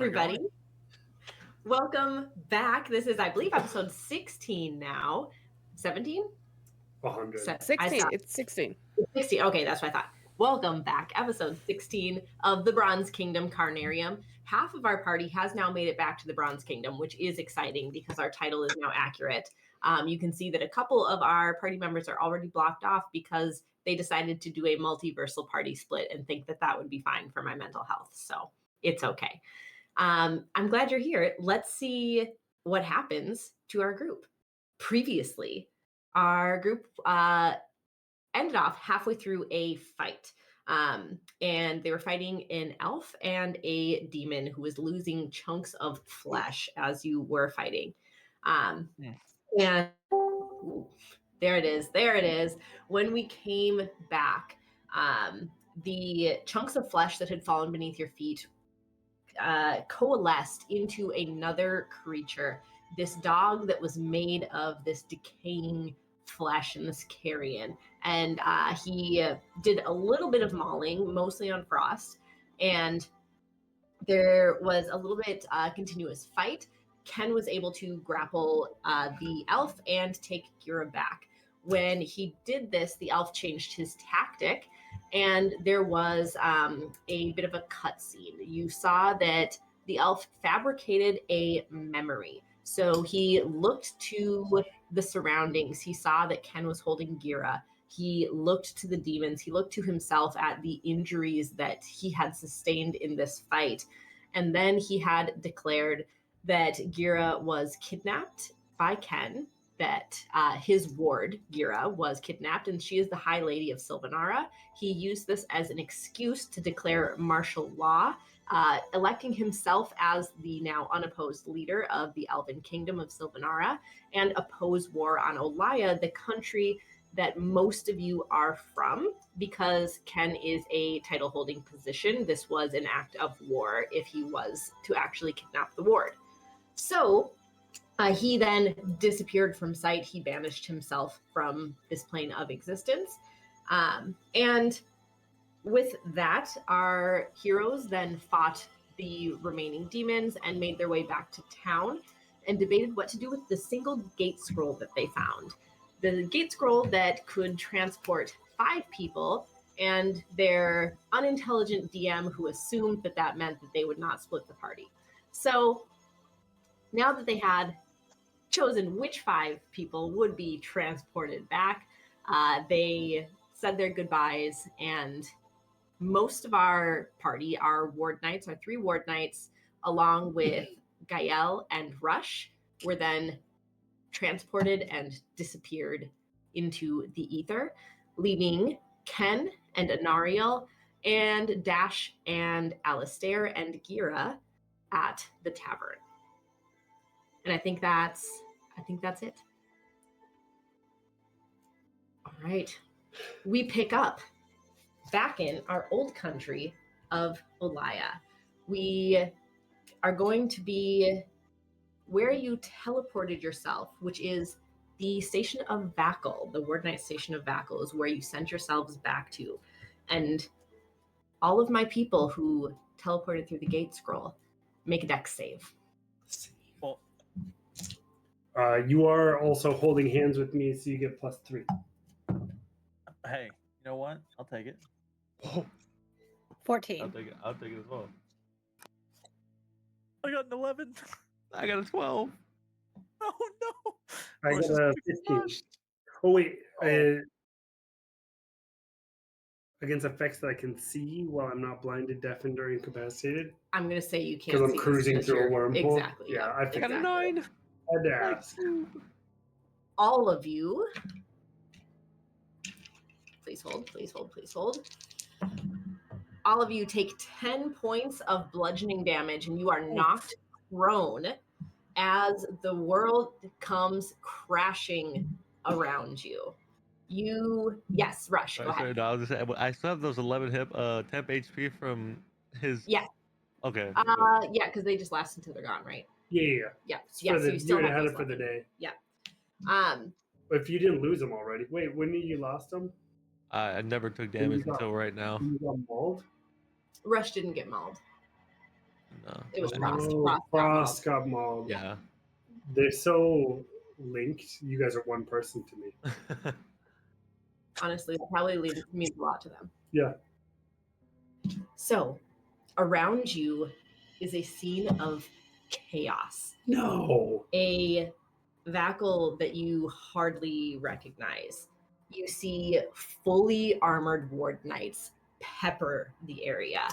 everybody. Welcome back. This is, I believe, episode 16 now. 17? 100. 16. It's 16. 16. Okay, that's what I thought. Welcome back. Episode 16 of the Bronze Kingdom Carnarium. Half of our party has now made it back to the Bronze Kingdom, which is exciting because our title is now accurate. You can see that a couple of our party members are already blocked off because they decided to do a multiversal party split and think that that would be fine for my mental health. So it's okay. I'm glad you're here. Let's see what happens to our group. Previously, our group ended off halfway through a fight. And they were fighting an elf and a demon who was losing chunks of flesh as you were fighting. And there it is. When we came back, the chunks of flesh that had fallen beneath your feet coalesced into another creature, this dog that was made of this decaying flesh and this carrion. And he did a little bit of mauling, mostly on Frost, and there was a little bit continuous fight. Ken was able to grapple the elf and take Gira back. When he did this, the elf changed his tactic, and there was a bit of a cutscene. You saw that the elf fabricated a memory. So he looked to the surroundings. He saw that Ken was holding Gira. He looked to the demons. He looked to himself at the injuries that he had sustained in this fight. And then he had declared that Gira was kidnapped by Ken, that his ward, Gira, was kidnapped, and she is the High Lady of Sylvanara. He used this as an excuse to declare martial law, electing himself as the now unopposed leader of the Elven Kingdom of Sylvanara, and oppose war on Olaya, the country that most of you are from, because Ken is a title-holding position. This was an act of war if he was to actually kidnap the ward. So he then disappeared from sight. He banished himself from this plane of existence. And with that, our heroes then fought the remaining demons and made their way back to town and debated what to do with the single gate scroll that they found. The gate scroll that could transport 5 people, and their unintelligent DM who assumed that that meant that they would not split the party. So now that they had chosen which 5 people would be transported back, they said their goodbyes, and most of our party, our ward knights, our 3 ward knights, along with Gael and Rush, were then transported and disappeared into the ether, leaving Ken and Anariel and Dash and Alistair and Gira at the tavern. And I think that's it. All right. We pick up back in our old country of Olaya. We are going to be where you teleported yourself, which is the station of Vackle. The Ward Knight station of Vackle is where you sent yourselves back to. And all of my people who teleported through the gate scroll, make a dex save. You are also holding hands with me, so you get +3. Hey, you know what? I'll take it. Oh. 14. I'll take it as well. I got an 11. I got a 12. Oh no! I got a 15. Oh wait, against effects that I can see while I'm not blinded, deafened, or incapacitated. I'm going to say you can't see because I'm cruising through a wormhole. Exactly. Yeah, Yep. I think got a 9. I had to ask. All of you, please hold. All of you take 10 points of bludgeoning damage, and you are knocked prone as the world comes crashing around you. Yes, Rush, go ahead. No, I was just saying, I still have those 11 temp HP from his. Yeah. Okay. Yeah, because they just last until they're gone, right? Yeah. Yeah. So you still have had those it for the 11. day. Yeah. But if you didn't lose them already, wait, when did you lost them? I never took damage until right now. You got mauled? Rush didn't get mauled. No. It was I Frost. didn't. Frost got Frost got mauled. Yeah. They're so linked. You guys are one person to me. Honestly, that probably means a lot to them. Yeah. So, around you is a scene of chaos. No. A Vackle that you hardly recognize. You see fully armored ward knights pepper the area.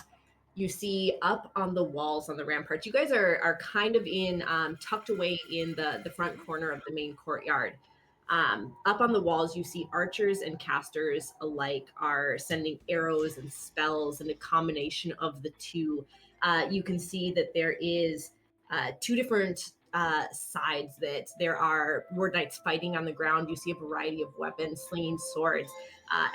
You see up on the walls on the ramparts. You guys are kind of in tucked away in the front corner of the main courtyard. Up on the walls, you see archers and casters alike are sending arrows and spells, and a combination of the two. You can see that there is two different sides, that there are ward knights fighting on the ground. You see a variety of weapons, slinging swords,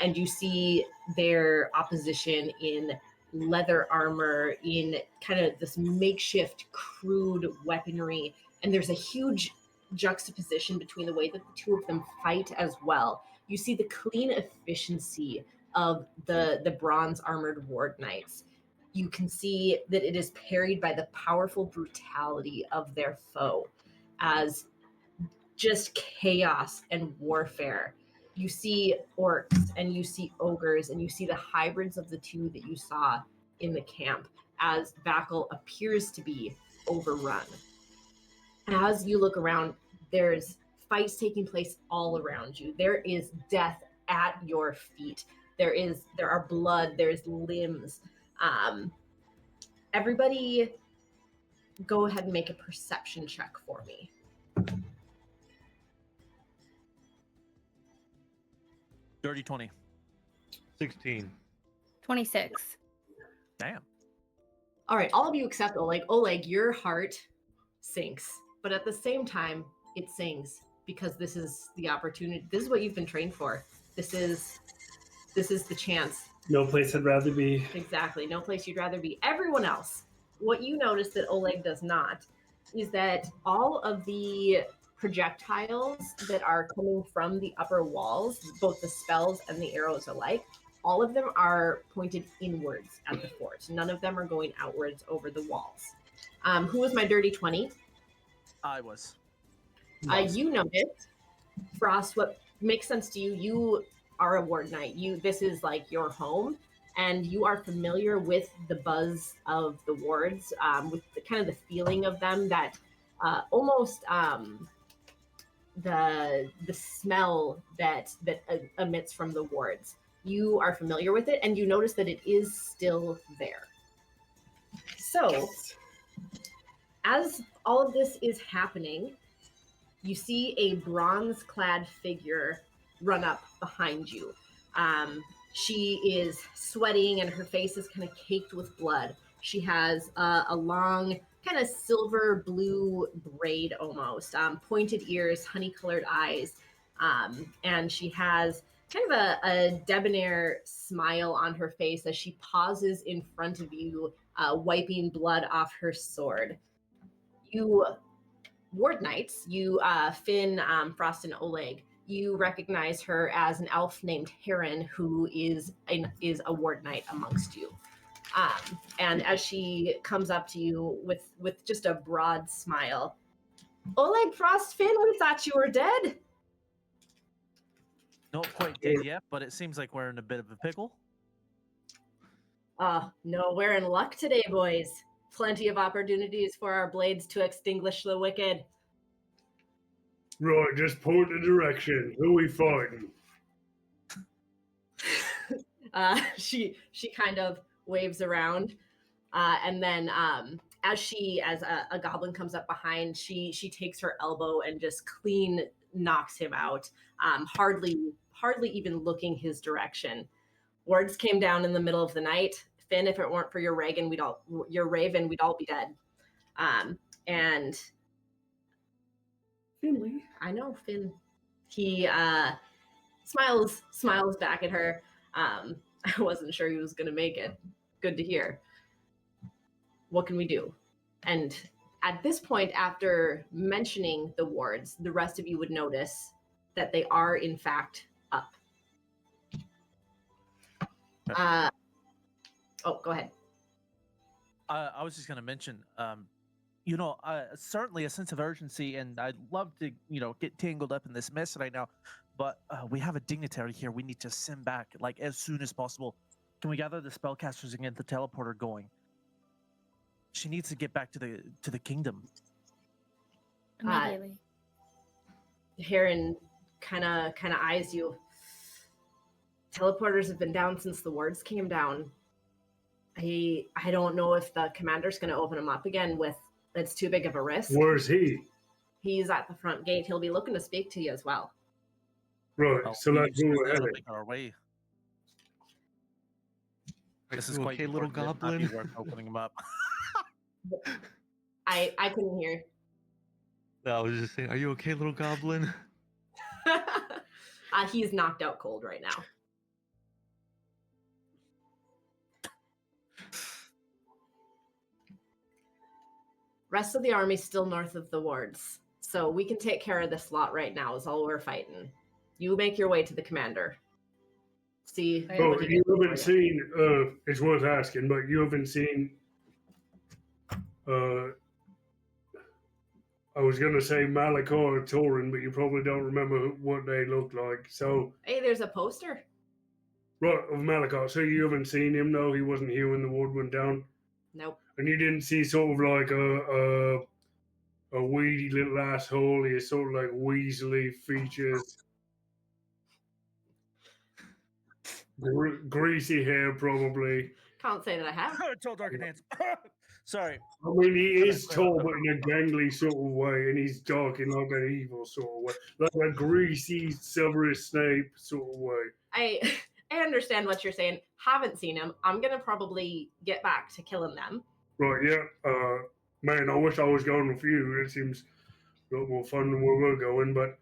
and you see their opposition in leather armor, in kind of this makeshift crude weaponry. And there's a huge juxtaposition between the way that the two of them fight as well. You see the clean efficiency of the bronze armored ward knights. You can see that it is parried by the powerful brutality of their foe, as just chaos and warfare. You see orcs and you see ogres and you see the hybrids of the two that you saw in the camp, as Vackle appears to be overrun. As you look around, there's fights taking place all around you. There is death at your feet. There are blood, there's limbs. Everybody go ahead and make a perception check for me. Dirty 20. 16. 26. Damn. All right, all of you except Oleg. Oleg, your heart sinks, but at the same time, it sings, because this is the opportunity. This is what you've been trained for. This is the chance. No place I'd rather be. Exactly. No place you'd rather be. Everyone else, what you notice that Oleg does not is that all of the projectiles that are coming from the upper walls, both the spells and the arrows alike, all of them are pointed inwards at the fort. None of them are going outwards over the walls. Who was my dirty 20? I was. You noticed, Frost, what makes sense to you, you are a ward knight. This is like your home, and you are familiar with the buzz of the wards, with the kind of the feeling of them, that almost the smell that emits from the wards. You are familiar with it, and you notice that it is still there. So, as all of this is happening, you see a bronze-clad figure run up behind you. She is sweating, and her face is kind of caked with blood. She has a long, kind of silver blue braid almost, pointed ears, honey-colored eyes, and she has kind of a debonair smile on her face as she pauses in front of you, wiping blood off her sword. You ward knights, you Finn, Frost, and Oleg, you recognize her as an elf named Heron, who is a ward knight amongst you. And as she comes up to you with just a broad smile, Oleg, Frost, Finn, we thought you were dead. Not quite dead yet, but it seems like we're in a bit of a pickle. No, we're in luck today, boys. Plenty of opportunities for our blades to extinguish the wicked. Right, just point the direction. Who we fighting? She kind of waves around, and then as a goblin comes up behind, she takes her elbow and just clean knocks him out, hardly even looking his direction. Words came down in the middle of the night. Finn, if it weren't for your raven, we'd all be dead. And Finley. I know, Finn. He smiles back at her. I wasn't sure he was going to make it. Good to hear. What can we do? And at this point, after mentioning the wards, the rest of you would notice that they are, in fact, up. Go ahead. I was just going to mention, certainly a sense of urgency, and I'd love to, get tangled up in this mess right now. But we have a dignitary here. We need to send back like as soon as possible. Can we gather the spellcasters and get the teleporter going? She needs to get back to the kingdom. Immediately. Heron kind of eyes you. Teleporters have been down since the wards came down. I don't know if the commander's going to open them up again with it's too big of a risk. Where's he? He's at the front gate. He'll be looking to speak to you as well. Right, Well, so we let's go certainly ahead. gotta make our way. Are This is you quite okay, little important. It might be goblin? worth opening them up. I couldn't hear. No, I was just saying, are you okay, little goblin? He's knocked out cold right now. Rest of the army's still north of the wards, so we can take care of this lot right now is all we're fighting. You make your way to the commander. See. Okay. Oh, what he you can do haven't for you. seen, it's worth asking, but you haven't seen, I was going to say Malakar or Torin, but you probably don't remember what they looked like. So, Hey, there's a poster. right, of Malakar. So you haven't seen him, though? He wasn't here when the ward went down? Nope. And you didn't see sort of like a weedy little asshole. He has sort of like weaselly features. Greasy hair, probably. Can't say that I have. Tall, dark, and handsome. Sorry. I mean, he is tall, but in a gangly sort of way, and he's dark in like an evil sort of way, like a greasy Severus Snape sort of way. I understand what you're saying. Haven't seen him. I'm gonna probably get back to killing them. Right? Yeah. Man, I wish I was going with you. It seems a lot more fun than where we're going, but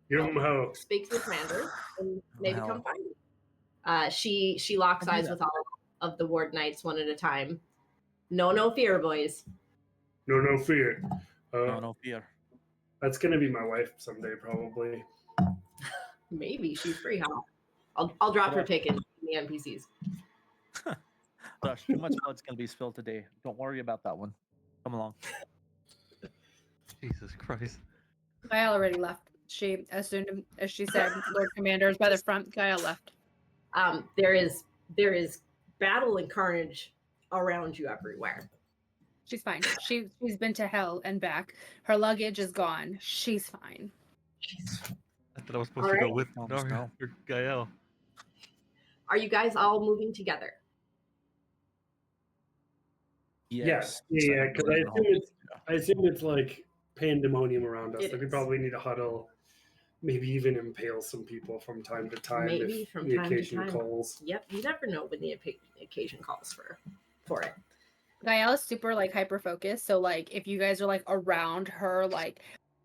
you don't know how. Speak to the commander and maybe Wow. come find me. She locks I'll do eyes that. with all of the ward knights one at a time. No fear, boys. No fear. No fear. That's gonna be my wife someday, probably. Maybe she's free, huh? I'll drop her Yeah. pick in the NPCs. Gosh, too much blood's gonna be spilled today. Don't worry about that one. Come along. Jesus Christ. Gael already left. She, as soon as she said Lord Commander is by the front, Gael left. There is battle and carnage around you everywhere. She's fine. She's been to hell and back. Her luggage is gone. She's fine. I thought I was supposed All to go right. with Oh, Nara no. or Gael. Are you guys all moving together? Yes. Yeah, because I Yeah. assume it's like pandemonium around us. It Like we is. probably need to huddle, maybe even impale some people from time to time Maybe if from the time to occasion time. calls. Yep, you never know when the occasion calls for it. Gael is super like hyper focused. So like if you guys are like around her, like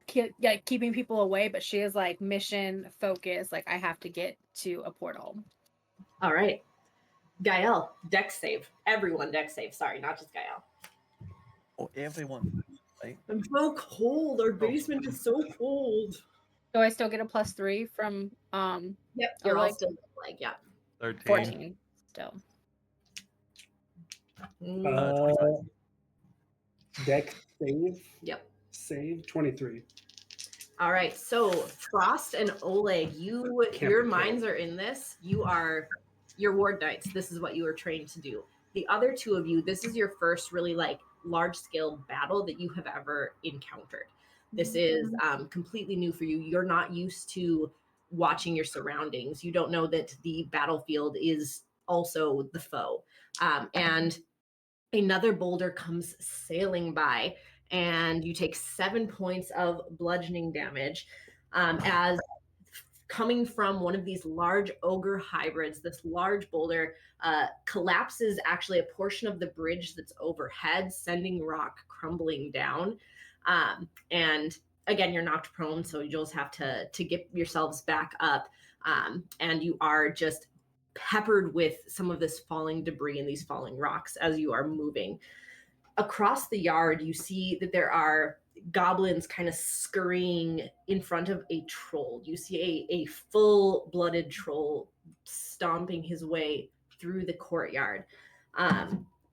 keeping people away, but she is like mission focused. Like I have to get to a portal. All right. Gael, dex save. Everyone dex save. Sorry, not just Gael. Oh, everyone. I'm so cold. Our basement is so cold. So I still get a +3 from Yep, you're all like- still like, yeah. 13. 14 still. Deck save. Yep. Save 23. All right. So Frost and Oleg, your be minds are in this. You're ward knights. This is what you were trained to do. The other two of you, this is your first really like large scale battle that you have ever encountered. This is completely new for you. You're not used to watching your surroundings. You don't know that the battlefield is also the foe. And another boulder comes sailing by, and you take 7 points of bludgeoning damage as coming from one of these large ogre hybrids. This large boulder collapses actually a portion of the bridge that's overhead, sending rock crumbling down. And again, you're knocked prone, so you'll just have to get yourselves back up. And you are just peppered with some of this falling debris and these falling rocks as you are moving. Across the yard, you see that there are goblins kind of scurrying in front of a troll. You see a full-blooded troll stomping his way through the courtyard.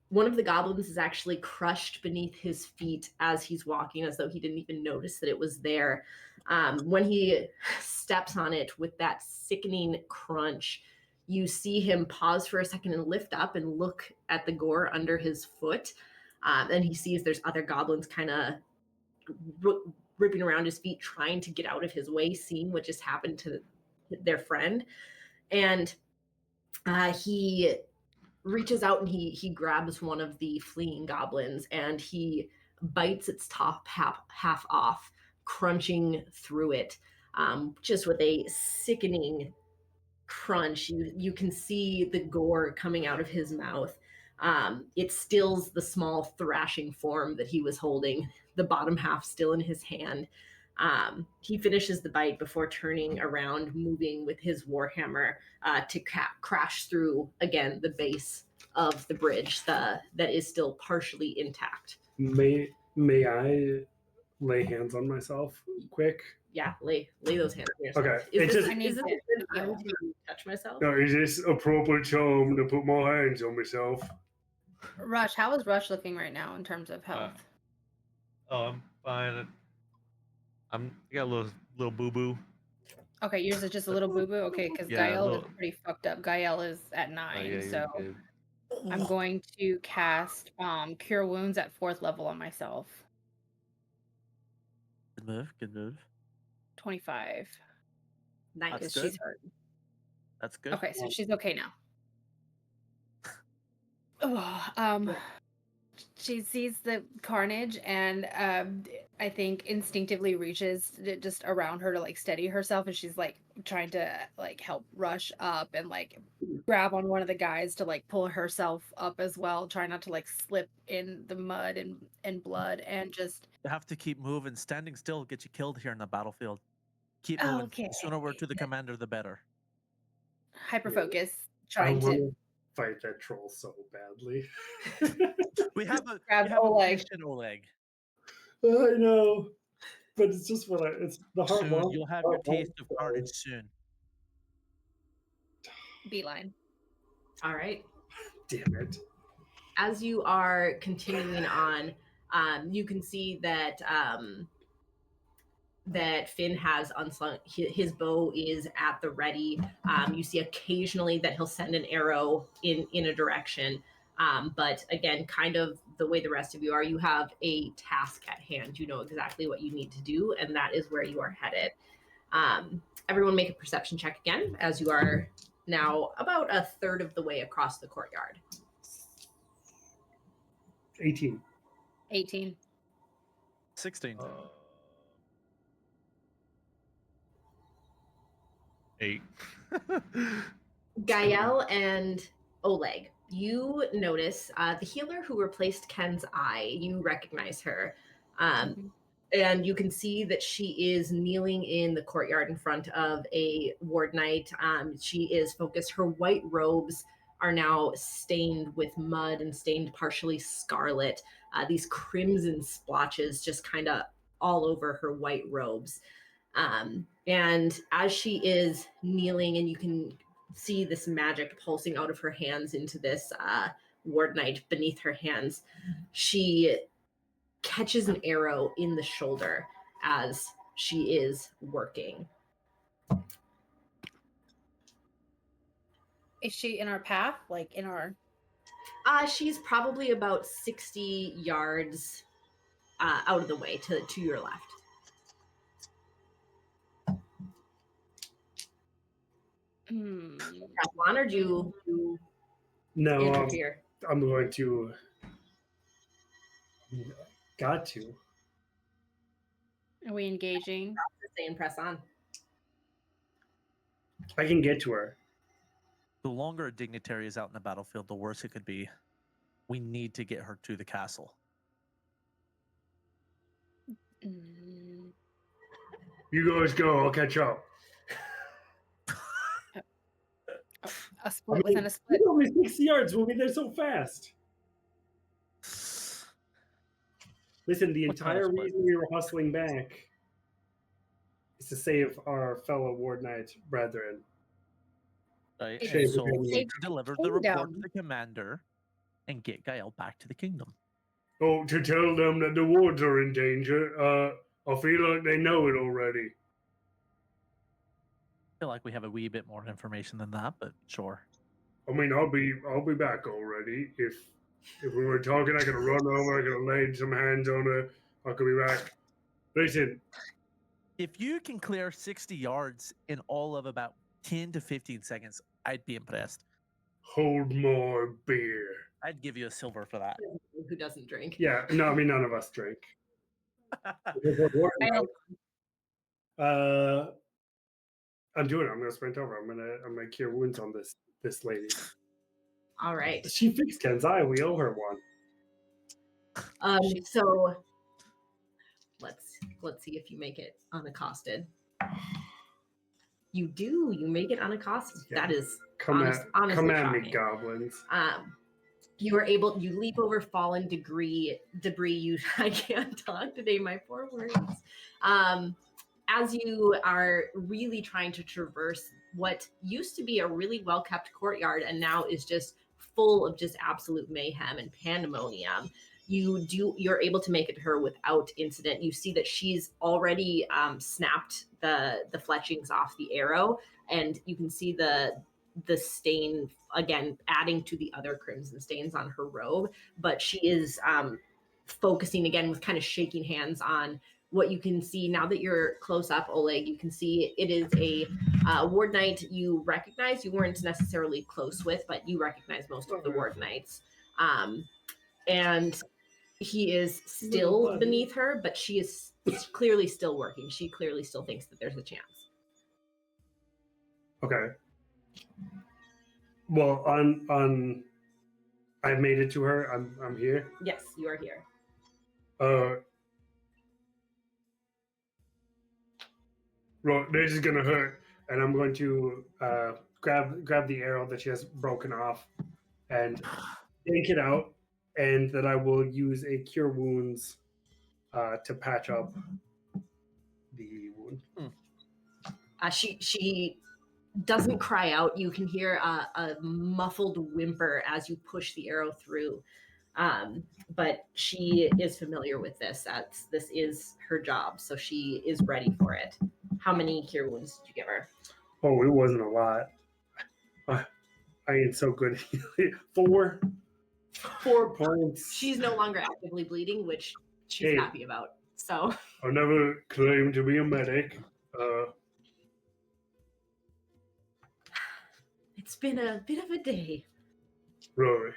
one of the goblins is actually crushed beneath his feet as he's walking, as though he didn't even notice that it was there. When he steps on it with that sickening crunch, you see him pause for a second and lift up and look at the gore under his foot. And he sees there's other goblins kind of ripping around his feet, trying to get out of his way, seeing what just happened to their friend. And he reaches out and he grabs one of the fleeing goblins and he bites its top half off, crunching through it, just with a sickening crunch. You can see the gore coming out of his mouth. It stills the small thrashing form that he was holding, the bottom half still in his hand. He finishes the bite before turning around, moving with his warhammer to crash through again the base of the bridge that is still partially intact. May I lay hands on myself quick? Yeah, lay those hands on yourself. Okay, Is it's this, just- is this a good time to touch myself? No, is this appropriate time to put my hands on myself? Rush, how is Rush looking right now in terms of health? I'm fine. I got a little boo boo. Okay, yours is just a little boo boo. Okay, because Yeah, Gael little- is pretty fucked up. Gael is at 9, Yeah, you're so good. I'm going to cast Cure Wounds at 4th level on myself. Good move. Good move. 25. Nice. That's Because good. she's hurt. That's good. Okay, so she's okay now. She sees the carnage and I think instinctively reaches just around her to like steady herself, and she's like trying to like help Rush up and like grab on one of the guys to like pull herself up as well, try not to like slip in the mud and blood, and just You have to keep moving. Standing still will get you killed here in the battlefield. Keep moving. Okay. The sooner we're to the commander, the better. hyper focus, I trying want to to fight that troll so badly. We have a grab we have Oleg. a patient Oleg. I know, but it's just what it's the heart Soon wants. you'll have the your heart taste of wants, carnage soon. beeline. All right. Damn it. As you are continuing on, you can see that that Finn has unslung. His bow is at the ready. You see occasionally that he'll send an arrow in a direction. But again, kind of the way the rest of you are, you have a task at hand. You know exactly what you need to do, and that is where you are headed. Everyone make a perception check again, as you are now about a third of the way across the courtyard. 18. 18. 16. 8. Gael and Oleg, you notice the healer who replaced Ken's eye. You recognize her. And you can see that she is kneeling in the courtyard in front of a ward knight. She is focused. Her white robes are now stained with mud and stained partially scarlet. These crimson splotches just kind of all over her white robes. And as she is kneeling, and you can see this magic pulsing out of her hands into this ward knight beneath her hands, she catches an arrow in the shoulder as she is working. Is she in our path? Like in our... She's probably about 60 yards out of the way to your left. One, or do you No, interfere? I'm going to. Got to. Are we engaging? Stay and press on. I can get to her. The longer a dignitary is out in the battlefield, the worse it could be. We need to get her to the castle. You guys go. I'll catch up. A split within a split. It's only 60 yards. We'll be there so fast. Listen, the What kind of entire split? reason we were hustling back is to save our fellow ward knight brethren. Right? It's And so Shame. we need to deliver the report to Kingdom. the commander. and get Gael back to the kingdom. Oh, to tell them that the wards are in danger. I feel like they know it already. I feel like we have a wee bit more information than that, but sure. I mean, I'll be back already. If we were talking, I could have run over. I could have laid some hands on her. I could be back. Listen, If you can clear 60 yards in all of about 10 to 15 seconds, I'd be impressed. hold my beer. I'd give you a silver for that. Who doesn't drink? Yeah, no, I mean none of us drink. I'm doing it. I'm gonna sprint over. I'm gonna cure wounds on this lady. All right. She fixed Ken's eye. We owe her one. So let's see if you make it unaccosted. You do. You make it unaccosted. Yeah. That is Come honestly at me, shocking. goblins. You leap over fallen debris. I can't talk today. My poor words. As you are really trying to traverse what used to be a really well-kept courtyard and now is just full of just absolute mayhem and pandemonium, you're able to make it to her without incident. You see that she's already snapped the fletchings off the arrow, and you can see the stain again adding to the other crimson stains on her robe, but she is focusing again with kind of shaking hands on what you can see now that you're close up, Oleg. You can see it is a ward knight you recognize. You weren't necessarily close with, but you recognize most of the ward knights. And he is still beneath her, but she is clearly still working. She clearly still thinks that there's a chance. Okay. Well, I've made it to her. I'm here. Yes, you are here. Right, this is gonna hurt, and I'm going to grab the arrow that she has broken off, and yank it out, and then I will use a cure wounds to patch up the wound. She doesn't cry out. You can hear a muffled whimper as you push the arrow through. But she is familiar with this. This is her job, so she is ready for it. How many cure wounds did you give her? Oh, it wasn't a lot. I ain't so good. 4 points. She's no longer actively bleeding, which she's happy about. So I never claimed to be a medic. It's been a bit of a day. Right.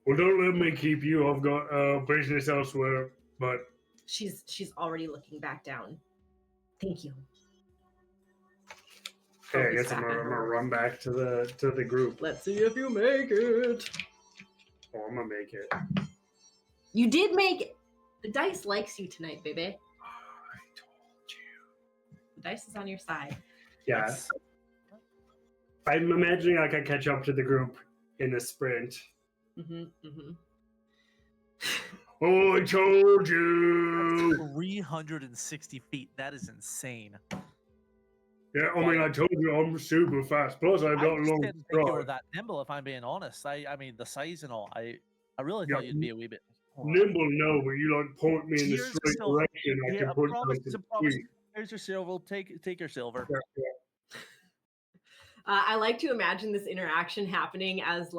Well, don't let me keep you. I've got business elsewhere, but she's already looking back down. Thank you. Okay, I guess I'm gonna run back to the group. Let's see if you make it. Oh, I'm gonna make it. You did make it. The dice likes you tonight, baby. I told you. The dice is on your side. Yeah. I'm imagining I can catch up to the group in a sprint. Oh, I told you. That's 360 feet. That is insane. Yeah, I mean, I told you I'm super fast. Plus, I've got a long didn't think you were that nimble, if I'm being honest. I mean, the size and all. I really thought you'd be a wee bit nimble. No, but you like point me in the straight direction. I can put promise. Here's your silver. Take your silver. Yeah. I like to imagine this interaction happening as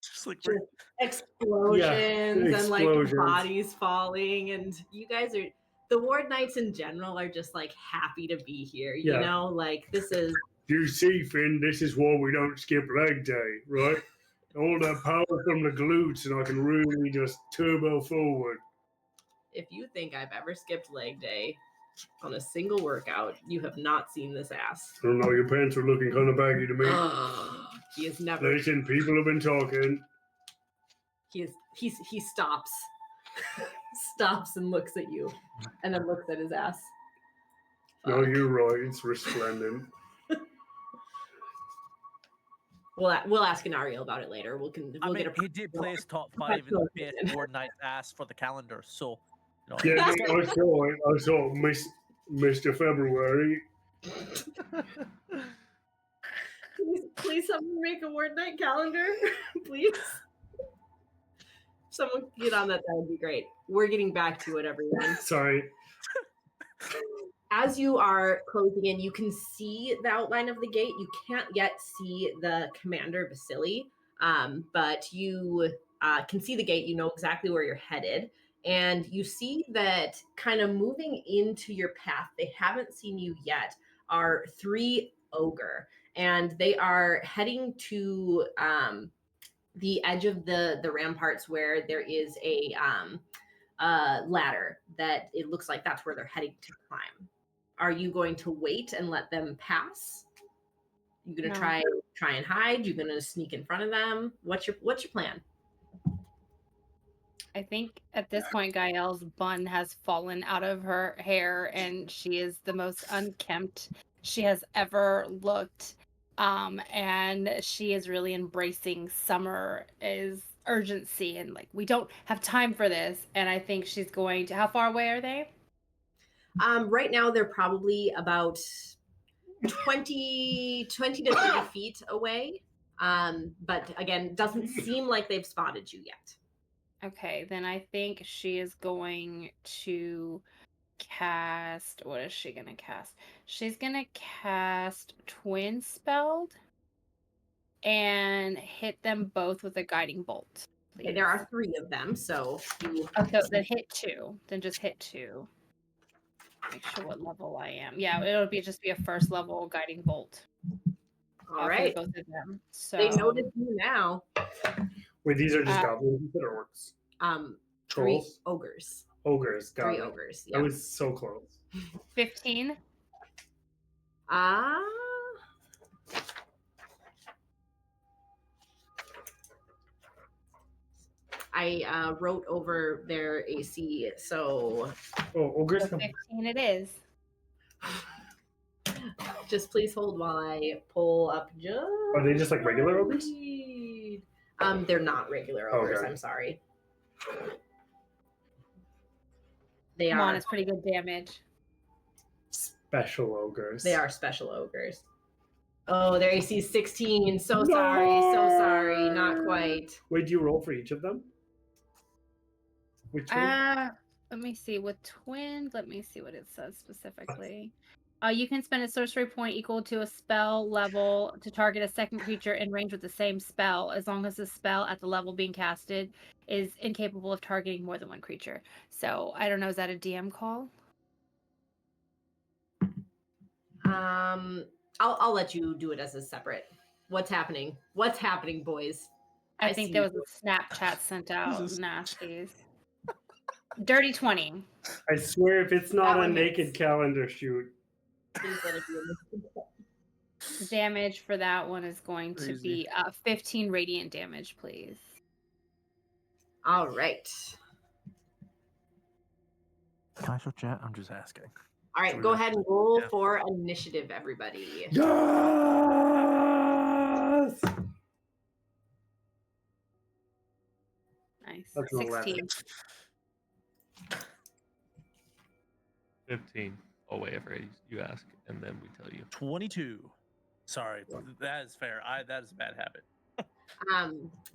just explosions and like bodies falling, and you guys are the ward knights in general are just like happy to be here. You know, like this is. You see, Finn, this is why we don't skip leg day, right? All that power from the glutes, and I can really just turbo forward. If you think I've ever skipped leg day on a single workout, you have not seen this ass. I don't know, your pants are looking kind of baggy to me. He is never. Listen, people have been talking. He stops. Stops and looks at you, and then looks at his ass. No, you're right. It's resplendent. We'll ask Carnarium about it later. He did place top 5 in the best ward night ass for the calendar, so. You know. Yeah, I saw Mr. February. Please someone make a word night calendar, please. Someone get on that would be great. We're getting back to it, everyone. Sorry. As you are closing in, you can see the outline of the gate. You can't yet see the commander, Vasily, but you can see the gate. You know exactly where you're headed. And you see that kind of moving into your path, they haven't seen you yet, are 3 ogre. And they are heading to the edge of the ramparts where there is a ladder that it looks like that's where they're heading to climb. Are you going to wait and let them pass? You gonna try and hide? You gonna sneak in front of them? What's your plan? I think at this point, Gael's bun has fallen out of her hair, and she is the most unkempt she has ever looked. And she is really embracing summer is urgency, and like, we don't have time for this. And I think she's going to. How far away are they? Right now they're probably about 20 to 30 feet away. But again, doesn't seem like they've spotted you yet. Okay, then I think she is going to cast. What is she gonna cast? She's gonna cast Twin Spelled and hit them both with a guiding bolt. Okay, there are 3 of them, so you. Okay, then hit 2. Then just hit 2. Make sure what level I am. Yeah, it'll just be a first level guiding bolt. All right. For both of them. So They noticed you now. Wait, these are just goblins or orcs? 3 Trolls? ogres. Ogres, got 3 it. ogres. Yeah. I was so close. 15. I wrote over their AC, so. Oh, ogres. 15 it is. Just please hold while I pull up just. Are they just like regular ogres? They're not regular ogres. Okay. I'm sorry. They Come are. on, it's pretty good damage. Special ogres. They are special ogres. Oh, their AC is 16. So sorry. Not quite. Wait, do you roll for each of them? Which one? Let me see. With twins, let me see what it says specifically. You can spend a sorcery point equal to a spell level to target a second creature in range with the same spell, as long as the spell at the level being casted is incapable of targeting more than one creature. So I don't know. Is that a DM call? I'll let you do it as a separate. What's happening? What's happening, boys? I think there was a Snapchat sent out. Nasties. Dirty 20. I swear, if it's not That a one naked hits. calendar shoot. Please let it be a Damage for that one is going to be 15 radiant damage, please. All right. Can I show chat? I'm just asking. All right, go ahead and roll for initiative, everybody. Yes! Nice. That's an 11. 16. 15. Oh, wait, afraid you ask, and then we tell you. 22. Sorry, that is fair. That is a bad habit.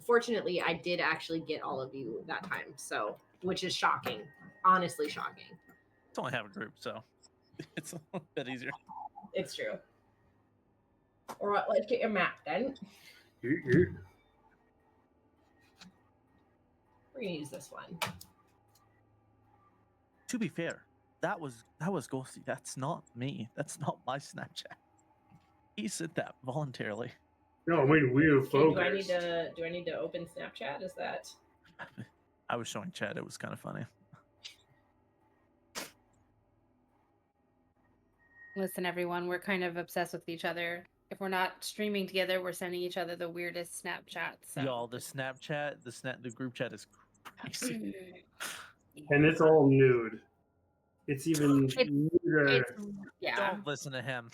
Fortunately, I did actually get all of you that time, so which is shocking. Honestly shocking. It's only half a group, so it's a little bit easier. It's true. All right, let's get your map then. We're gonna use this one. To be fair, that was Ghosty. That's not me. That's not my Snapchat. He said that voluntarily. No, I mean, we're Okay, focused. do I need to open Snapchat? Is that? I was showing Chad. It was kind of funny. Listen, everyone, we're kind of obsessed with each other. If we're not streaming together, we're sending each other the weirdest Snapchats. So. Y'all, the Snapchat, the group chat is crazy. And it's all nude. It's even nuder. Yeah. Don't listen to him.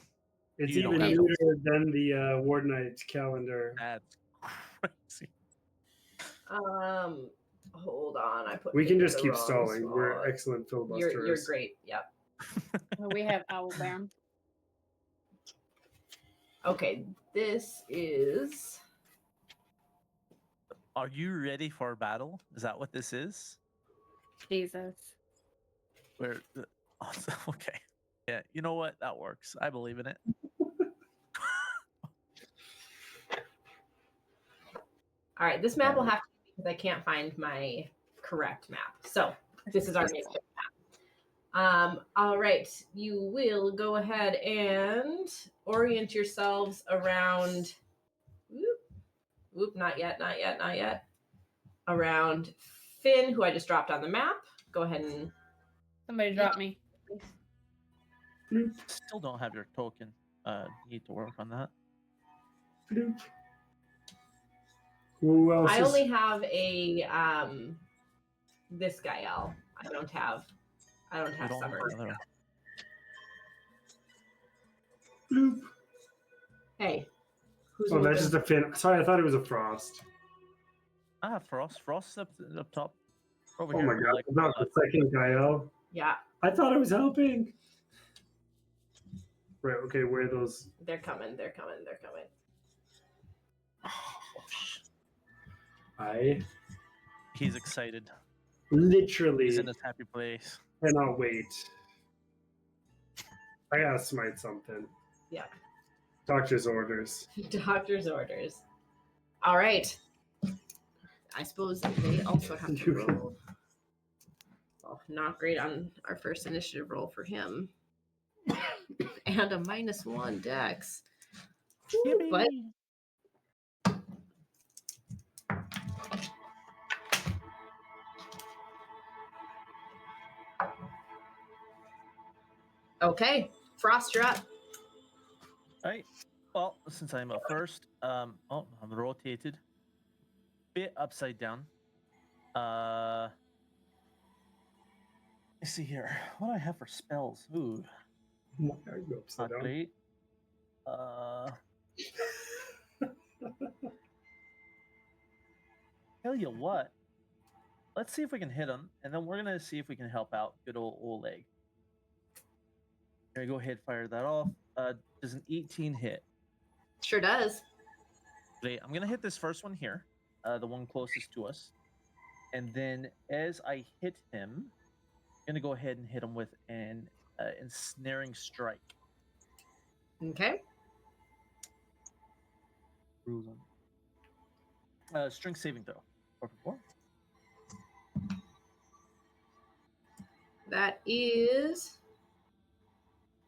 It's You don't even have nuder than the Ward Night calendar. That's crazy. Hold on. I put. We can it in just the keep wrong stalling. We're spot. excellent You're filibusters. great. Yep. We have Owlbear. Okay, this is. Are you ready for battle? Is that what this is? Jesus. Where? Oh, okay. Yeah. You know what? That works. I believe in it. All right, this map will have to be because I can't find my correct map. So this is our makeshift map. All right, you will go ahead and orient yourselves around. Whoop, not yet. Around Finn, who I just dropped on the map. Go ahead and. Somebody drop me. Still don't have your token. Need to work on that. Who else I is... only have a this guy L. I don't have You don't summer. have another. Bloop. Hey, who's Oh, moving? that's just a fin. Sorry, I thought it was a frost. Frost. Frost's up top. Over Oh here. my god, like, not the second Gael. Yeah, I thought I was helping. Right, okay, where are those? they're coming. He's excited. Literally He's in his happy place. cannot wait. I gotta smite something. Yeah. Doctor's orders. Doctor's orders. All right. I suppose they also have to roll. Well, not great on our first initiative roll for him. And a -1 dex. But okay, Frost, you're up. All right. Well, since I'm up first, I'm rotated. Bit upside down. Let's see here. What do I have for spells? Ooh, Why are you upside not down? great. Tell you what. Let's see if we can hit him, and then we're gonna see if we can help out good old Oleg. Gonna go ahead, fire that off. Does an 18 hit? Sure does. Great. I'm gonna hit this first one here, the one closest to us, and then as I hit him, I'm gonna go ahead and hit him with an ensnaring strike. Okay. Strength saving throw. 4. That is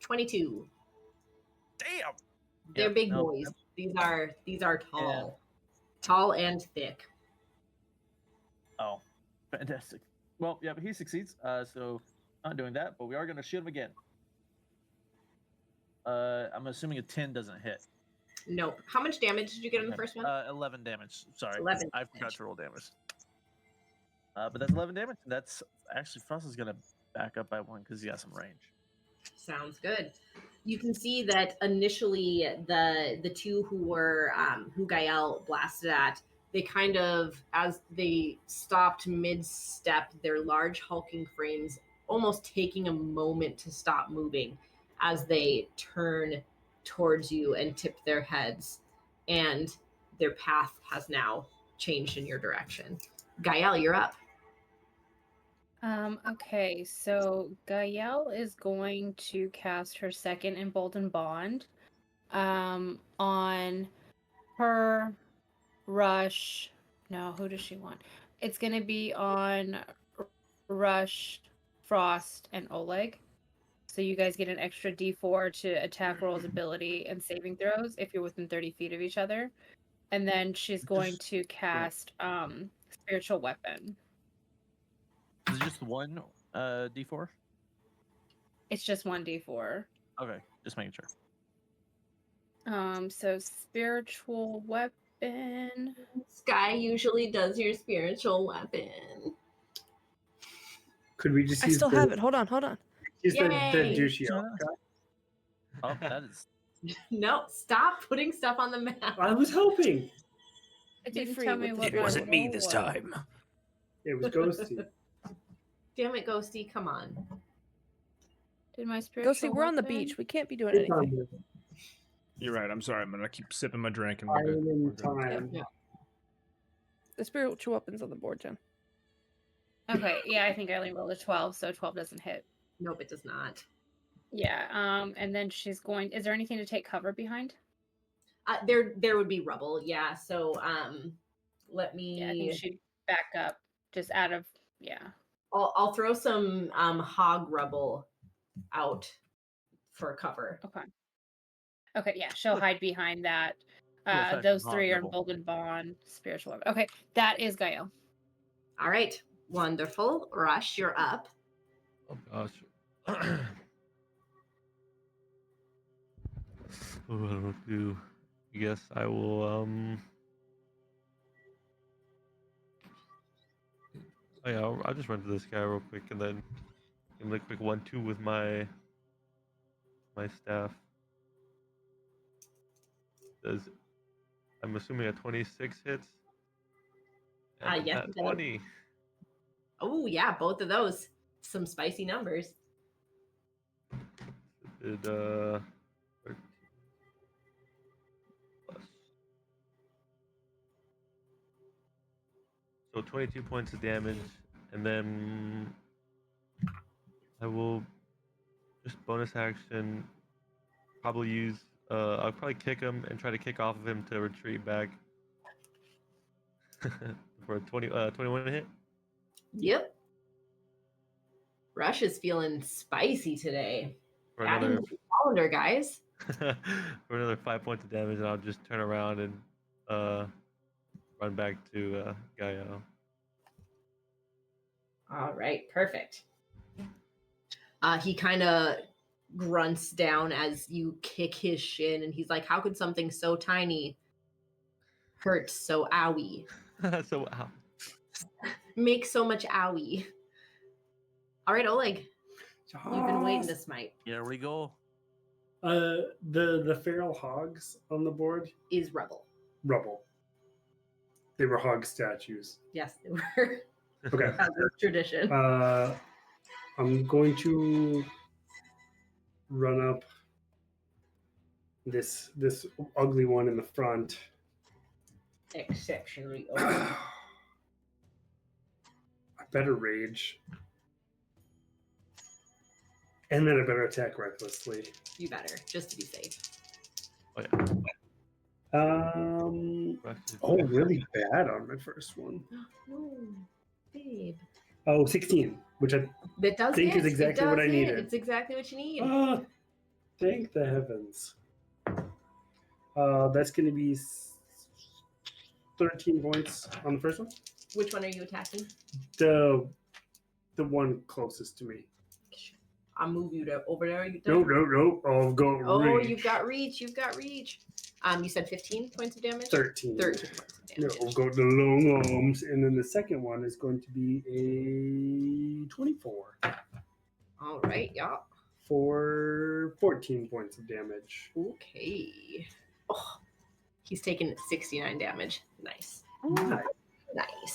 22. Damn. They're Yep, big nope, boys. yep. These are tall. Tall and thick. Oh, fantastic. Well, yeah, but he succeeds. So not doing that, but we are gonna shoot him again. I'm assuming a 10 doesn't hit. Nope. How much damage did you get on the first one? 11 damage. Sorry, 11 I forgot damage. to roll damage. But that's 11 damage, and that's actually Frost is gonna back up by 1 because he has some range. Sounds good. You can see that initially the two who were who Gael blasted at, they kind of, as they stopped mid-step, their large hulking frames almost taking a moment to stop moving as they turn towards you and tip their heads, and their path has now changed in your direction. Gael, you're up. Okay, so Gael is going to cast her second Emboldened Bond on her Rush. No, who does she want? It's gonna be on Rush, Frost, and Oleg. So you guys get an extra D4 to attack rolls, ability, and saving throws if you're within 30 feet of each other. And then she's going to cast Spiritual Weapon. Is it just one D4? It's just 1d4. Okay, just making sure. So Spiritual Weapon. Sky usually does your spiritual weapon. Could we just I still have it. Hold on. Use the Yay! douchey Shut elf guy? Oh, that is. No, stop putting stuff on the map. I was helping. It Be didn't free tell with me the what It wasn't my me roll this was. time. It was ghosty. Damn it, Ghosty, come on. Did my Go spiritual see, we're on the weapon- beach. We can't be doing It's on anything. you. You're right. I'm sorry. I'm gonna keep sipping my drink and we're good. Island We're good. time. Yeah. The spiritual weapon's on the board, Jen. Okay, yeah, I think I only rolled a 12, so 12 doesn't hit. Nope, it does not. Yeah, and then she's going. Is there anything to take cover behind? There would be rubble, yeah. So let me. Yeah, I think she'd back up just out of I'll throw some hog rubble out for cover. Okay, yeah, she'll hide behind that. Old-fashioned Those hog three are rubble. emboldened bond, spiritual. Okay, that is Gael. All right, wonderful. Rush, you're up. Oh gosh. What do I want to do? I guess I will. Oh yeah, I'll just run to this guy real quick and then give him a quick 1-2 with my staff. Does I'm assuming a 26 hits? And Yes, a it does. 20. Oh yeah, both of those. Some spicy numbers. Did 13 plus. So 22 points of damage, and then I will just bonus action probably use I'll probably kick him and try to kick off of him to retreat back for a 21 hit. Yep. Rush is feeling spicy today. For Add him another to the calendar, guys. for another 5 points of damage, and I'll just turn around and run back to Gaio. All right, perfect. He kind of grunts down as you kick his shin, and he's like, "How could something so tiny hurt so owie? So wow. Make so much owie." All right, Oleg, you've been waiting to smite. Here we go. The feral hogs on the board, Is rubble. rubble. They were hog statues. Yes, they were. Okay. As is tradition. I'm going to run up this ugly one in the front. Exceptionally I old. better rage. And then I better attack recklessly. You better, just to be safe. Oh yeah. Really bad on my first one. No, babe. Oh, 16, which I That does think is hit. It exactly what does I hit. needed. It's exactly what you need. Thank the heavens. That's going to be 13 points on the first one. Which one are you attacking? The one closest to me. I'll move you to over there. No. I'll go Oh, reach. you've got reach. You've got reach. You said 15 points of damage? 13. 13 points of No, damage. we'll go to the long arms, and then the second one is going to be a 24 All right, yeah. for 14 points of damage. Okay. Oh, he's taken 69 damage. Nice. Nice. Nice.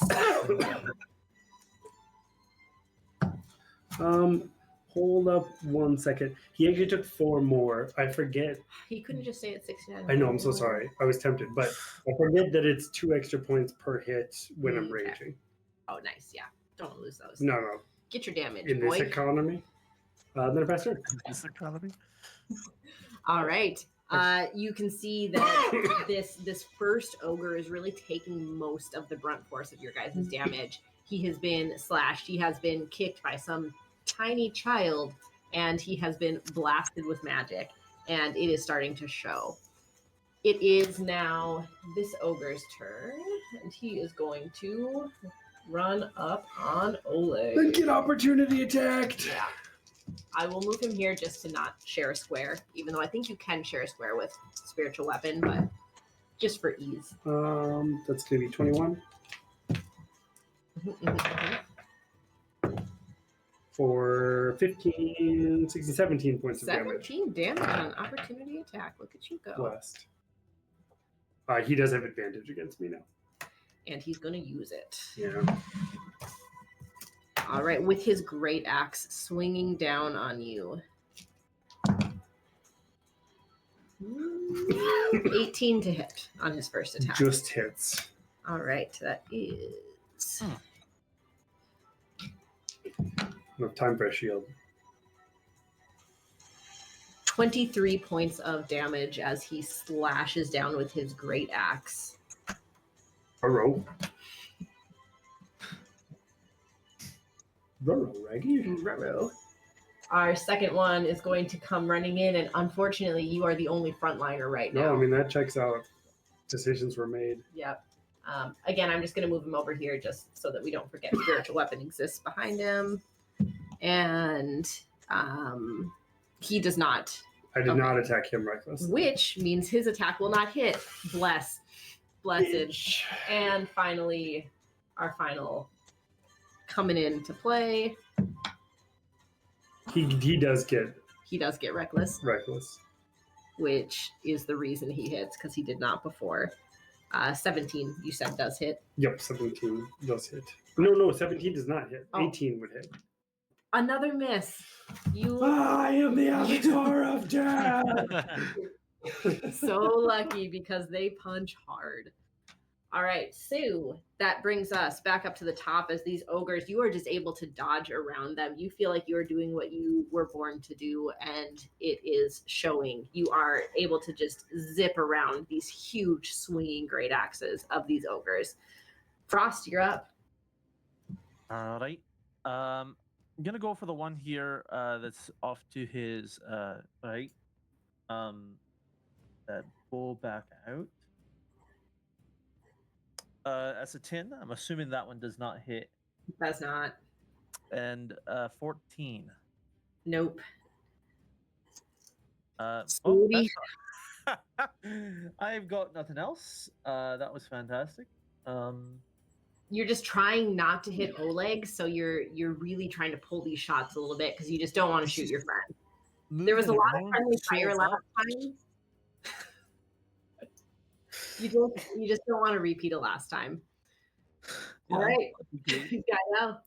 Hold up 1 second. He actually took 4 more. I forget. He couldn't just say it's 69. I know, I'm so sorry. I was tempted, but I forget that it's 2 extra points per hit when I'm Okay. raging. Oh, nice. Yeah. Don't lose those. No. Get your damage, In boy. this economy. Then I pass turn. This economy. All right. You can see that this first ogre is really taking most of the brunt force of your guys' damage. He has been slashed. He has been kicked by some tiny child, and he has been blasted with magic, and it is starting to show. It is now this ogre's turn, and he is going to run up on Oleg. Then get opportunity attacked. Yeah. I will move him here just to not share a square, even though I think you can share a square with spiritual weapon, but just for ease. That's gonna be 21 for 15, 16, 17 points of damage. 17 damage on opportunity attack. Look at you go. Blessed. He does have advantage against me now. And he's going to use it. Yeah. All right, with his great axe swinging down on you. 18 to hit on his first attack. Just hits. All right, that is No time for a shield. 23 points of damage as he slashes down with his great axe. Ruh-roh. Ruh-roh, Raggy. Ruh-roh. Our second one is going to come running in, and unfortunately, you are the only frontliner right now. No, I mean, that checks out. Decisions were made. Yep. Again, I'm just going to move him over here just so that we don't forget spiritual weapon exists behind him. And he does not. I did not attack him reckless. Which means his attack will not hit. Blessed. And finally, our final coming into play. He does get reckless, reckless. which is the reason he hits, because he did not before. 17, you said, does hit. Yep, 17 does hit. No, 17 does not hit. Oh. 18 would hit. Another miss. You I am the avatar of death. so lucky because they punch hard. All right, Sue, that brings us back up to the top as these ogres, you are just able to dodge around them. You feel like you are doing what you were born to do, and it is showing. You are able to just zip around these huge swinging great axes of these ogres. Frost, you're up. All right. I'm gonna go for the one here that's off to his right. Pull back out. That's a 10. I'm assuming that one does not hit. Does not. And 14. Nope. That's not- I've got nothing else. That was fantastic. You're just trying not to hit Oleg, so you're really trying to pull these shots a little bit because you just don't want to shoot your friend. There was a lot of friendly fire last time. You just don't want to repeat it last time. All right, Gael.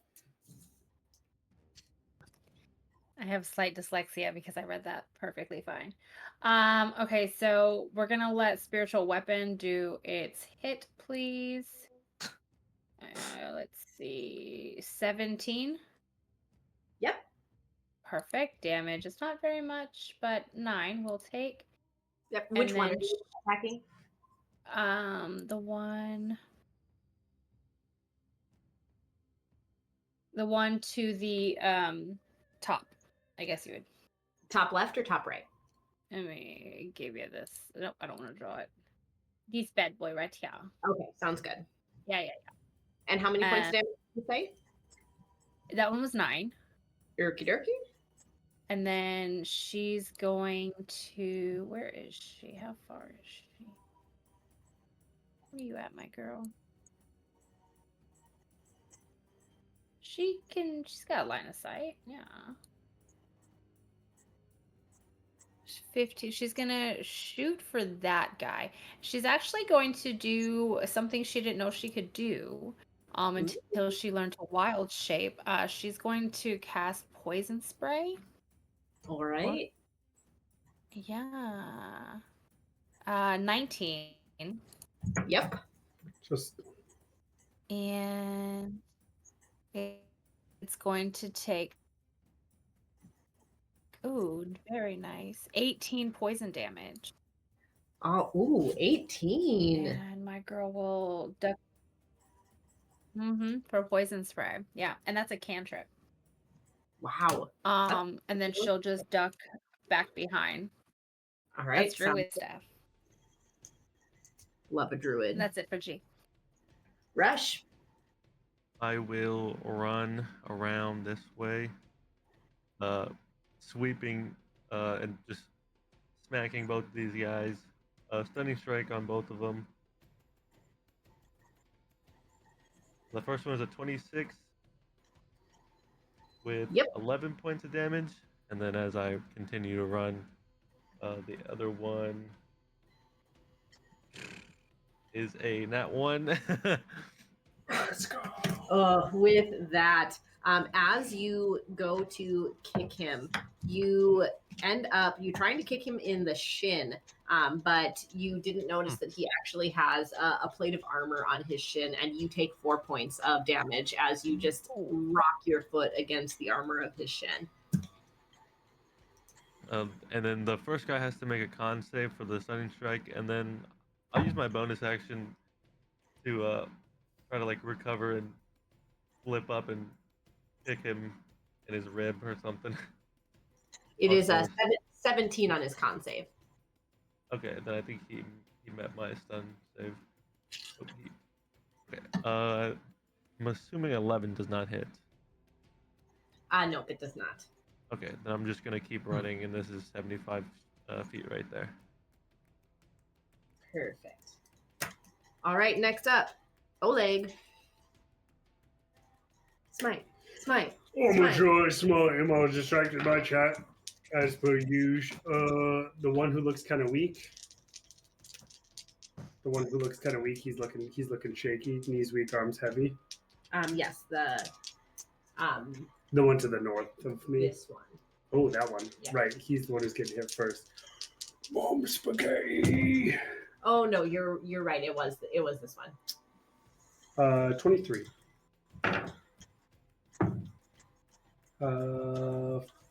I have slight dyslexia because I read that perfectly fine. Okay, so we're gonna let spiritual weapon do its hit, please. Let's see, 17. Yep. Perfect damage. It's not very much, but 9 we'll take. Yep. Which one are you attacking? The one to the top, I guess you would. Top left or top right? Let me give you this. Nope, I don't want to draw it. This bad boy right here. Okay, sounds good. Yeah. And how many points of damage did you say? That one was 9. Okie dokie. And then she's going to. Where is she? How far is she? Where are you at, my girl? She's got a line of sight. Yeah. 50. She's gonna shoot for that guy. She's actually going to do something she didn't know she could do until she learned to wild shape. She's going to cast poison spray. All right. Yeah. 19. Yep. Just And it's going to take, ooh, very nice, 18 poison damage. Oh, ooh, 18. And my girl will duck for poison spray. Yeah, and that's a cantrip. Wow. And then she'll just duck back behind. All right. That's druid staff. Love a druid. And that's it for G. Rush. I will run around this way, sweeping and just smacking both of these guys. Stunning strike on both of them. The first one is a 26 with 11 points of damage, and then as I continue to run, the other one is a nat 1. let's go. With that, as you go to kick him, you end up trying to kick him in the shin. But you didn't notice that he actually has a plate of armor on his shin, and you take 4 points of damage as you just rock your foot against the armor of his shin. And then the first guy has to make a con save for the stunning strike, and then I'll use my bonus action to try to like recover and flip up and kick him in his rib or something. It is a Also- 17 on his con save. Okay, then I think he met my stun save. Okay. I'm assuming 11 does not hit. No, it does not. Okay, then I'm just gonna keep running, and this is 75 feet right there. Perfect. All right, next up, Oleg. Smite. Oh my god, smart him. I was distracted by chat, as per usual. The one who looks kind of weak. He's looking shaky. Knees weak, arms heavy. Yes, the one to the north of me. this one. Oh, that one. Yeah. Right. He's the one who's getting hit first. Mom spaghetti. Oh no, you're right. It was this one. 23.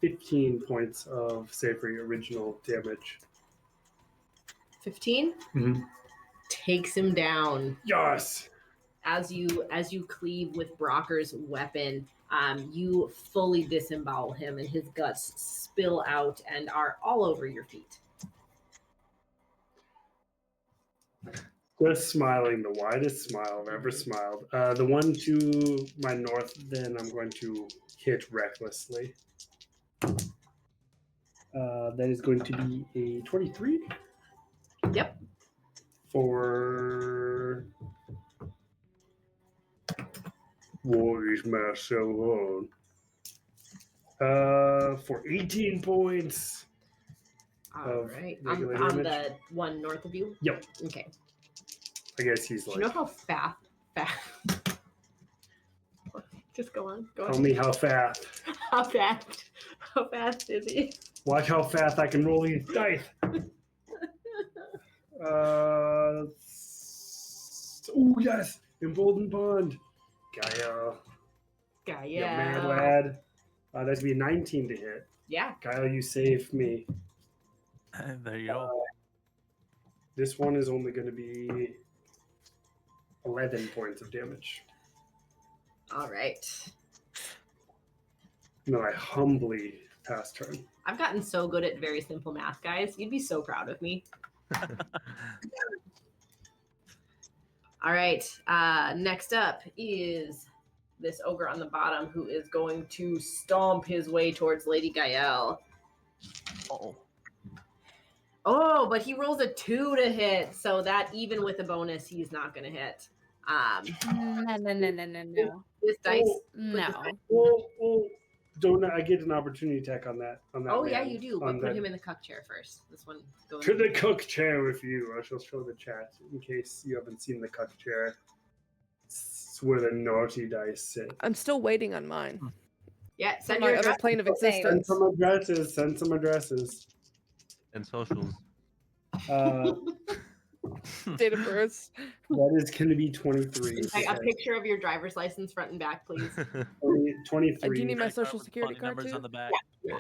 15 points of savory original damage. 15 Mhm. takes him down. Yes. As you cleave with Brocker's weapon, you fully disembowel him, and his guts spill out and are all over your feet. Just smiling, the widest smile I've ever smiled. The one to my north, then I'm going to hit recklessly. That is going to be a 23. Yep. For what is my so on? For 18 points. All Of right. regular On damage? the one north of you? Yep. Okay. I guess he's Do like. you know how fast? Just go on. Tell me how fast. How fast? How fast is he? Watch how fast I can roll these dice. Oh yes, Emboldened Bond. Gaia. You mad lad. That'd be a 19 to hit. Yeah. Kyle, you saved me. There you go. This one is only going to be 11 points of damage. All right. And then I humbly pass turn. I've gotten so good at very simple math, guys. You'd be so proud of me. All right. Next up is this ogre on the bottom who is going to stomp his way towards Lady Gael. Uh-oh. Oh, but he rolls a 2 to hit, so that even with a bonus, he's not going to hit. No. This dice. No. Don't I get an opportunity attack on that? Oh yeah, man, you do. on But put that- him in the cuck chair first. This one goes. To the cook chair with you. I shall show the chat in case you haven't seen the cook chair. It's where the naughty dice sit. I'm still waiting on mine. Yeah, On send my your other address. plane of Okay. existence. Send some addresses. And socials. Date of birth. That is going to be 23. A picture of your driver's license front and back, please. 23. Do you need my Credit card social with security funny card numbers too? on the back. Yeah.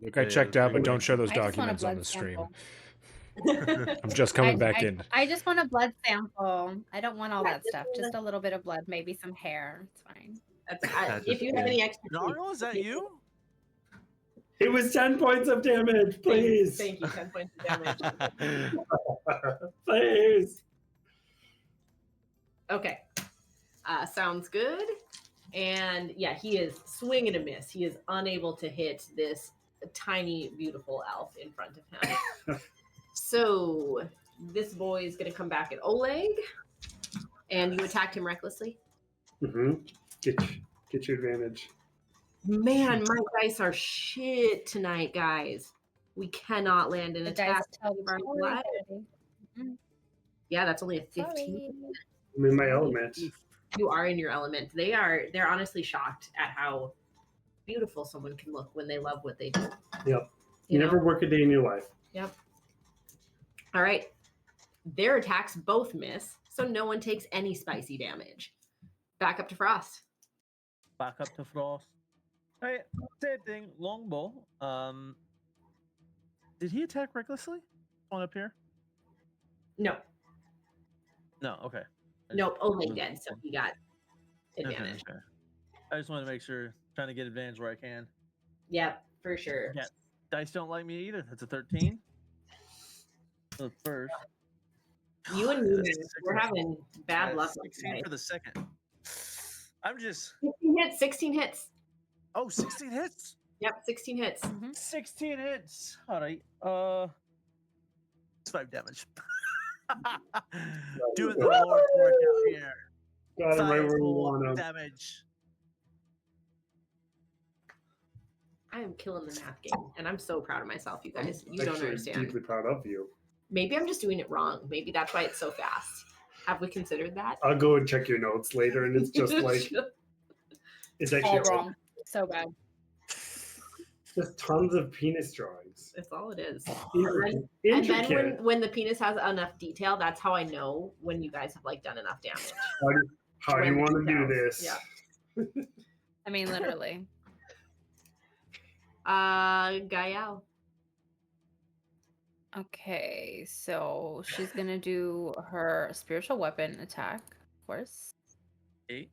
Look, I Yeah, checked that's out, but pretty don't show those I just want a documents on blood the stream. sample. I'm just coming back in. I just want a blood sample. I don't want all that stuff. Just a little bit of blood, maybe some hair. It's fine. If you have any extra, Nargo, is that you? It was 10 points of damage, please. Thank you. 10 points of damage. Please. Okay. Sounds good. And yeah, he is swing and a miss. He is unable to hit this tiny, beautiful elf in front of him. So this boy is going to come back at Oleg. And you attacked him recklessly. Mm-hmm. Get your advantage. Man, my dice are shit tonight, guys. We cannot land an The attack. dice tell the Our story, life. Daddy. Yeah, that's only a 15. Sorry. I'm in my element. You are in your element. They're honestly shocked at how beautiful someone can look when they love what they do. Yep. You You know? never work a day in your life. Yep. All right. Their attacks both miss, so no one takes any spicy damage. Back up to Frost. Back up to Frost. All right, same thing. Longbow. Did he attack recklessly? One up here? No, No. Okay. nope. Only dead, so he got advantage. Okay. I just want to make sure. Trying to get advantage where I can. Yep, for sure. Yeah. Dice don't like me either. That's a 13. The first. You and Yeah, me, that's man, a we're 16. having bad Yeah, luck. on 16 today. for the second. I'm just. 16 hits. 16 hits. Oh, 16 hits. Yep, 16 hits. 16 hits. All right. It's 5 damage. Doing the Lord's work out here. Got him right where we Sizable want him. damage. I am killing the math game, and I'm so proud of myself, you guys. You don't Actually, understand. deeply proud of you. Maybe I'm just doing it wrong. Maybe that's why it's so fast. Have we considered that? I'll go and check your notes later, and it's just like it's All actually wrong. So bad. just tons of penis drawings. That's all it is. Intricate. And then when the penis has enough detail, that's how I know when you guys have like done enough damage. How do you want to do this? Yeah. I mean, literally. Gael. Okay, so she's gonna do her spiritual weapon attack, of course. 8.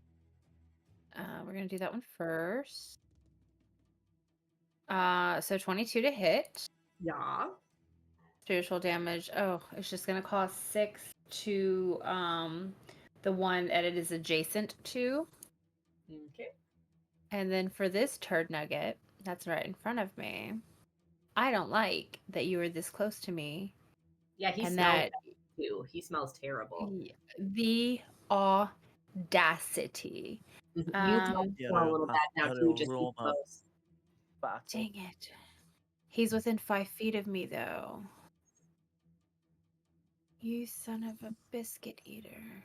We're gonna do that one first. So 22 to hit. Yeah. Spiritual damage. Oh, it's just gonna cost 6 to the one that it is adjacent to. Okay. And then for this turd nugget that's right in front of me, I don't like that you are this close to me. Yeah, he And smells that- too. He smells terrible. The audacity. You Um, smell a little bad now too. Just keep close. Dang it. He's within 5 feet of me, though. You son of a biscuit eater.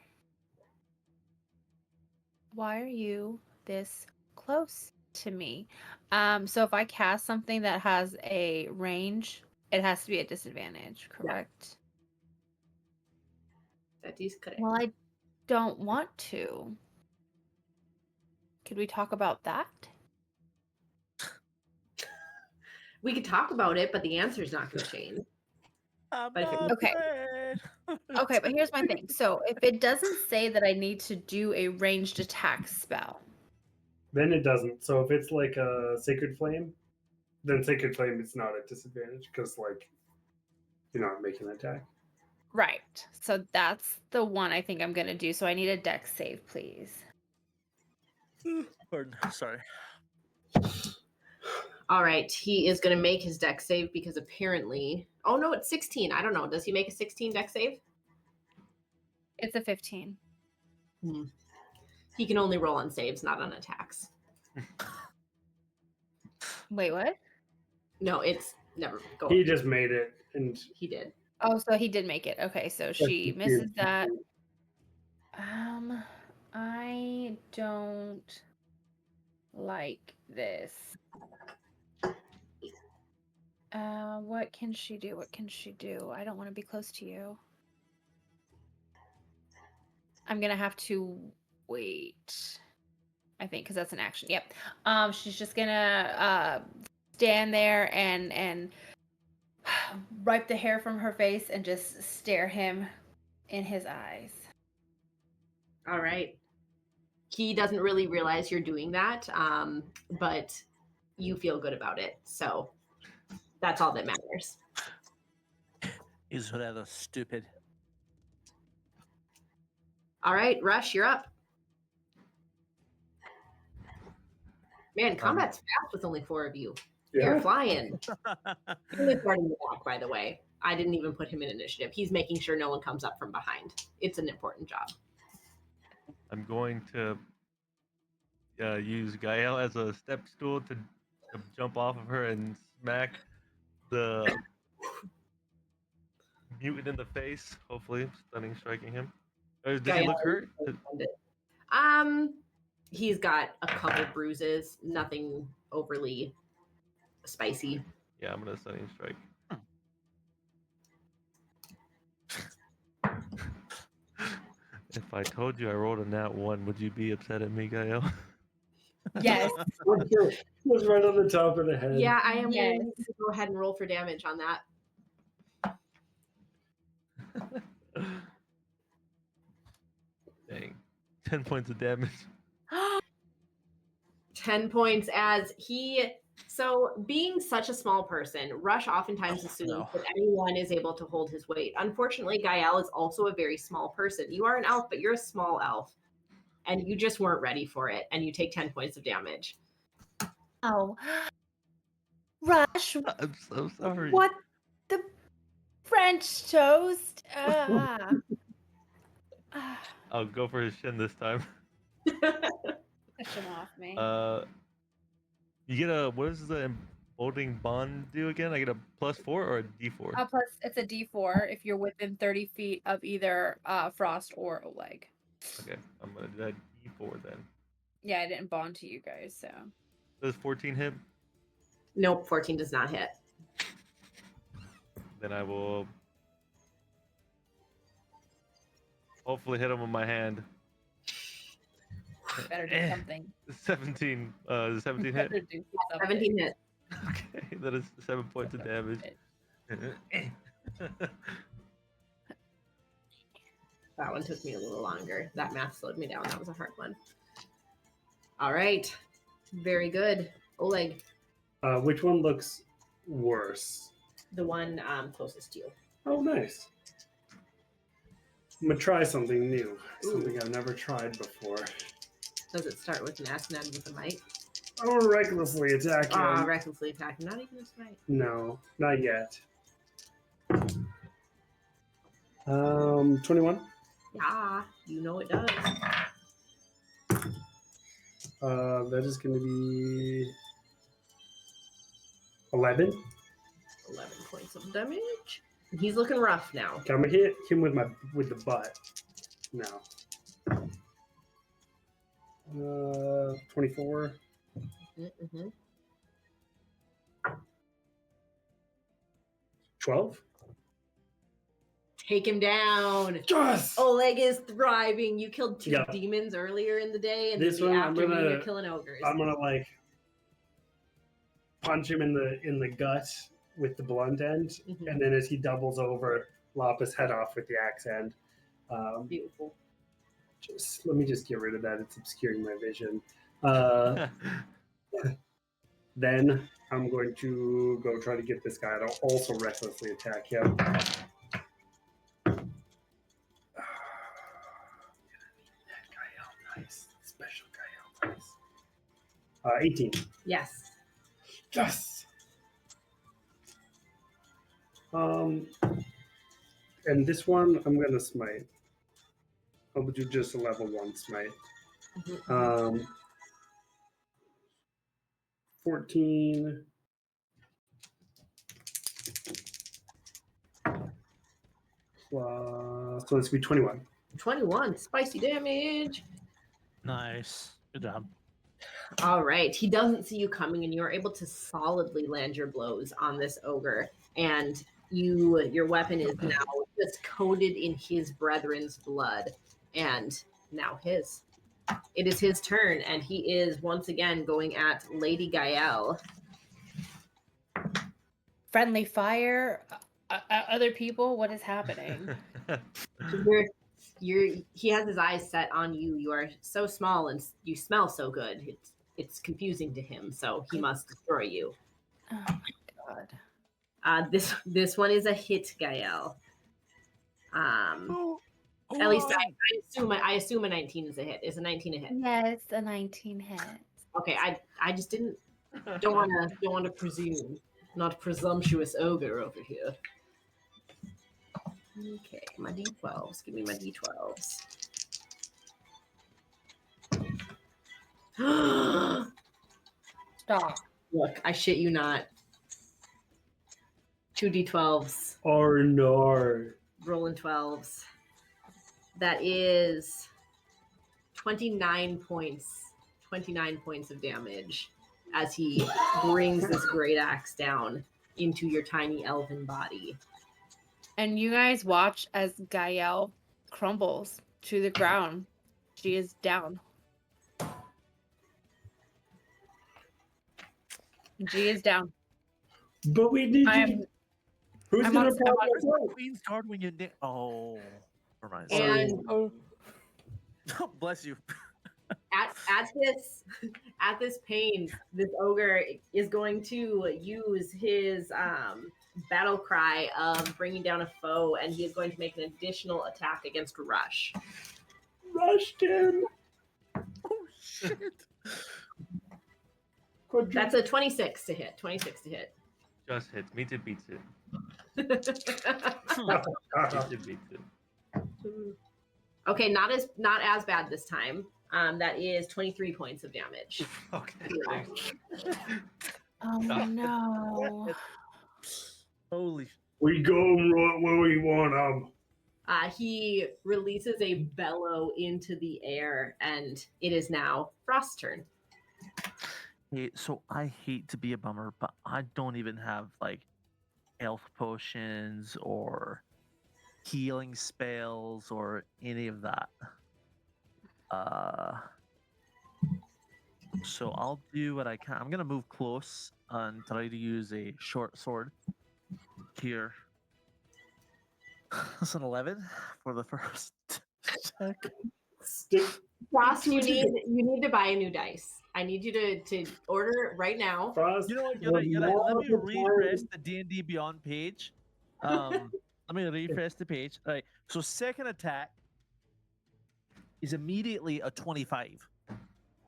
Why are you this close to me? So if I cast something that has a range, it has to be at disadvantage, correct? That is correct. Well, I don't want to. Could we talk about that? We could talk about it, but the answer's not going to change. I'm But if it- not Okay. afraid. Okay, but here's my thing. So if it doesn't say that I need to do a ranged attack spell, Then it doesn't. So if it's like a Sacred Flame, then Sacred Flame is not at disadvantage because like you're not making an attack. right? So that's the one I think I'm gonna do. So I need a dex save, please. Pardon. Sorry. All right, he is going to make his dex save because apparently, oh no, it's 16. I don't know. Does he make a 16 dex save? It's a 15. He can only roll on saves, not on attacks. Wait, what? No, it's never. Go. He just made it, and He did. Oh, so he did make it. Okay, so she misses that. I don't like this. What can she do? What can she do? I don't want to be close to you. I'm gonna have to wait. I think because that's an action. Yep. She's just gonna stand there and wipe the hair from her face and just stare him in his eyes. All right. He doesn't really realize you're doing that, but you feel good about it. So that's all that matters. He's rather stupid. All right, Rush, you're up. Man, combat's fast with only 4 of you. You're yeah, flying. He's guarding the back, by the way. I didn't even put him in initiative. He's making sure no one comes up from behind. It's an important job. I'm going to use Gael as a step stool to jump off of her and smack the mutant in the face. Hopefully, stunning striking him. Does he look hurt? He's got a couple bruises, nothing overly spicy. Yeah, I'm gonna stunning strike. If I told you I rolled a nat 1, would you be upset at me, Gael? Yes. Was right on the top of the head. Yeah, I am Yes. going to go ahead and roll for damage on that. Dang. 10 points of damage. 10 points as he. So, being such a small person, Rush oftentimes assumes no. that anyone is able to hold his weight. Unfortunately, Gael is also a very small person. You are an elf, but you're a small elf. And you just weren't ready for it. And you take 10 points of damage. Oh. Rush, I'm so sorry. what the French toast? Ah. I'll go for his shin this time. Push him off me. You get a, what does the emboldening bond do again? I get a +4 or a D4? Plus, it's a D4 if you're within 30 feet of either Frost or Oleg. Okay, I'm gonna do that D4 then. Yeah, I didn't bond to you guys, so. Does 14 hit? Nope, 14 does not hit. Then I will hopefully hit him with my hand. Better do something. 17. Does 17 hit? Better do something. 17 hit. Okay, that is 7 points of damage. That one took me a little longer. That math slowed me down. That was a hard one. All right. Very good. Oleg, Which one looks worse? the one closest to you. Oh, nice. I'm gonna try something new. Something I've never tried before. Does it start with an S and end with a might? Oh, recklessly attack him. Recklessly attacking. Not even a smite. No, not yet. 21. Yeah, you know it does. That is going to be 11. 11 points of damage. He's looking rough now. Okay, I'm gonna hit him with the butt. Now. 24. Mm-hmm. 12. Take him down. Yes. Oleg is thriving. You killed 2 Yeah. demons earlier in the day, and This then the one, I'm afternoon gonna- you're killing ogres. I'm gonna like punch him in the gut with the blunt end, Mhm. and then as he doubles over, lop his head off with the axe end. Beautiful. Let me just get rid of that. It's obscuring my vision. Then I'm going to go try to get this guy to also recklessly attack him. Nice. Special guy. Nice. 18. Yes. Yes. And this one I'm gonna smite. I'll do just a level 1 smite. Mhm. 14. Plus, so this would be 21. 21. Spicy damage. Nice. Good job. All right. He doesn't see you coming, and you are able to solidly land your blows on this ogre. And your weapon is now just coated in his brethren's blood, and now his. It is his turn, and he is once again going at Lady Gael. Friendly fire. Other people, what is happening? He has his eyes set on you. You are so small and you smell so good. It's confusing to him, so he must destroy you. Oh my god. This one is a hit, Gael. At least I assume a 19 is a hit. Is a 19 a hit? Yes, a 19 hit. Okay, I just don't want to presume. Not a presumptuous ogre over here. Okay, my d12s. Give me my d12s. Stop. Look, I shit you not. 2 d12s. Oh no. Rolling 12s. That is 29 points. 29 points of damage as he brings this great axe down into your tiny elven body. And you guys watch as Gael crumbles to the ground. She is down. She is down. But we need I'm you. Who's I'm gonna on- pop I'm on- us out? Queen's guard when you oh, never mind. And Oh, Bless you. at this pain, this ogre is going to use his battle cry of bringing down a foe, and he is going to make an additional attack against Rush. Rushed him. Oh shit. That's a 26 to hit. 26 to hit. Just hits. Meets it, beats it. Meets it, beats it. Okay, not as bad this time. That is 23 points of damage. Okay. Oh no. Holy sh- We go right where we want them. He releases a bellow into the air, and it is now Frost's turn. Hey, so I hate to be a bummer, but I don't even have like health potions or healing spells or any of that. So I'll do what I can. I'm gonna move close and try to use a short sword here. That's an 11 for the first check. Stick. Frost, you need to buy a new dice. I need you to order it right now. Frost. You know what? will Let me not refresh retire. the D&D Beyond page. Let me refresh the page. All right. So second attack is immediately a 25.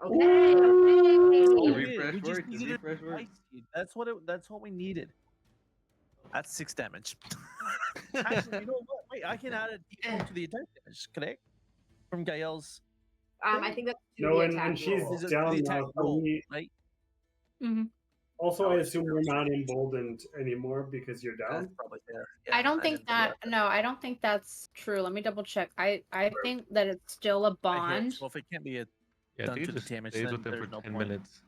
Okay. The Okay, refresh we just worked. The needed a refresh worked. dice seed. That's what we needed. That's 6 damage. Actually, you know what? Wait, I can add a D4 to the attack damage, correct? From Gael's. I think that's to No, the and attack she's roll. Is it down the attack now. So roll, we, right? Mm-hmm. also, Oh, I that's assume fair. we're not emboldened anymore because you're down. That's probably fair. I don't didn't think that. realize No, I don't think that's true. Let me double check. I think that it's still a I hit, bond. so if it can't be a Yeah, I done think to it the just damage, stays then with them there's for no 10 point. minutes.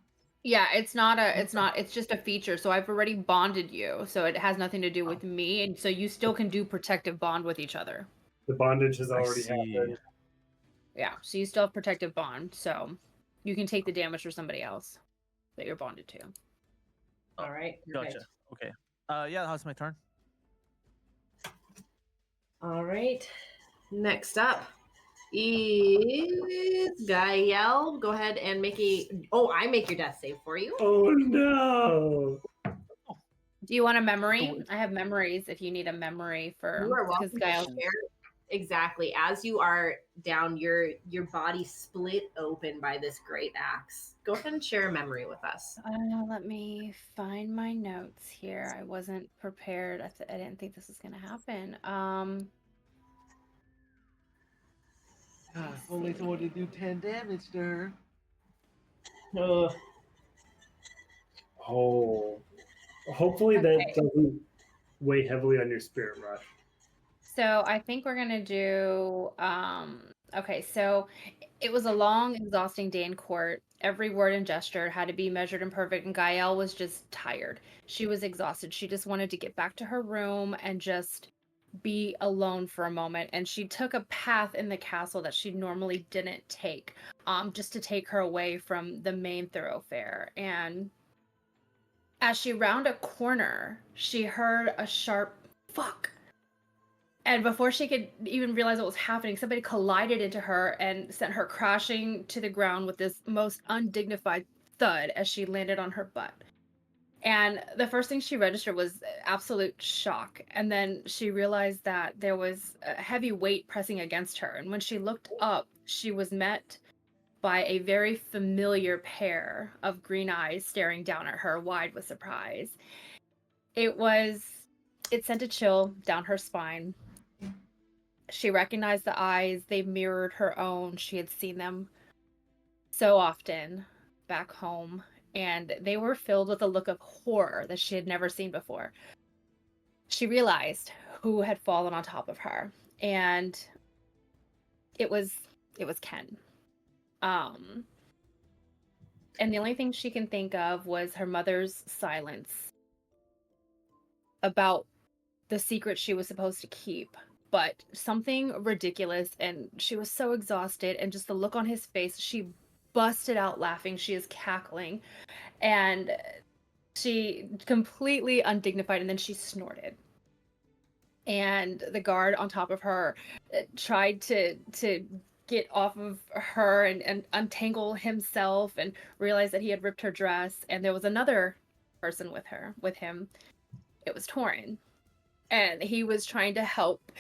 Yeah, it's not. It's just a feature. So I've already bonded you, so it has nothing to do with me, and so you still can do protective bond with each other. The bondage has I already see. happened. Yeah, so you still have protective bond, so you can take the damage for somebody else that you're bonded to. All right. Perfect. Gotcha. Okay. Yeah, that's my turn. All right. Next up is Gael. Go ahead and make I make your death save for you. Oh no! Do you want a memory? I have memories if you need a memory for You are because welcome to Gael's share. Exactly. As you are down, your body split open by this great axe. Go ahead and share a memory with us. Let me find my notes here. I wasn't prepared. I didn't think this was gonna happen. God, if only someone to do 10 damage to her. Ugh. Oh, hopefully Okay. that doesn't weigh heavily on your spirit rush. So I think we're gonna do okay, so it was a long, exhausting day in court. Every word and gesture had to be measured and perfect, and Gael was just tired. She was exhausted. She just wanted to get back to her room and just be alone for a moment. And she took a path in the castle that she normally didn't take, just to take her away from the main thoroughfare. And as she rounded a corner, she heard a sharp fuck. And before she could even realize what was happening, somebody collided into her and sent her crashing to the ground with this most undignified thud as she landed on her butt. And the first thing she registered was absolute shock. And then she realized that there was a heavy weight pressing against her. And when she looked up, she was met by a very familiar pair of green eyes staring down at her, wide with surprise. It sent a chill down her spine. She recognized the eyes. They mirrored her own. She had seen them so often back home, and they were filled with a look of horror that she had never seen before. She realized who had fallen on top of her, and it was Ken. And the only thing she can think of was her mother's silence about the secret she was supposed to keep. but something ridiculous, and she was so exhausted, and just the look on his face, she busted out laughing. She is cackling, and she completely undignified, and then she snorted. And the guard on top of her tried to get off of her and untangle himself, and realized that he had ripped her dress, and there was another person with him. It was Torin, and he was trying to help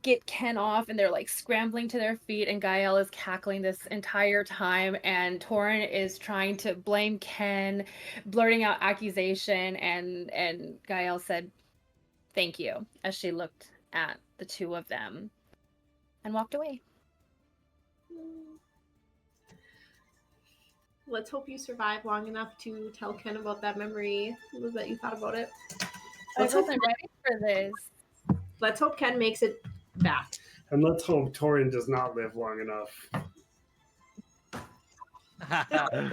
get Ken off, and they're like scrambling to their feet, and Gael is cackling this entire time, and Torin is trying to blame Ken, blurting out accusation, and Gael said thank you as she looked at the two of them and walked away. Let's hope you survive long enough to tell Ken about that memory that you thought about it. I Let's hope, wasn't ready for this. let's hope Ken makes it back. And let's hope Torin does not live long enough.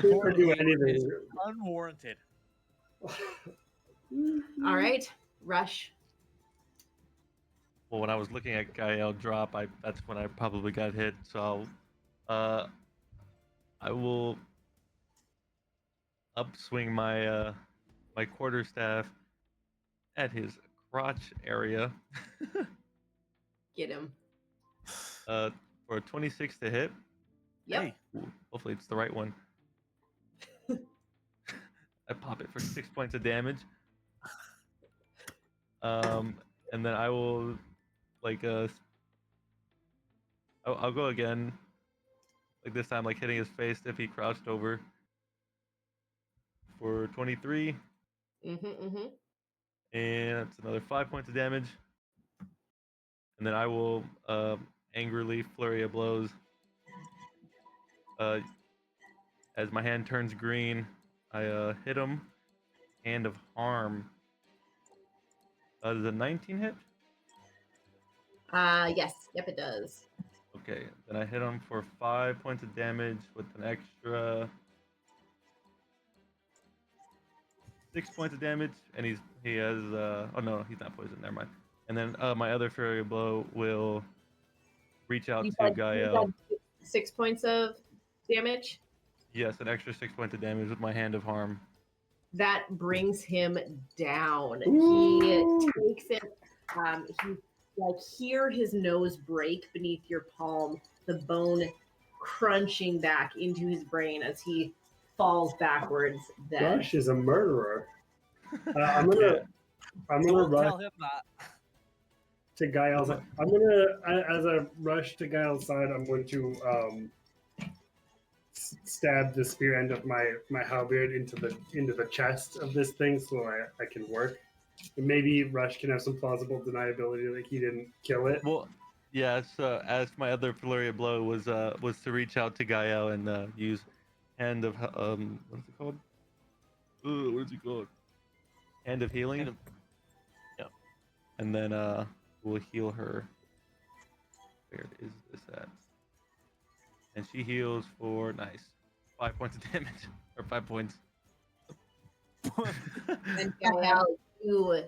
Or do anything. Unwarranted. All right, Rush. Well, when I was looking at Gael drop, that's when I probably got hit. So, I will upswing my my quarterstaff at his crotch area. Get him. For a 26 to hit. Yep. Hey. Ooh, hopefully it's the right one. I pop it for 6 points of damage. And then I will like I'll go again. Like this time, like hitting his face if he crouched over. For 23. And that's another 5 points of damage. And then I will angrily flurry of blows. As my hand turns green, I hit him. Hand of harm. Does a 19 hit? Yes. Yep, it does. Okay, then I hit him for 5 points of damage with an extra 6 points of damage, and he has oh no, he's not poisoned. Never mind. And then my other flurry blow will reach out You to said 6 points of damage. Yes, an extra 6 points of damage with my hand of harm. That brings him down. Ooh. He takes it. He hear his nose break beneath your palm, the bone crunching back into his brain as he falls backwards. Then Rush is a murderer. I'm gonna Don't rush tell him that. to Gael's. As I rush to Gael's side, I'm going to stab the spear end of my halberd into the chest of this thing, so I can work. And maybe Rush can have some plausible deniability that he didn't kill it. Well, yeah. So as my other flurry of blow was to reach out to Gael and use hand of what is it called? What is it called? Hand of healing. Yep. And then we'll heal her. Where is this at? And she heals for 5 points of damage, or 5 points. and Gael, you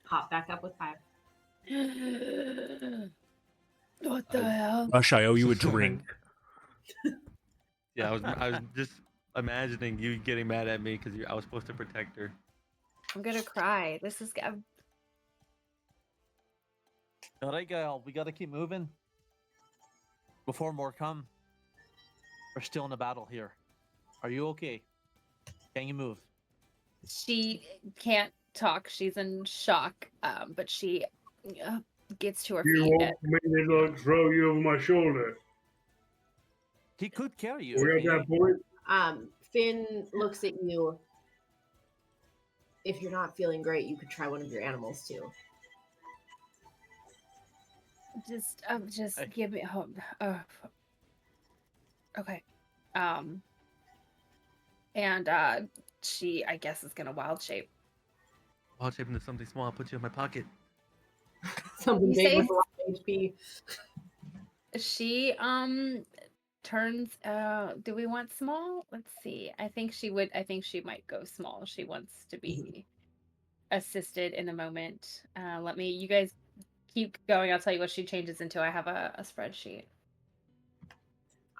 pop back up with 5. What the hell? Rush, I owe you a drink. Yeah, I was just imagining you getting mad at me because I was supposed to protect her. I'm gonna cry. This is All right, Gael, we gotta keep moving before more come. We're still in a battle here. Are you okay? Can you move? she can't talk. She's in shock. But she gets to her You feet. want me to throw you over my shoulder? He could carry you. We're at that point. Finn looks at you. If you're not feeling great, you could try one of your animals too. Just Hey. give me hope. Okay. And she, I guess, is gonna wild shape. Wild shape into something small. I'll put you in my pocket. Something You big say- with a lot of HP. She turns. Do we want small? Let's see. I think she might go small. She wants to be assisted in the moment. You guys keep going. I'll tell you what she changes into. I have a spreadsheet.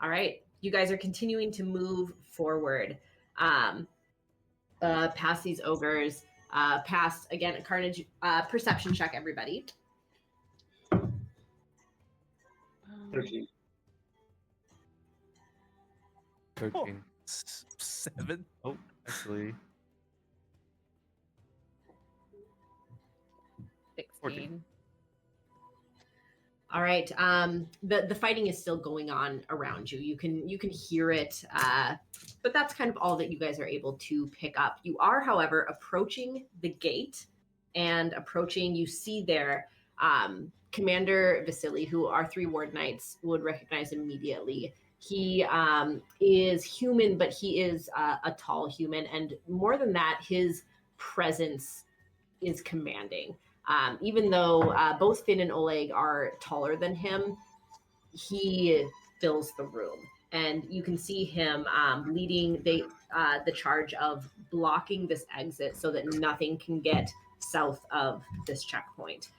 All right. You guys are continuing to move forward. Past these ogres, past, again, a Carnage perception check, everybody. 13. 13. 7. Oh, actually, 16. All right. The fighting is still going on around you. You can hear it, but that's kind of all that you guys are able to pick up. You are, however, approaching the gate, and approaching. You see there, Commander Vasily, who our 3 ward knights would recognize immediately. He is human, but he is a tall human, and more than that, his presence is commanding. Even though both Finn and Oleg are taller than him, he fills the room. And you can see him leading the charge of blocking this exit so that nothing can get south of this checkpoint.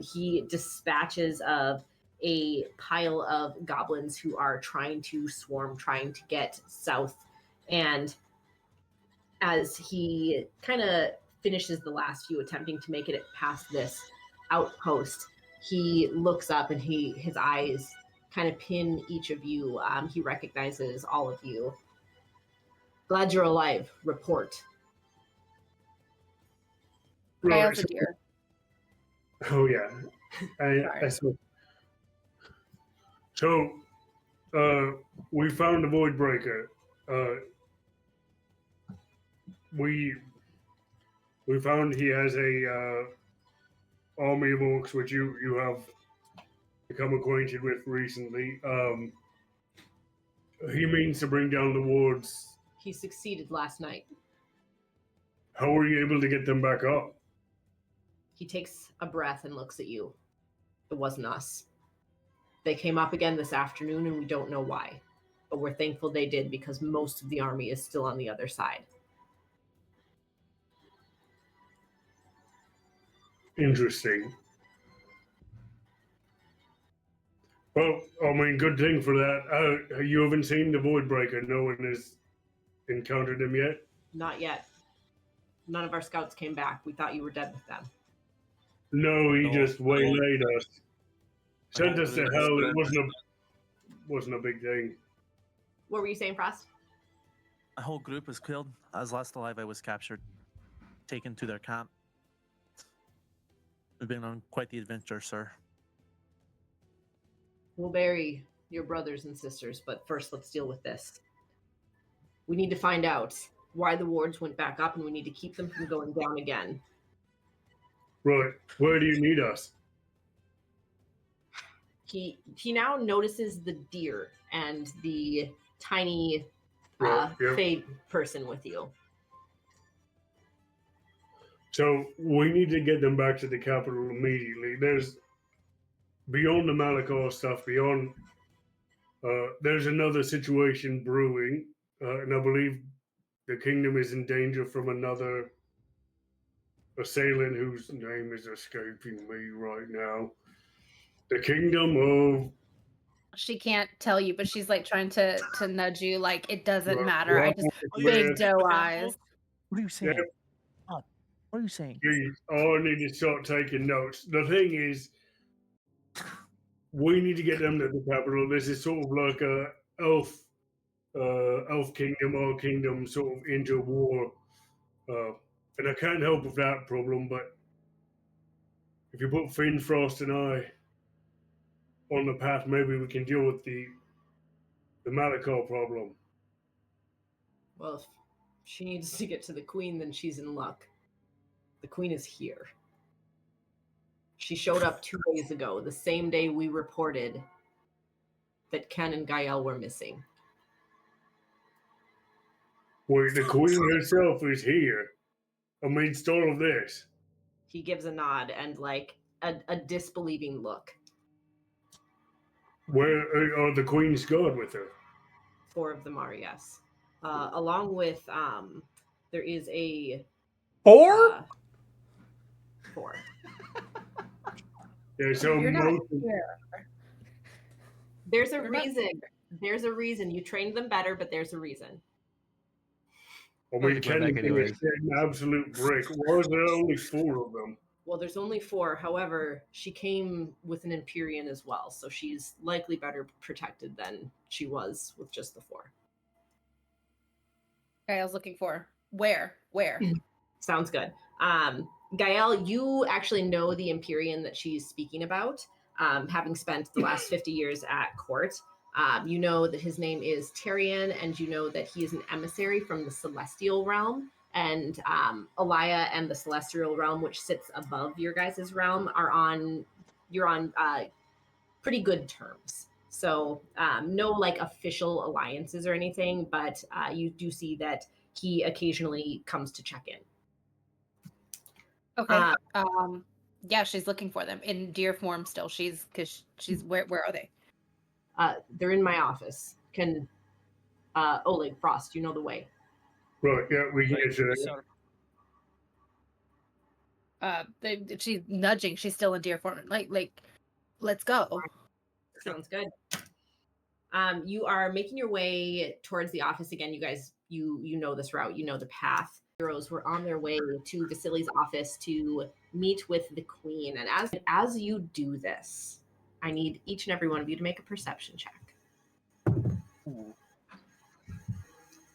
He dispatches of a pile of goblins who are trying to swarm, trying to get south. And as he kind of finishes the last few, attempting to make it past this outpost, he looks up and his eyes kind of pin each of you. He recognizes all of you. Glad you're alive. Report. Gael's a deer. Oh yeah. I so we found the void breaker. We found he has a army of orcs which you have become acquainted with recently. He means to bring down the wards. He succeeded last night. How were you able to get them back up? He takes a breath and looks at you. It wasn't us. They came up again this afternoon, and we don't know why. But we're thankful they did, because most of the army is still on the other side. Interesting. Well, I mean, good thing for that. You haven't seen the void breaker. No one has encountered him yet? Not yet. None of our scouts came back. We thought you were dead with them. No, he No, just waylaid us. Sent us to really hell. It good. wasn't a big thing. What were you saying, Frost? My whole group was killed. As last alive, I was captured, taken to their camp. We've been on quite the adventure, sir. We'll bury your brothers and sisters, but first let's deal with this. We need to find out why the wards went back up, and we need to keep them from going down again. Right. Where do you need us? He now notices the deer and the tiny fey person with you. So we need to get them back to the capital immediately. There's beyond the Malakar stuff, there's another situation brewing, and I believe the kingdom is in danger from another assailant whose name is escaping me right now. The kingdom of... She can't tell you, but she's like trying to nudge you, like it doesn't matter. I just Yeah. big doe eyes. What are you saying? Yeah. What are you saying? I need to start taking notes. The thing is, we need to get them to the capital. This is sort of like a elf kingdom, our kingdom, sort of into war. And I can't help with that problem, but if you put Finn, Frost, and I on the path, maybe we can deal with the Malakar problem. Well, if she needs to get to the queen, then she's in luck. The queen is here. She showed up 2 days ago, the same day we reported that Ken and Gael were missing. Wait, the queen herself is here amidst all of this. He gives a nod and like a disbelieving look. Where are the queen's guard with her? 4 of them are, yes. Along with there is a 4? 4. There's so You're not motion. here. There's a You're not- reason. There's a reason. You trained them better, but there's a reason. Well, I'll we just run tend back to anyways. get an absolute brick. Why was there only 4 of them? Well, there's only 4. However, she came with an Empyrean as well, so she's likely better protected than she was with just the 4. Okay, I was looking for where. Sounds good. Gael, you actually know the Empyrean that she's speaking about, having spent the last 50 years at court. You know that his name is Tyrion, and you know that he is an emissary from the Celestial Realm. And Elia and the Celestial Realm, which sits above your guys' realm, you're on pretty good terms. So no like official alliances or anything, but you do see that he occasionally comes to check in. Okay. Yeah, she's looking for them in deer form still. She's where are they? They're in my office. Can Oleg Frost, you know the way. Right, yeah, we can get you there. She's nudging. She's still in deer form. Like, let's go. Sounds good. You are making your way towards the office again. You guys, you know this route. You know the path. Heroes were on their way to Vasily's office to meet with the queen. And as you do this, I need each and every one of you to make a perception check.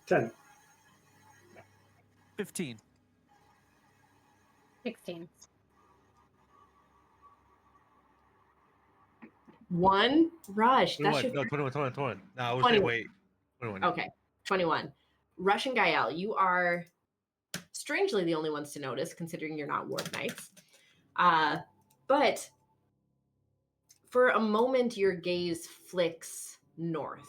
10. 15. 16. 1 Rush. 21. That's your No, 21. No, I would 21. say wait. 21. Okay, 21. Rush and Gael, you are strangely the only ones to notice, considering you're not ward knights. But for a moment, your gaze flicks north,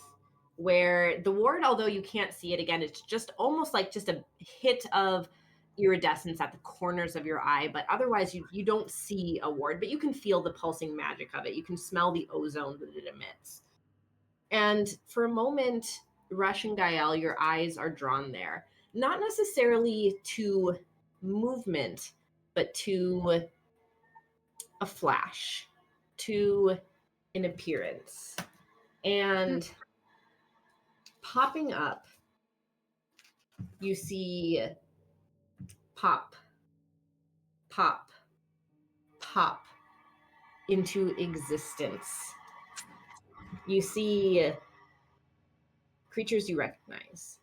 where the ward, although you can't see it again, it's just almost like just a hit of iridescence at the corners of your eye, but otherwise you don't see a ward, but you can feel the pulsing magic of it. You can smell the ozone that it emits. And for a moment, Rush and Gael, your eyes are drawn there, not necessarily to movement, but to a flash, to an appearance. And popping up, you see pop, pop, pop into existence. You see creatures you recognize,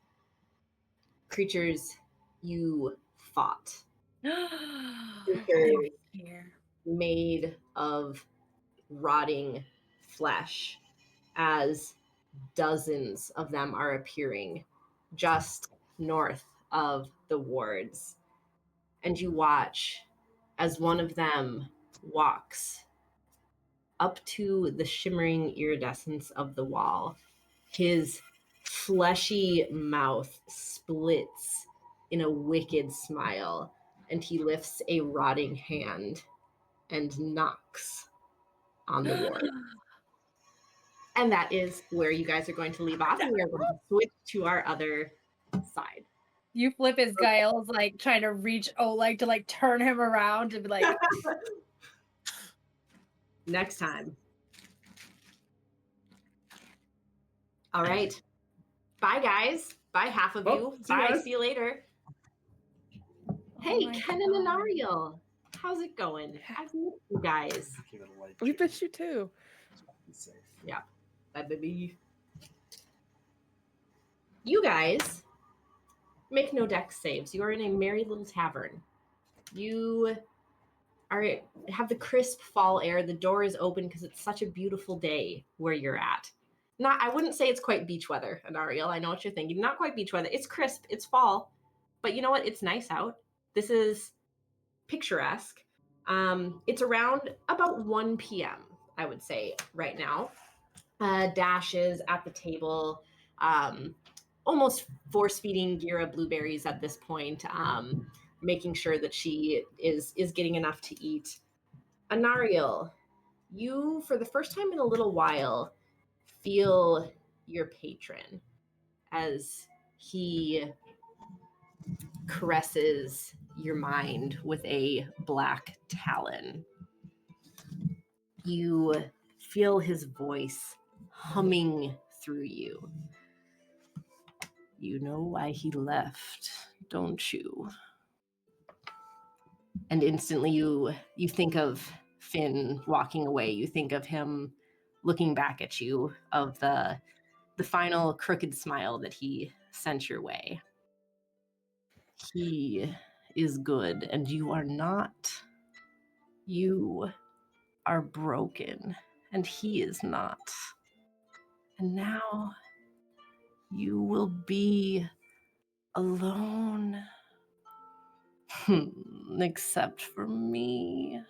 creatures you fought, creatures Here. made of rotting flesh, as dozens of them are appearing just north of the wards. And you watch as one of them walks up to the shimmering iridescence of the wall. His fleshy mouth splits in a wicked smile, and he lifts a rotting hand and knocks on the ward. And that is where you guys are going to leave off, and we are going to switch to our other side. You flip as Gael's like trying to reach Oleg to like turn him around and be like, Next time. All right. Bye, guys. Bye, half of you. See you Bye. guys. See you later. Hey, my Ken and God. Anariel. How's it going? I've missed you guys. We miss you too. Bye, baby. You guys make no dex saves. You are in a merry little tavern. You have the crisp fall air. The door is open because it's such a beautiful day where you're at. I wouldn't say it's quite beach weather, Anariel. I know what you're thinking. Not quite beach weather. It's crisp. It's fall. But you know what? It's nice out. This is picturesque. It's around about 1 p.m., I would say, right now. Dash is at the table, almost force-feeding Gira blueberries at this point, making sure that she is getting enough to eat. Anariel, you, for the first time in a little while, feel your patron as he caresses your mind with a black talon. You feel his voice humming through you. You know why he left, don't you? And instantly you think of Finn walking away. You think of him looking back at you, of the final crooked smile that he sent your way. He is good, and you are not. You are broken, and he is not. And now you will be alone. Except for me.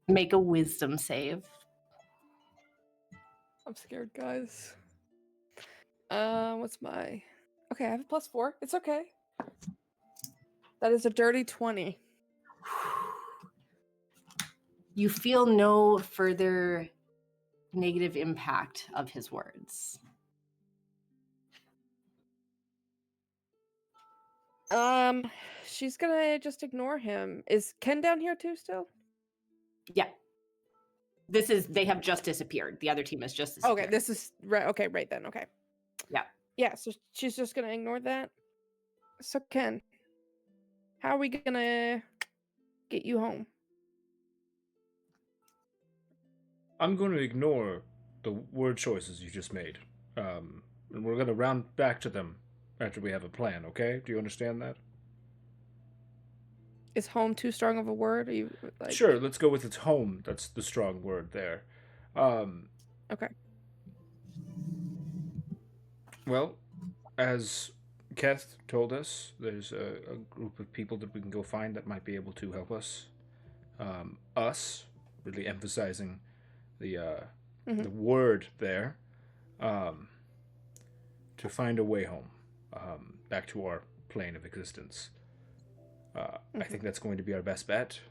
Make a wisdom save. I'm scared, guys. What's my... Okay, I have a +4. It's okay. That is a dirty 20. You feel no further negative impact of his words. She's gonna just ignore him. Is Ken down here too still? Yeah. They have just disappeared. The other team has just disappeared. Okay, this is right. Okay, right then. Okay. Yeah. Yeah, so she's just gonna ignore that. So Ken, how are we gonna get you home? I'm going to ignore the word choices you just made. And we're going to round back to them after we have a plan, okay? Do you understand that? Is home too strong of a word? Are you like... Sure, let's go with it's home. That's the strong word there. Okay. Well, as Keth told us, there's a group of people that we can go find that might be able to help us. Us, really emphasizing the word there, to find a way home, back to our plane of existence. I think that's going to be our best bet.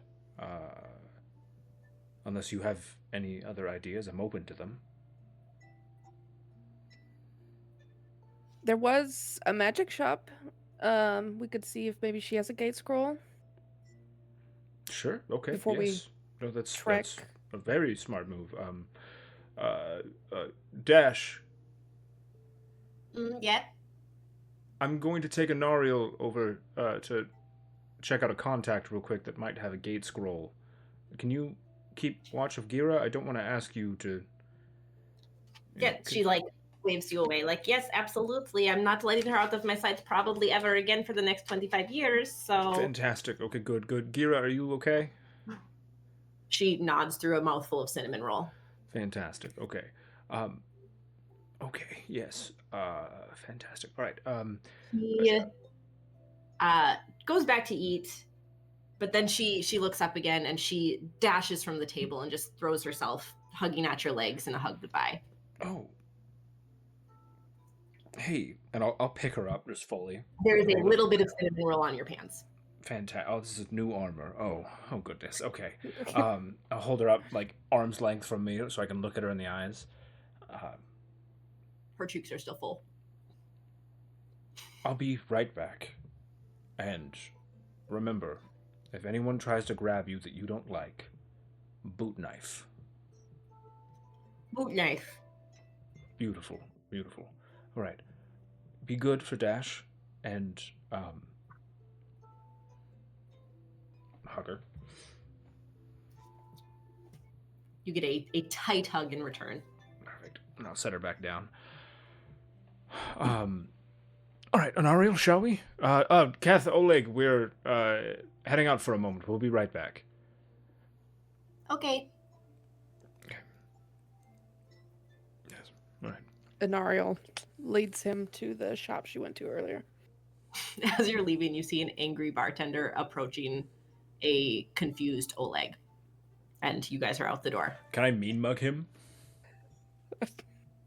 Unless you have any other ideas, I'm open to them. There was a magic shop. We could see if maybe she has a gate scroll. Sure. Okay. Before yes. No, that's trek. a very smart move. Dash. Yeah. I'm going to take a Nariel over to check out a contact real quick that might have a gate scroll. Can you keep watch of Gira? I don't want to ask you to. Yeah, she waves you away. Yes, absolutely. I'm not letting her out of my sights probably ever again for the next 25 years. So Fantastic. Okay, good. Gira, are you okay? She nods through a mouthful of cinnamon roll. Fantastic. Okay. Okay. Yes. Fantastic. All right. He goes back to eat, but then she looks up again and she dashes from the table and just throws herself, hugging at your legs in a hug goodbye. Oh. Hey, and I'll pick her up just fully. There is a little bit of cinnamon roll on your pants. Fantastic. Oh, this is new armor. Oh goodness. Okay. I'll hold her up arm's length from me so I can look at her in the eyes. Her cheeks are still full. I'll be right back. And remember, if anyone tries to grab you that you don't like, boot knife. Boot knife. Beautiful. All right. Be good for Dash and hug her. You get a tight hug in return. Perfect. And I'll set her back down. All right, Anariel, shall we? Kath, Oleg, we're heading out for a moment. We'll be right back. Okay. Yes. All right. Anariel leads him to the shop she went to earlier. As you're leaving, you see an angry bartender approaching a confused Oleg. And you guys are out the door. Can I mean mug him?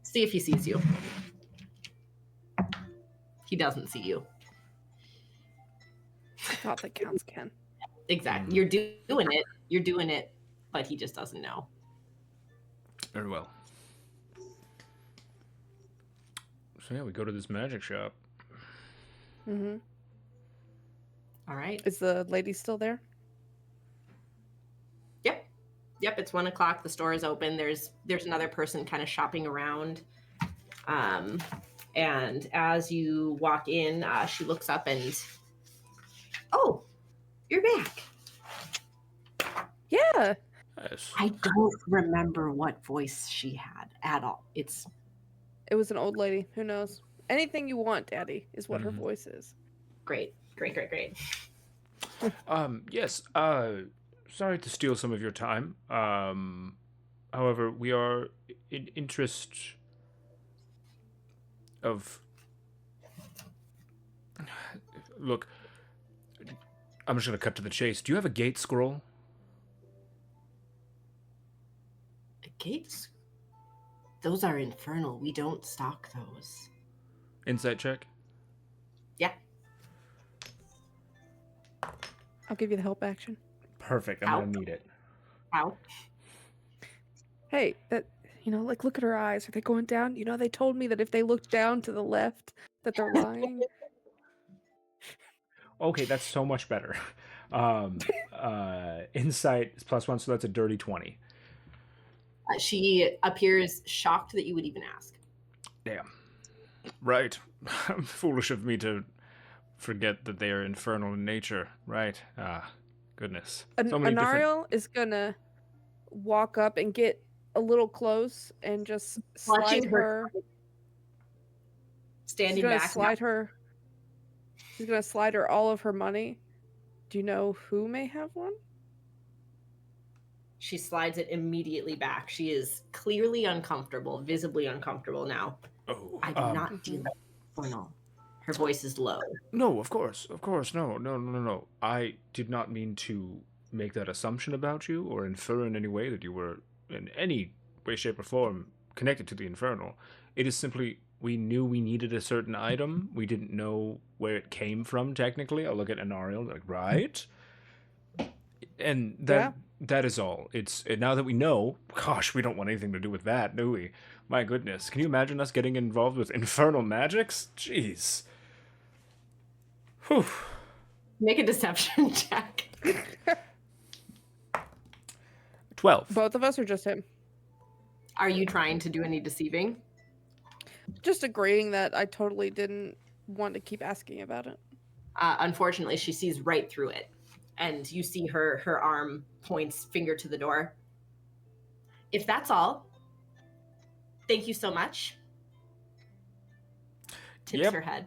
See if he sees you. He doesn't see you. I thought that counts, Ken. Exactly. You're doing it, but he just doesn't know. Very well. So yeah, we go to this magic shop. Mm-hmm. All right. Is the lady still there? Yep. Yep, it's 1 o'clock. The store is open. There's another person kind of shopping around. And as you walk in, she looks up and, oh, you're back. Yeah. Yes. I don't remember what voice she had at all. It was an old lady. Who knows? Anything you want, Daddy, is what her voice is. Great. Yes. Sorry to steal some of your time. However, we are in interest of. Look, I'm just gonna cut to the chase. Do you have a gate scroll? Gates? Those are infernal. We don't stock those. Insight check. Yeah. I'll give you the help action. Perfect. I'm gonna need it. Ow. Hey, like look at her eyes. Are they going down? They told me that if they look down to the left, that they're lying. Okay, that's so much better. Insight is +1, so that's a dirty 20. She appears shocked that you would even ask. Damn. Right. Foolish of me to forget that they are infernal in nature. Right. Goodness. Anariel is gonna walk up and get a little close and just slide her. Standing back. She's gonna slide her all of her money. Do you know who may have one? She slides it immediately back. She is clearly uncomfortable, visibly uncomfortable now. Oh, I do not deal with infernal. Her voice is low. No, of course, no. I did not mean to make that assumption about you or infer in any way that you were in any way, shape, or form connected to the infernal. It is simply we knew we needed a certain item. We didn't know where it came from. Technically, I'll look at Anariel like, right, and that is all. It's now that we know. Gosh, we don't want anything to do with that, do we? My goodness, can you imagine us getting involved with infernal magics? Jeez. Whew. Make a deception check. 12. Both of us or just him? Are you trying to do any deceiving? Just agreeing that I totally didn't want to keep asking about it. Unfortunately, she sees right through it. And you see her arm points finger to the door. If that's all, thank you so much. Tips her head.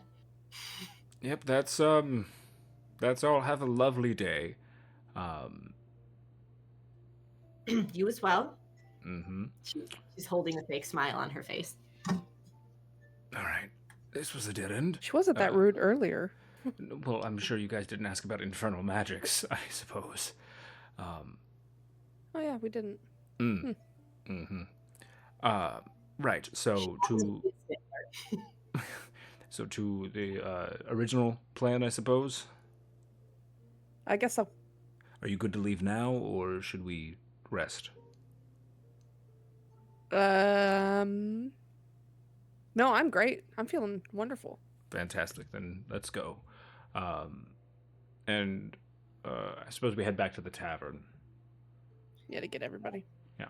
Yep, that's all. Have a lovely day. You as well. Mm-hmm. She's holding a fake smile on her face. All right. This was a dead end. She wasn't that rude earlier. Well, I'm sure you guys didn't ask about infernal magics, I suppose. Oh yeah, we didn't. Mm-hmm. Right. So to the original plan, I suppose. I guess so. Are you good to leave now, or should we rest? No, I'm great. I'm feeling wonderful. Fantastic. Then let's go. And I suppose we head back to the tavern. Yeah, to get everybody. Yeah.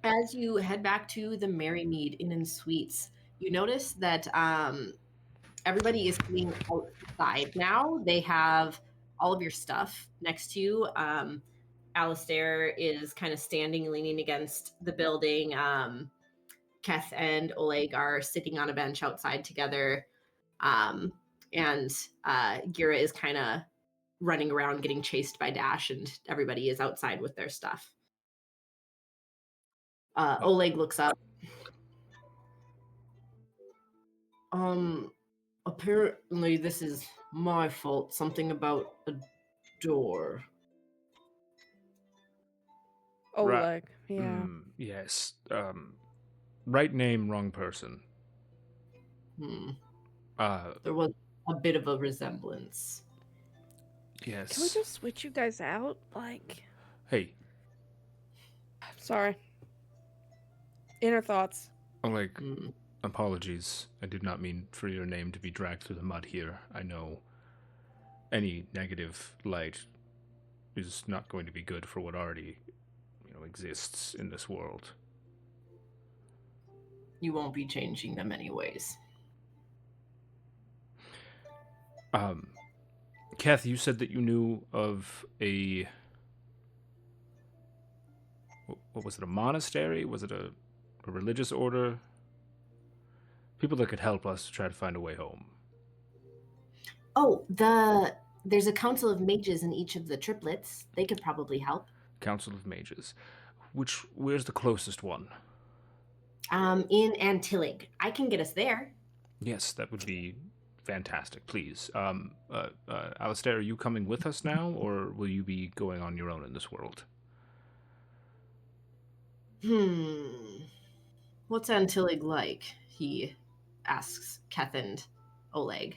As you head back to the Merry Mead Inn and Suites, you notice that everybody is coming outside now. They have all of your stuff next to you. Alistair is kind of standing, leaning against the building. Keth and Oleg are sitting on a bench outside together. And Gira is kind of running around getting chased by Dash, and everybody is outside with their stuff. Oleg looks up. Apparently this is my fault. Something about a door. Oleg, yeah. Yes. Right name, wrong person. There was a bit of a resemblance. Yes. Can we just switch you guys out? Like... Hey. Sorry. Inner thoughts. Apologies. I did not mean for your name to be dragged through the mud here. I know any negative light is not going to be good for what already, exists in this world. You won't be changing them anyways. Kath, you said that you knew of what was it, a monastery? Was it a religious order? People that could help us try to find a way home. Oh, there's a council of mages in each of the triplets. They could probably help. Council of Mages. Where's the closest one? In Antillig. I can get us there. Yes, that would be fantastic, please. Alistair, are you coming with us now, or will you be going on your own in this world? What's Antillig like? He asks Keth and Oleg.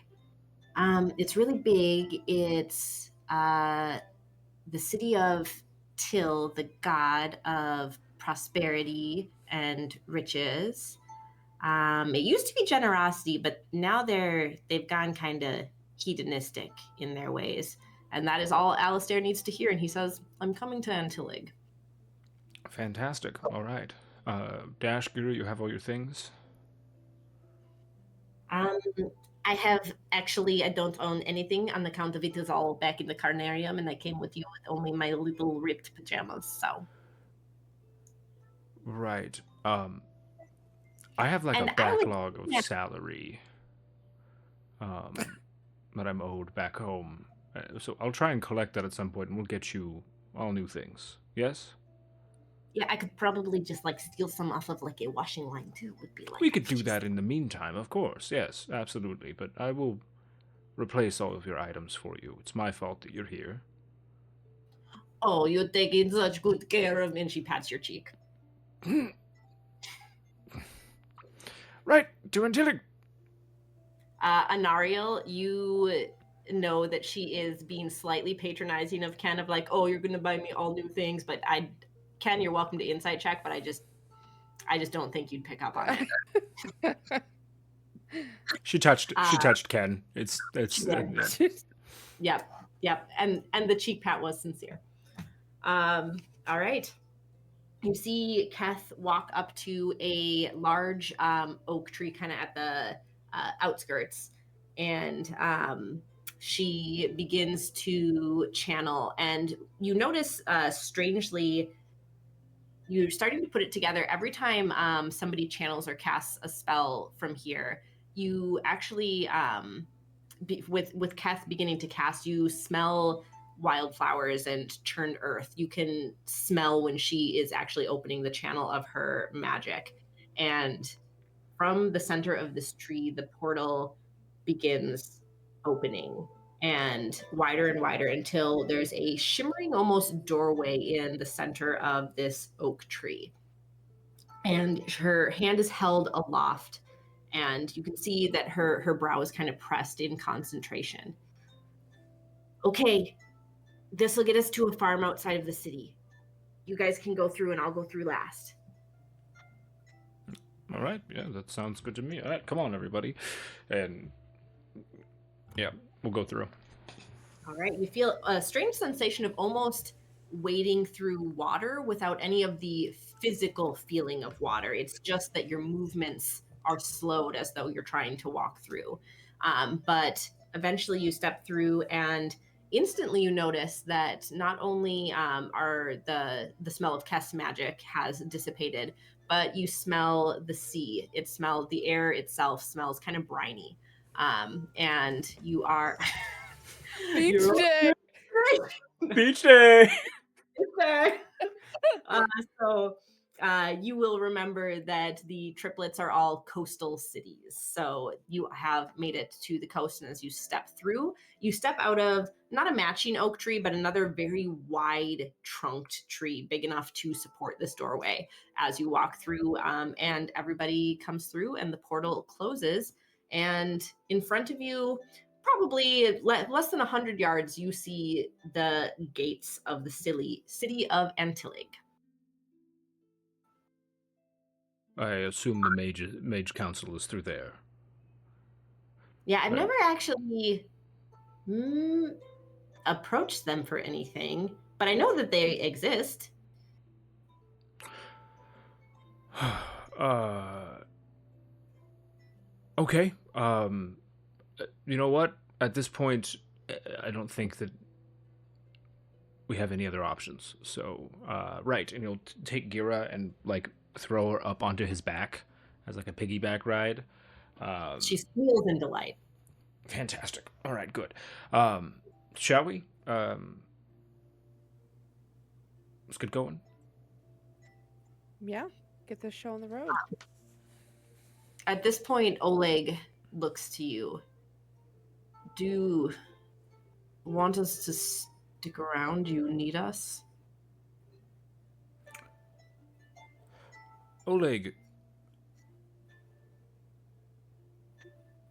It's really big. It's the city of Till, the god of prosperity and riches. It used to be generosity, but now they've gone kind of hedonistic in their ways. And that is all Alistair needs to hear. And he says, I'm coming to Antillig. Fantastic. All right. Dash, Guru, you have all your things? I have I don't own anything on the count of it is all back in the Carnarium, and I came with you with only my little ripped pajamas, so. Right. I have like And a backlog of salary that I'm owed back home. So I'll try and collect that at some point, and we'll get you all new things. Yes? Yeah, I could probably just like steal some off of like a washing line too. Would be like We could do that in the meantime, of course. Yes, absolutely. But I will replace all of your items for you. It's my fault that you're here. Oh, you're taking such good care of me. And she pats your cheek. Right, to Antillig. Anariel, you know that she is being slightly patronizing of Ken, of like, oh, you're going to buy me all new things, but Ken, you're welcome to insight check, but I just don't think you'd pick up on it. She touched Ken. It's Yep. And the cheek pat was sincere. All right. You see Keth walk up to a large oak tree kind of at the outskirts, and she begins to channel, and you notice strangely, you're starting to put it together. Every time somebody channels or casts a spell from here, you actually, with Keth beginning to cast, you smell wildflowers and churned earth. You can smell when she is actually opening the channel of her magic. And from the center of this tree, the portal begins opening and wider until there's a shimmering almost doorway in the center of this oak tree. And her hand is held aloft, and you can see that her brow is kind of pressed in concentration. Okay, this will get us to a farm outside of the city. You guys can go through and I'll go through last. All right, yeah, that sounds good to me. All right, come on, everybody. And yeah, we'll go through. All right, you feel a strange sensation of almost wading through water without any of the physical feeling of water. It's just that your movements are slowed as though you're trying to walk through. But eventually you step through, and instantly you notice that not only are the smell of Keth's magic has dissipated, but you smell the sea. The air itself smells kind of briny. And you are... Beach day. Beach day. So you will remember that the triplets are all coastal cities. So you have made it to the coast, and as you step through, you step out of not a matching oak tree, but another very wide trunked tree, big enough to support this doorway as you walk through, and everybody comes through and the portal closes. And in front of you, probably less than 100 yards, you see the gates of the city of Antillig. I assume the mage council is through there. Yeah, I've never actually approached them for anything, but I know that they exist. Okay. You know what? At this point, I don't think that we have any other options. So, right, and you'll take Gira and like throw her up onto his back as like a piggyback ride. She squeals in delight. Fantastic. All right, good. Shall we? Let's get going. Yeah, get this show on the road. At this point, Oleg looks to you. Do you want us to stick around? Do you need us? Oleg,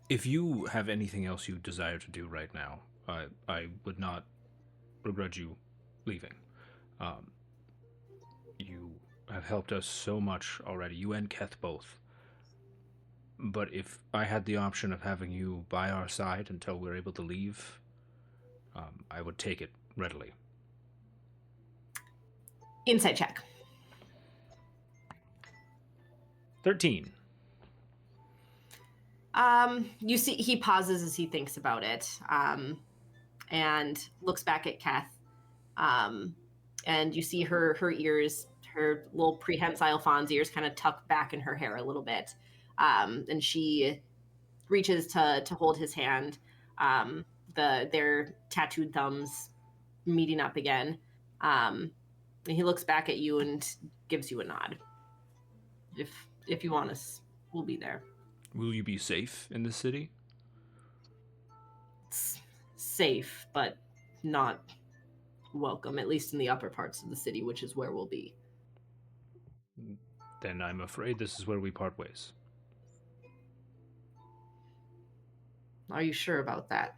if you have anything else you desire to do right now, I would not begrudge you leaving. You have helped us so much already, you and Keth both. But if I had the option of having you by our side until we're able to leave, I would take it readily. Insight check. 13. You see, he pauses as he thinks about it, and looks back at Keth. And you see her ears, her little prehensile fawn's ears, kind of tucked back in her hair a little bit. And she reaches to hold his hand. Their tattooed thumbs meeting up again. And he looks back at you and gives you a nod. If you want us, we'll be there. Will you be safe in the city? It's safe, but not welcome, at least in the upper parts of the city, which is where we'll be. Then I'm afraid this is where we part ways. Are you sure about that?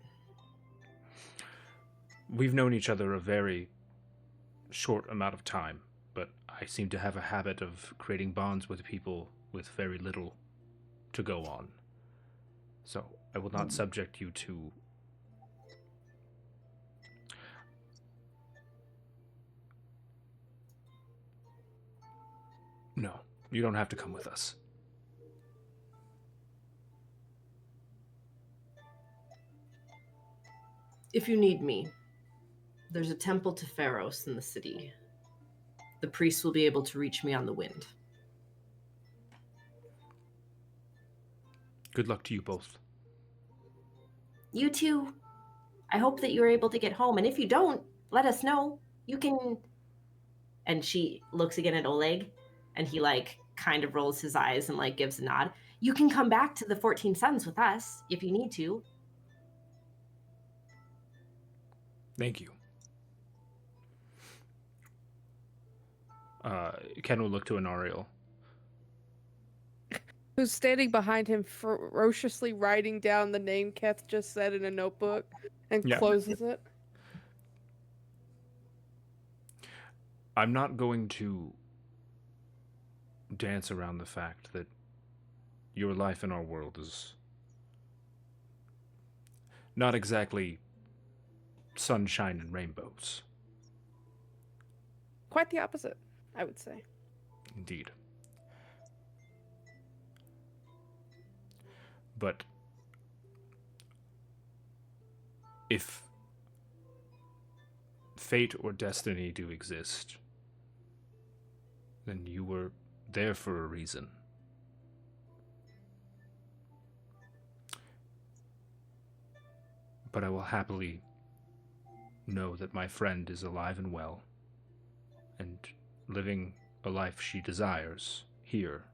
We've known each other a very short amount of time, but I seem to have a habit of creating bonds with people with very little to go on. So I will not subject you to... No, you don't have to come with us. If you need me, there's a temple to Pharos in the city. The priests will be able to reach me on the wind. Good luck to you both. You too. I hope that you're able to get home, and if you don't, let us know. You can... And she looks again at Oleg, and he, like, kind of rolls his eyes and, like, gives a nod. You can come back to the 14 Suns with us, if you need to. Thank you. Ken will look to Anariel. Who's standing behind him, ferociously writing down the name Keth just said in a notebook, and closes it. I'm not going to dance around the fact that your life in our world is not exactly sunshine and rainbows. Quite the opposite, I would say. Indeed. But if fate or destiny do exist, then you were there for a reason. But I will happily know that my friend is alive and well, and living a life she desires here,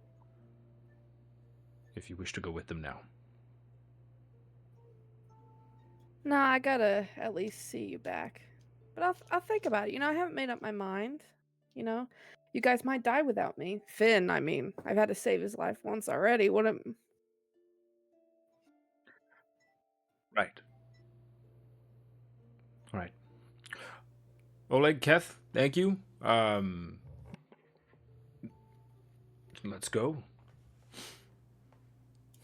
if you wish to go with them now. Nah, I gotta at least see you back. But I'll think about it. I haven't made up my mind. You guys might die without me. Finn, I mean, I've had to save his life once already. Right. All right. Oleg, Keth, thank you. Let's go.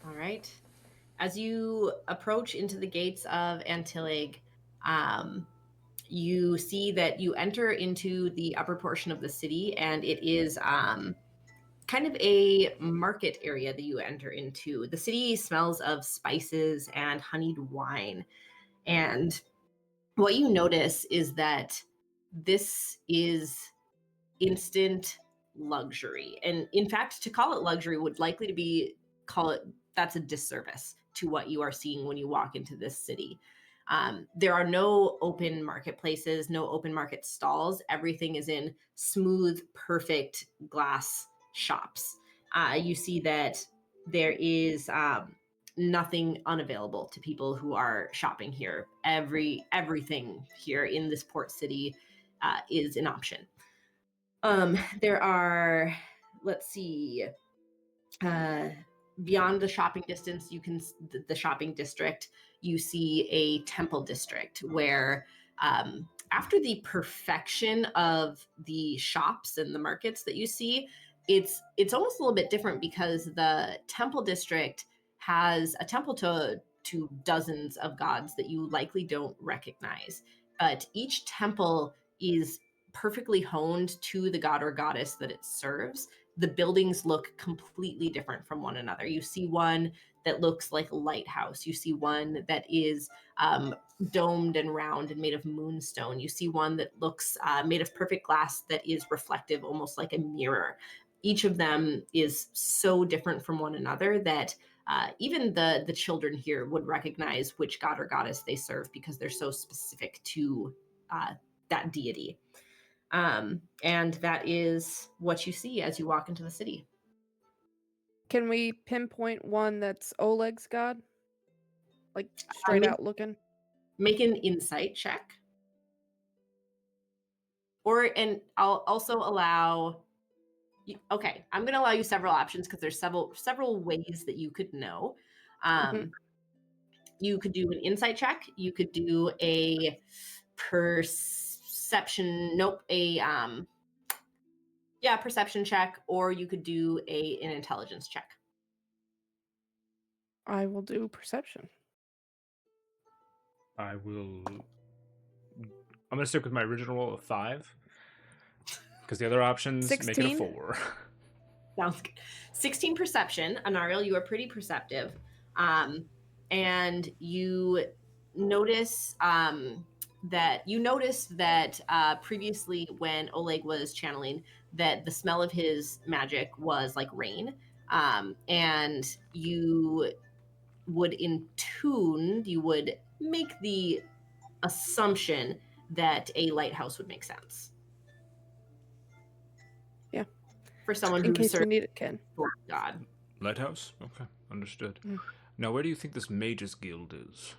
All right. As you approach into the gates of Antillig, you see that you enter into the upper portion of the city, and it is kind of a market area that you enter into. The city smells of spices and honeyed wine. And what you notice is that this is instant luxury. And in fact, to call it luxury would likely to be that's a disservice to what you are seeing when you walk into this city. There are no open marketplaces, no open market stalls. Everything is in smooth, perfect glass shops. You see that there is nothing unavailable to people who are shopping here. Everything here in this port city is an option. There are, let's see, beyond the shopping distance, the shopping district, you see a temple district where after the perfection of the shops and the markets that you see, it's almost a little bit different because the temple district has a temple to dozens of gods that you likely don't recognize. But each temple is perfectly honed to the god or goddess that it serves. The buildings look completely different from one another. You see one that looks like a lighthouse. You see one that is domed and round and made of moonstone. You see one that looks made of perfect glass that is reflective, almost like a mirror. Each of them is so different from one another that even the children here would recognize which god or goddess they serve because they're so specific to that deity. And that is what you see as you walk into the city. Can we pinpoint one that's Oleg's god? Like straight out looking? Make an insight check. And I'll also allow okay, I'm going to allow you several options because there's several ways that you could know. You could do an insight check. You could do a perception check, or you could do an intelligence check. I will do perception. I'm going to stick with my original roll of 5. Because the other options 16? make it a 4. Sounds good. 16 perception. Anariel, you are pretty perceptive. And you notice that previously when Oleg was channeling, that the smell of his magic was like rain. And you would make the assumption that a lighthouse would make sense. Yeah. For someone in who case we serves need it, Ken. God. Lighthouse? Okay, understood. Now, where do you think this Mages Guild is?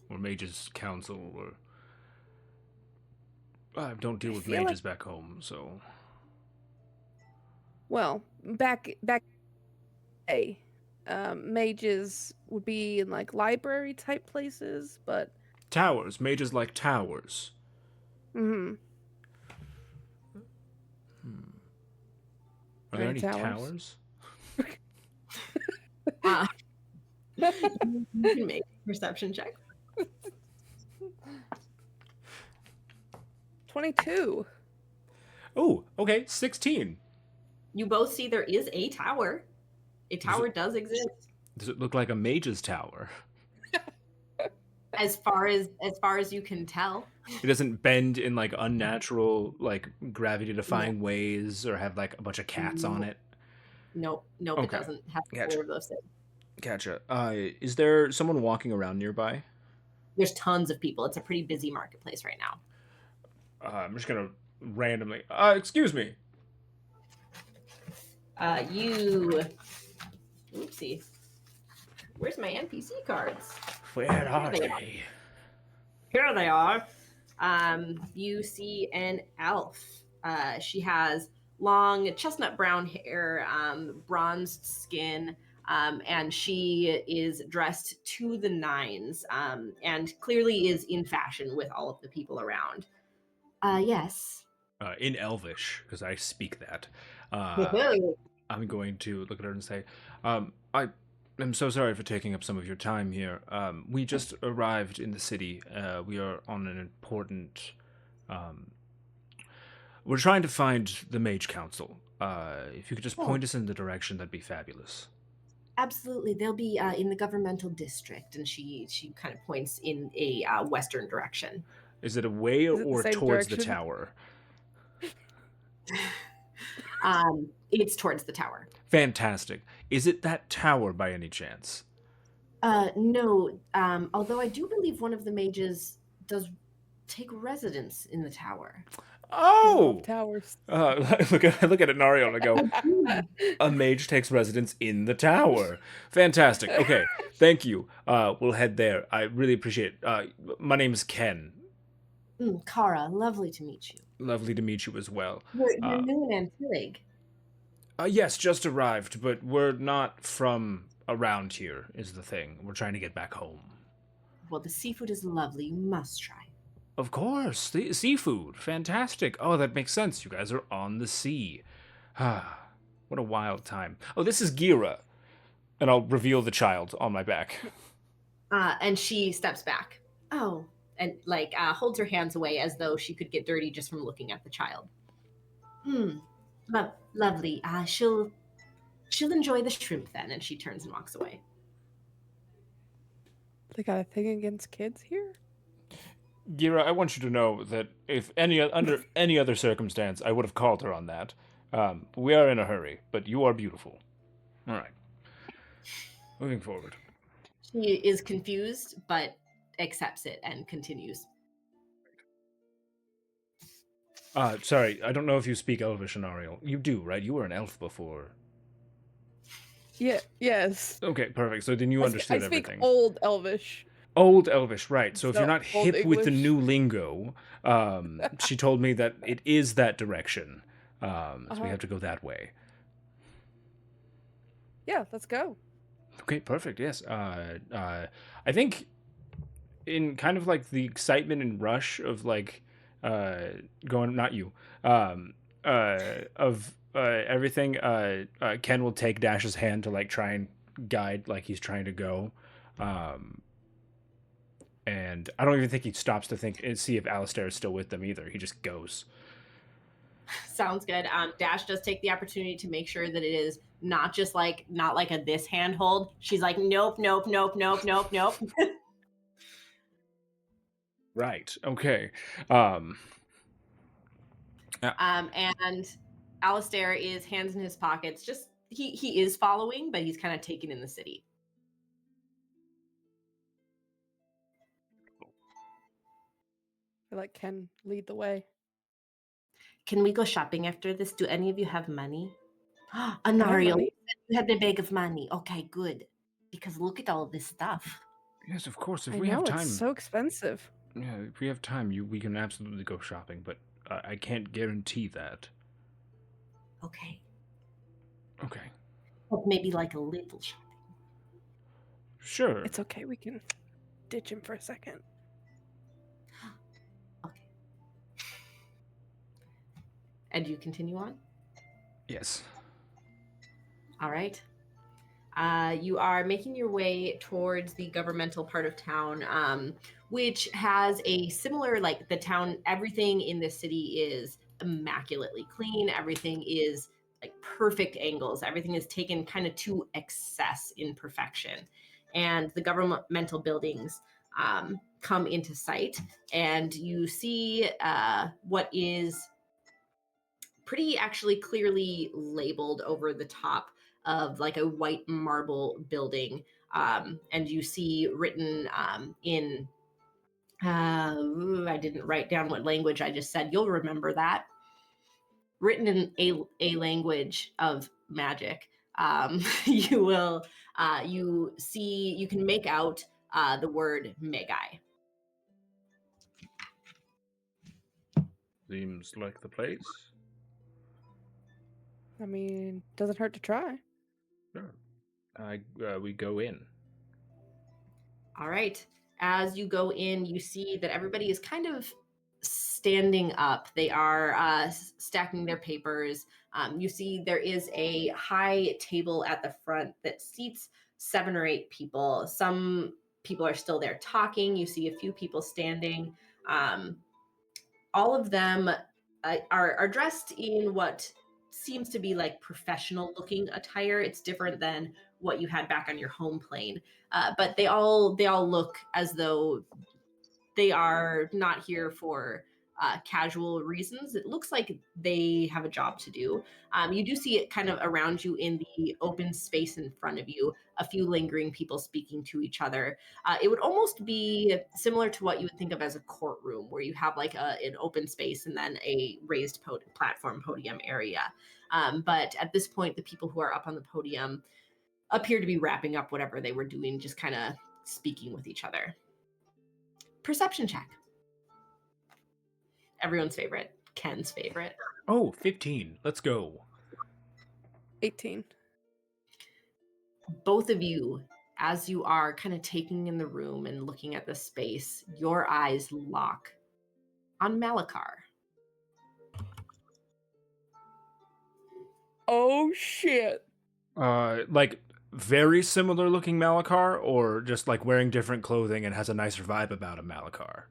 Or Mages Council, or... I don't deal with mages back home, so... Well, back mages would be in like library type places, but towers. Mages like towers. Are there any towers? You can make a perception check. 22. Oh, okay, 16. You both see there is a tower. A tower does exist. Does it look like a mage's tower? As far as you can tell. It doesn't bend in like unnatural, like gravity-defying ways, or have like a bunch of cats on it. Nope, okay. It doesn't have either of those things. Gotcha. Is there someone walking around nearby? There's tons of people. It's a pretty busy marketplace right now. I'm just gonna randomly. Excuse me. Oopsie. Where's my NPC cards? Where are they? Here they are. You see an elf. She has long chestnut brown hair, bronzed skin, and she is dressed to the nines, and clearly is in fashion with all of the people around. Yes. In Elvish, because I speak that. I'm going to look at her and say, I'm so sorry for taking up some of your time here. We just arrived in the city. We are on an important... we're trying to find the Mage Council. If you could just Oh. point us in the direction, that'd be fabulous. Absolutely, they'll be in the governmental district, and she kind of points in a western direction. Is it away Is it the or same towards the direction? tower? It's towards the tower. Fantastic. Is it that tower by any chance? No, although I do believe one of the mages does take residence in the tower. I love Oh! towers. Look at Nario and I go, a mage takes residence in the tower. Fantastic. Okay, thank you. We'll head there. I really appreciate it. My name's Ken. Kara, lovely to meet you. Lovely to meet you as well. You're new in Antillig. Yes, just arrived, but we're not from around here, is the thing. We're trying to get back home. Well, the seafood is lovely. You must try. Of course, the seafood. Fantastic. Oh, that makes sense. You guys are on the sea. Ah, what a wild time. Oh, this is Gira. And I'll reveal the child on my back. And she steps back. Oh, and holds her hands away as though she could get dirty just from looking at the child. Lovely. She'll enjoy the shrimp then, and she turns and walks away. They got a thing against kids here? Gira, I want you to know that if under any other circumstance, I would have called her on that. We are in a hurry, but you are beautiful. All right. Moving forward. She is confused, but accepts it and continues. Sorry, I don't know if you speak Elvish, Ariel. You do, right? You were an elf before. Yeah. Yes. Okay, perfect. So then you understood I speak everything. Old Elvish. Old Elvish, right. So if So you're not Old hip with the English. new lingo, she told me that it is that direction. So we have to go that way. Yeah, let's go. Okay, perfect. Yes. I think in kind of like the excitement and rush of like going, not you, of everything, Ken will take Dash's hand to like try and guide like he's trying to go. And I don't even think he stops to think and see if Alistair is still with them either. He just goes. Sounds good. Dash does take the opportunity to make sure that it is not like a this handhold. She's like, nope. Right. Okay. And Alistair is hands in his pockets. Just he is following, but he's kind of taken in the city. I let Ken lead the way. Can we go shopping after this? Do any of you have money? I Anario, have money. you have the bag of money. Okay, good. Because look at all this stuff. Yes, of course. If I we know have time, it's so expensive. yeah, if we have time, we can absolutely go shopping. But I can't guarantee that. Okay. Okay. Well, maybe like a little shopping. Sure. It's okay. We can ditch him for a second. Okay. And you continue on? Yes. All right. You are making your way towards the governmental part of town, which has a similar, like the town, everything in this city is immaculately clean. Everything is like perfect angles. Everything is taken kind of to excess in perfection. And the governmental buildings come into sight, and you see what is pretty actually clearly labeled over the top of like a white marble building, and you see written in I didn't write down what language I just said. You'll remember that. Written in a language of magic. You will you can make out the word Megai. Seems like the place. I mean, doesn't hurt to try. Sure. We go in. All right. As you go in, you see that everybody is kind of standing up. They are stacking their papers. You see there is a high table at the front that seats 7 or 8 people. Some people are still there talking. You see a few people standing. All of them are dressed in what seems to be like professional looking attire. It's different than what you had back on your home plane. But they all look as though they are not here for casual reasons. It looks like they have a job to do. You do see it kind of around you in the open space in front of you, a few lingering people speaking to each other. It would almost be similar to what you would think of as a courtroom, where you have like an open space and then a raised platform podium area. But at this point, the people who are up on the podium appear to be wrapping up whatever they were doing, just kind of speaking with each other. Perception check. Everyone's favorite. Ken's favorite. Oh, 15. Let's go. 18. Both of you, as you are kind of taking in the room and looking at the space, your eyes lock on Malakar. Oh shit. Like very similar looking Malakar, or just like wearing different clothing and has a nicer vibe about him, Malakar?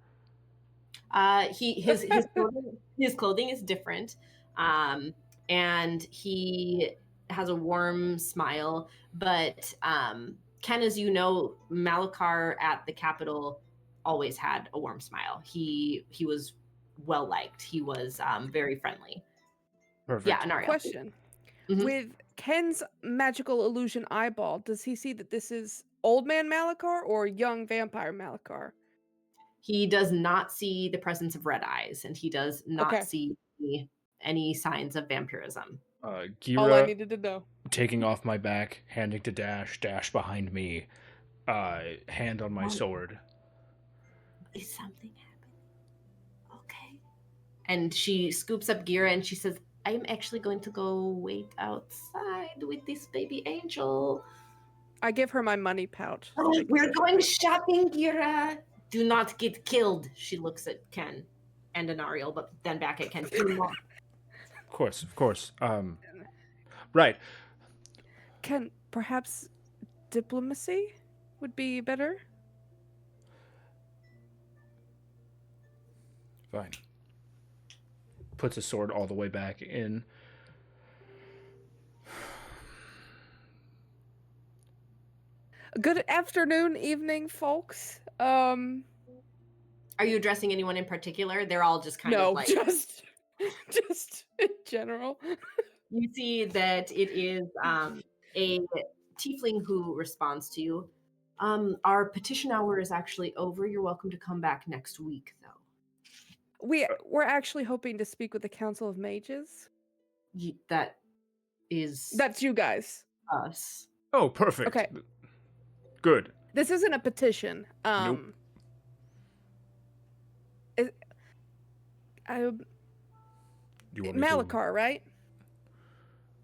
His clothing is different, and he has a warm smile. But Ken, as you know, Malakar at the Capitol always had a warm smile. He was well liked. He was very friendly. Perfect. Yeah, Anario. Question. Mhm. With Ken's magical illusion eyeball, does he see that this is old man Malakar or young vampire Malakar? He does not see the presence of red eyes, and he does not Okay. see any signs of vampirism. All I Gira needed to know. taking off my back, handing to Dash, Dash behind me, hand on my sword. Is something happening? Okay. And she scoops up Gira and she says, I'm actually going to go wait outside with this baby angel. I give her my money pouch. Oh, we're going shopping, Gira. Do not get killed. She looks at Ken and Anariel, but then back at Ken. Do not. Of course. Right. Ken, perhaps diplomacy would be better? Fine. Puts his sword all the way back in. Good afternoon, evening, folks. Are you addressing anyone in particular? They're all just kind of like... just in general. You see that it is a tiefling who responds to you. Our petition hour is actually over. You're welcome to come back next week, though. We're actually hoping to speak with the Council of Mages. That is... That's you guys. us. Oh, perfect. Okay. Good. This isn't a petition. Nope. Malakar, right?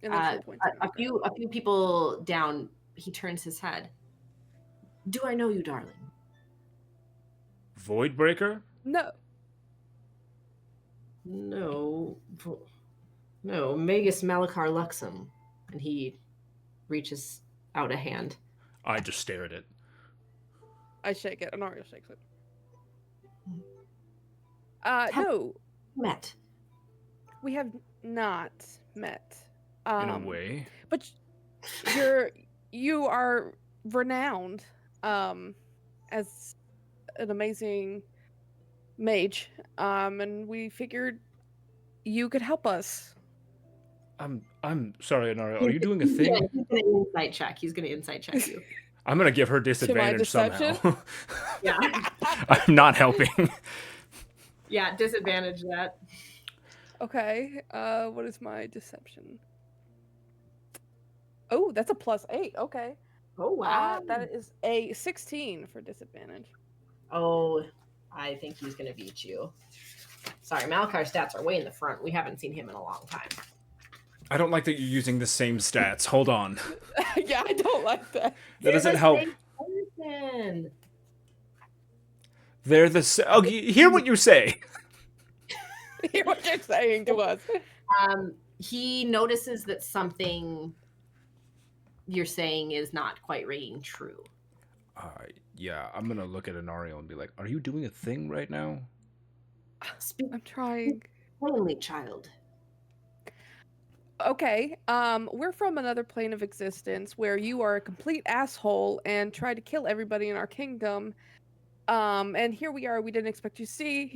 And then she'll point to A Malakar. few people down, he turns his head. Do I know you, darling? Voidbreaker? No. No, Magus Malakar Luxum. And he reaches out a hand. I just stare at it. I shake it. Anario shakes it. Have No. Met. We have not met. In a way. But you are renowned as an amazing mage. And we figured you could help us. I'm sorry, Anario. Are you doing a thing? Yeah, he's gonna insight check. He's gonna insight check you. I'm gonna give her disadvantage deception? somehow. Yeah. I'm not helping. Yeah, disadvantage that. Okay. What is my deception? Oh, that's a +8. Okay. Oh wow. That is a 16 for disadvantage. Oh, I think he's gonna beat you. Sorry, Malakar's stats are way in the front. We haven't seen him in a long time. I don't like that you're using the same stats. Hold on. Yeah, I don't like that. That doesn't help. Person. They're the oh, hear what you say. Hear what you're saying to us. He notices that something you're saying is not quite ringing true. Yeah, I'm gonna look at Anario and be like, "Are you doing a thing right now?" Speak I'm trying. plainly, child. okay, we're from another plane of existence where you are a complete asshole and try to kill everybody in our kingdom. And here we are. We didn't expect to see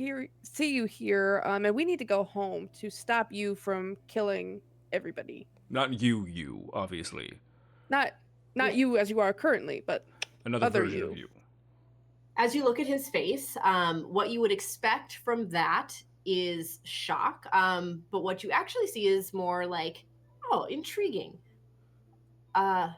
you here. And we need to go home to stop you from killing everybody. Not you, obviously. Not Yeah. you as you are currently, but Another other version you. of you. As you look at his face, what you would expect from that is shock. But what you actually see is more like, oh, intriguing. My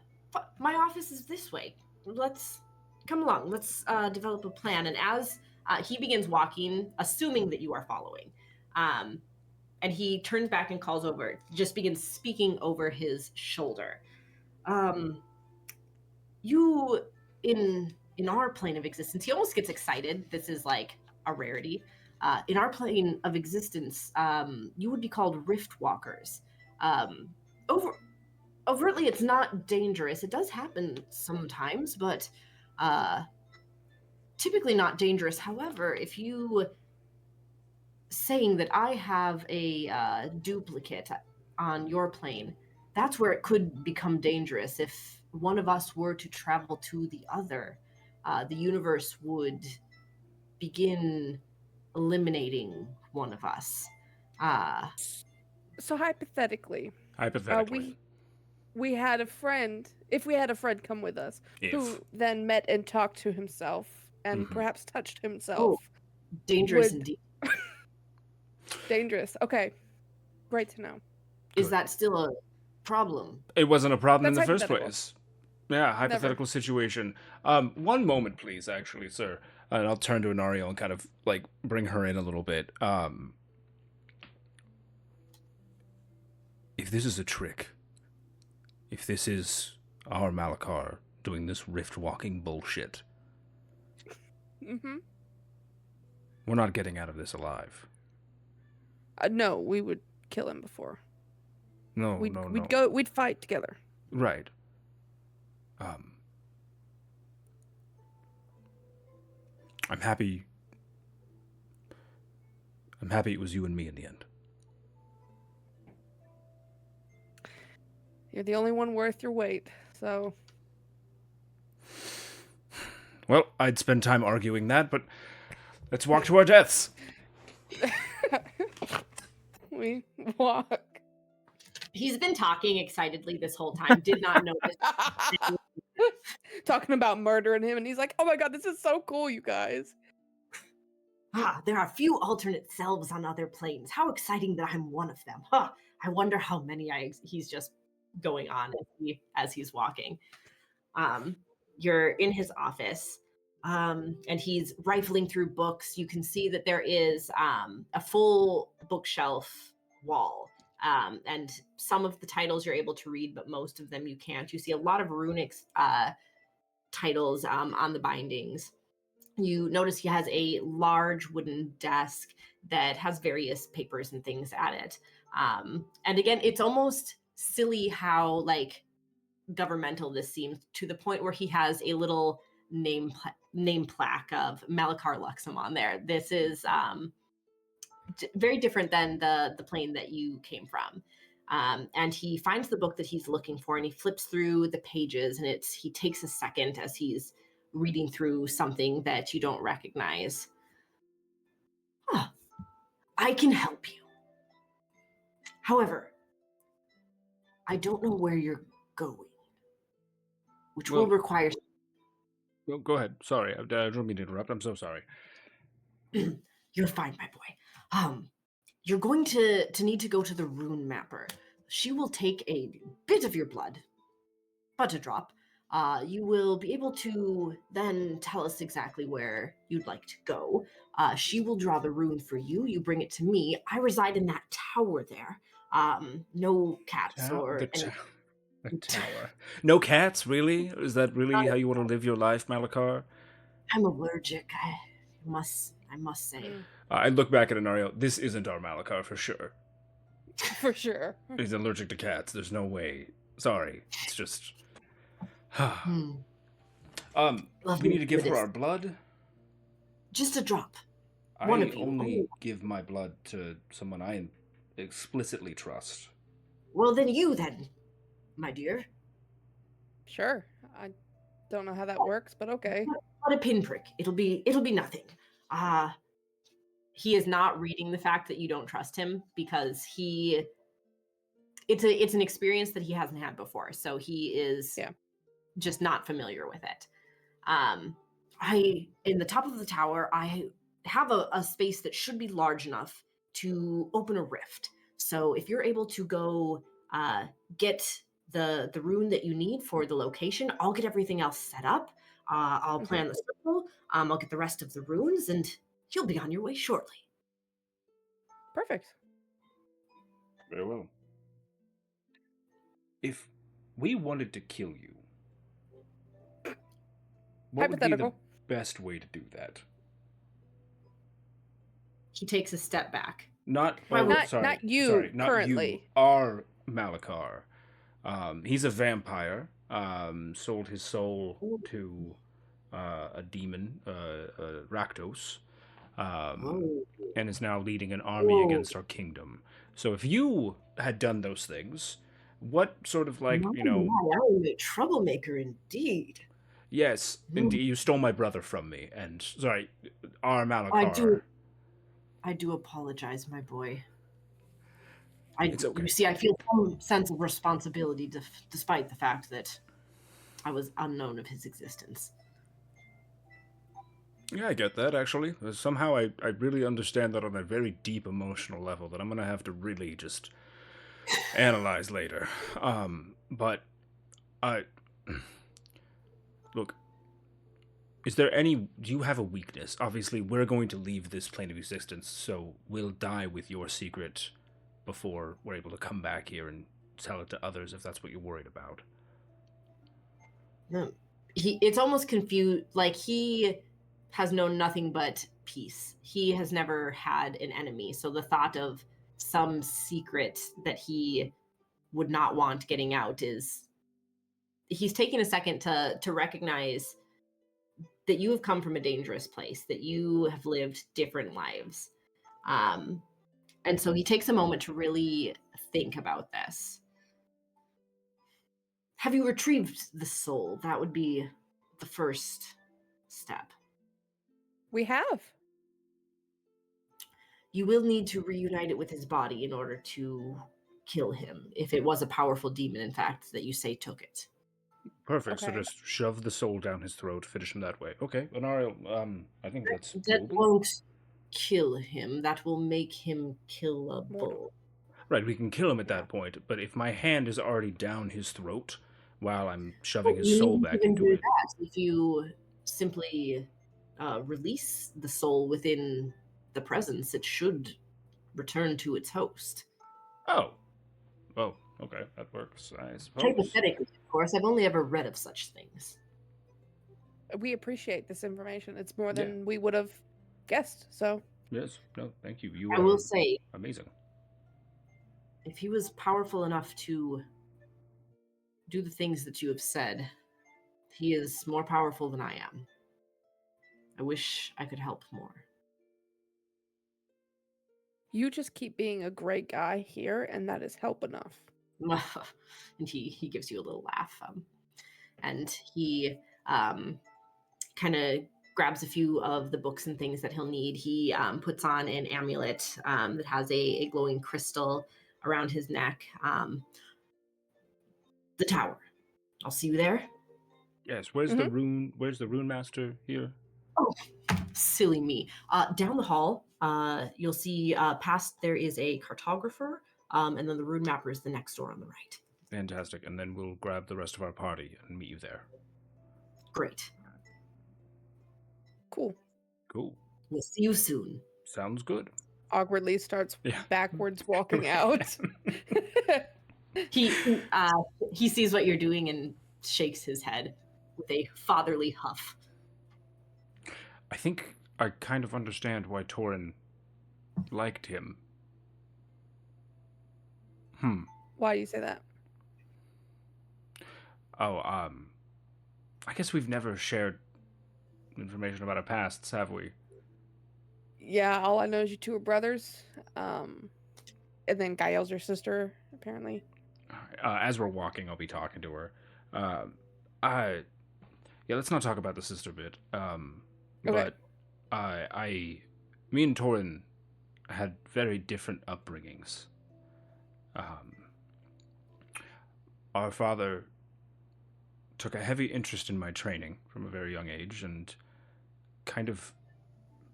office is this way. Let's come along. Let's develop a plan. And as he begins walking, assuming that you are following, and he turns back and calls over, just begins speaking over his shoulder. You in our plane of existence, he almost gets excited. This is like a rarity. In our plane of existence, you would be called rift walkers. Overtly, it's not dangerous. It does happen sometimes, but typically not dangerous. However, if you saying that I have a duplicate on your plane, that's where it could become dangerous. If one of us were to travel to the other, the universe would begin eliminating one of us. So hypothetically, Hypothetically. we had a friend. If we had a friend come with us, who then met and talked to himself and perhaps touched himself. Dangerous indeed. Dangerous. Okay. Great to know. Is that still a problem? It wasn't a problem in That's the first hypothetical. place. Yeah, hypothetical situation. One moment, please, actually, sir. And I'll turn to Anario and kind of, like, bring her in a little bit. If this is a trick, if this is our Malakar doing this rift-walking bullshit, we're not getting out of this alive. No, we would kill him before. No. We'd fight together. Right. I'm happy it was you and me in the end. You're the only one worth your weight, so... Well, I'd spend time arguing that, but let's walk to our deaths. We walk. He's been talking excitedly this whole time. Did not notice. Talking about murdering him, and he's like, oh my god, this is so cool, you guys. There are few alternate selves on other planes. How exciting that I'm one of them. I wonder how many he's just going on as he's walking. You're in his office, and he's rifling through books. You can see that there is a full bookshelf wall. And some of the titles you're able to read, but most of them you can't. You see a lot of runic titles on the bindings. You notice he has a large wooden desk that has various papers and things at it. And again, it's almost silly how like governmental this seems, to the point where he has a little name plaque of Malakar Luxem on there. This is very different than the plane that you came from. And he finds the book that he's looking for, and he flips through the pages, and he takes a second as he's reading through something that you don't recognize. I can help you. However, I don't know where you're going, which will require... Well, go ahead. Sorry, I don't mean to interrupt. I'm so sorry. You're fine, my boy. You're going to need to go to the rune mapper. She will take a bit of your blood, but a drop. You will be able to then tell us exactly where you'd like to go. She will draw the rune for you. You bring it to me. I reside in that tower there. No cats or... The tower. No cats, really? Is that really how you want to live your life, Malakar? I'm allergic, I must say. I look back at Anario. This isn't our Malakar for sure. For sure. He's allergic to cats. There's no way. Sorry. It's just... We need to give her our blood? Just a drop. I only give my blood to someone I explicitly trust. Well, then you then, my dear. Sure. I don't know how that works, but okay. But a pinprick. It'll be nothing. He is not reading the fact that you don't trust him because it's an experience that he hasn't had before. So he is just not familiar with it. In the top of the tower, I have a space that should be large enough to open a rift. So if you're able to go get the rune that you need for the location, I'll get everything else set up. I'll plan the circle. I'll get the rest of the runes, and you'll be on your way shortly. Perfect. Very well. If we wanted to kill you, what would be the Hypothetical. best way to do that? He takes a step back. Not you sorry, not currently. you. Our Malakar. He's a vampire. Sold his soul to a demon, Rakdos, and is now leading an army against our kingdom. So if you had done those things, what sort of I am a troublemaker indeed. Yes, indeed. You stole my brother from me, and sorry, our Malakar. I do apologize, my boy. It's okay. You see, I feel some sense of responsibility despite the fact that I was unknown of his existence. Yeah, I get that, actually. Somehow I really understand that on a very deep emotional level that I'm going to have to really just analyze later. But look, do you have a weakness? Obviously, we're going to leave this plane of existence, so we'll die with your secret before we're able to come back here and tell it to others if that's what you're worried about. No, it's almost confused. Like, he has known nothing but peace. He has never had an enemy. So the thought of some secret that he would not want getting out he's taking a second to recognize that you have come from a dangerous place, that you have lived different lives. And so he takes a moment to really think about this. Have you retrieved the soul? That would be the first step. We have. You will need to reunite it with his body in order to kill him, if it was a powerful demon, in fact, that you say took it. Perfect. Okay. So just shove the soul down his throat, finish him that way. Okay, Carnarium, I think that's That doable. won't kill him. That will make him killable. Right, we can kill him at that point, but if my hand is already down his throat while I'm shoving his soul back into it... If you simply release the soul within the presence, it should return to its host. Oh, okay, that works, I suppose. Hypothetically, of course. I've only ever read of such things. We appreciate this information. It's more than we would have guessed, so... Yes, no, thank you. I will say, amazing. If he was powerful enough to do the things that you have said, he is more powerful than I am. I wish I could help more. You just keep being a great guy here, and that is help enough. And he gives you a little laugh. And he kind of grabs a few of the books and things that he'll need. He puts on an amulet that has a glowing crystal around his neck. The tower. I'll see you there. Yes, where's the rune master here? Oh, silly me. Down the hall, you'll see past there is a cartographer, and then the rune mapper is the next door on the right. Fantastic, and then we'll grab the rest of our party and meet you there. Great. Cool. We'll see you soon. Sounds good. Awkwardly starts backwards walking out. He sees what you're doing and shakes his head with a fatherly huff. I think I kind of understand why Torin liked him. Why do you say that? I guess we've never shared information about our pasts, have we? Yeah, all I know is you two are brothers. And then Gael's your sister, apparently. As we're walking, I'll be talking to her. I Yeah, let's not talk about the sister bit. Okay. But me and Torin had very different upbringings. Our father took a heavy interest in my training from a very young age and kind of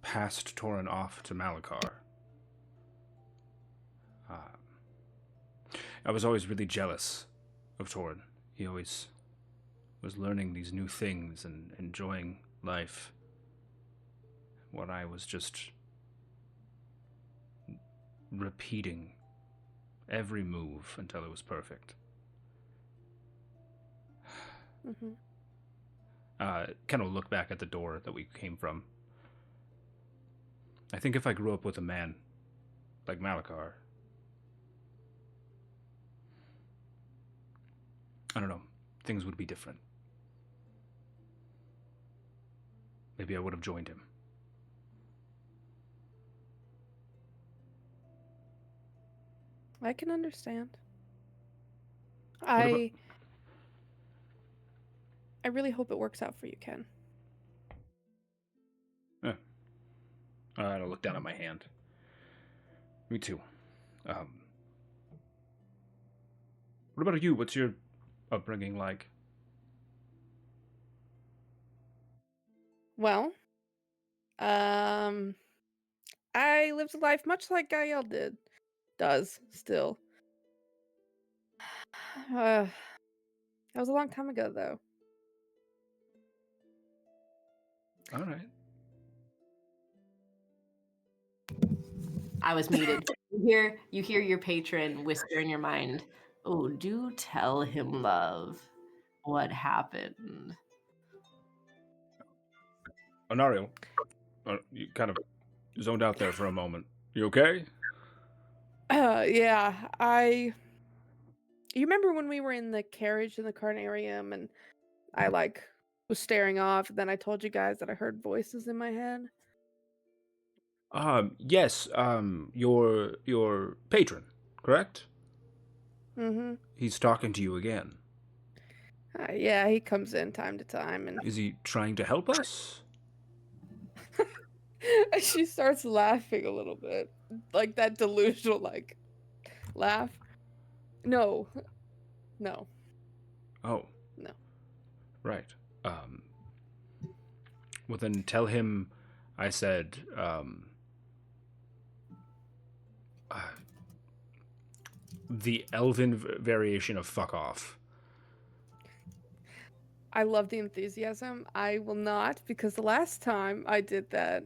passed Torin off to Malakar. I was always really jealous of Torin. He always was learning these new things and enjoying life, when I was just repeating every move until it was perfect. Mm-hmm. Kind of look back at the door that we came from. I think if I grew up with a man like Malakar, I don't know, things would be different. Maybe I would have joined him. I can understand. What about- I really hope it works out for you, Ken. I don't look down at my hand. Me too. What about you? What's your upbringing like? Well, I lived a life much like Gael does still. That was a long time ago, though. All right. I was muted. You hear your patron whisper in your mind, "Oh, do tell him, love, what happened." Carnarium, you kind of zoned out there for a moment. You okay? Yeah, You remember when we were in the carriage in the Carnarium and I was staring off, and then I told you guys that I heard voices in my head? Yes, your patron, correct? Mm-hmm. He's talking to you again. Yeah, he comes in time to time, and Is he trying to help us? she starts laughing a little bit, like that delusional laugh. No. Oh. No. Right. Well then tell him I said, the elven variation of fuck off. I love the enthusiasm. I will not, because the last time I did that,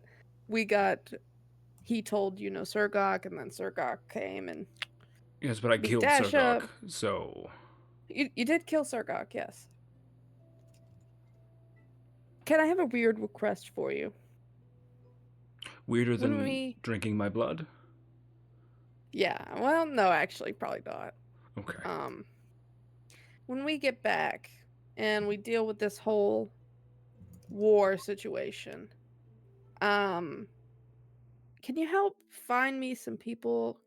he told, Surgok, and then Surgok came and Yes, but I beat killed Dasha. Surgok, so... You did kill Surgok, yes. Can I have a weird request for you? Weirder When than drinking my blood? Yeah, well, no, actually, probably not. Okay. When we get back and we deal with this whole war situation, can you help find me some people?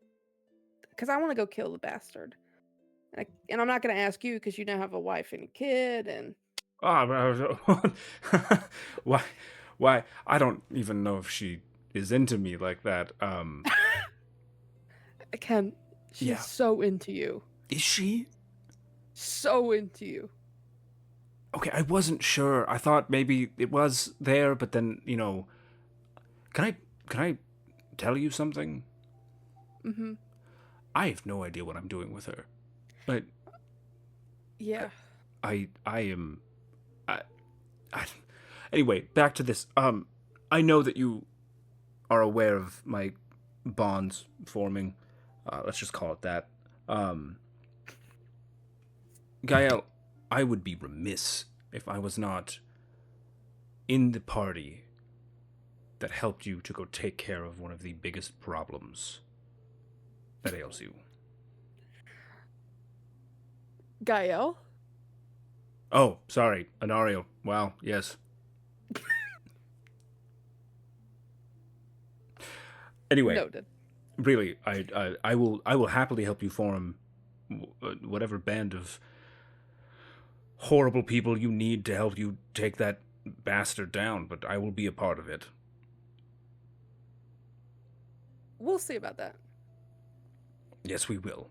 Because I want to go kill the bastard. And I'm not going to ask you because you now have a wife and a kid, and... Why? I don't even know if she is into me like that. Ken, she's Yeah. so into you. Is she? So into you. Okay, I wasn't sure. I thought maybe it was there, but then, can I tell you something? Mm-hmm. I have no idea what I'm doing with her. But Yeah. I am anyway, back to this. I know that you are aware of my bonds forming. Let's just call it that. Gael, I would be remiss if I was not in the party that helped you to go take care of one of the biggest problems that ails you. Gael? Oh, sorry, Anario. Wow, yes. Anyway, Noted. really, I will happily help you form whatever band of horrible people you need to help you take that bastard down, but I will be a part of it. We'll see about that. Yes, we will.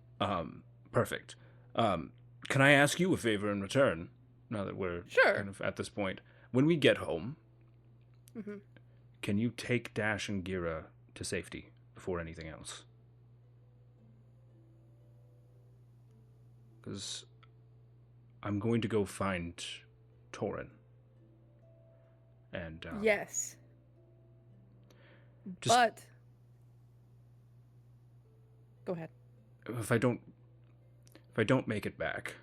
Perfect. Can I ask you a favor in return? Now that we're Sure. kind of at this point, when we get home, Mm-hmm. can you take Dash and Gira to safety before anything else? Because I'm going to go find Torin. And Yes. just- But go ahead. if I don't make it back,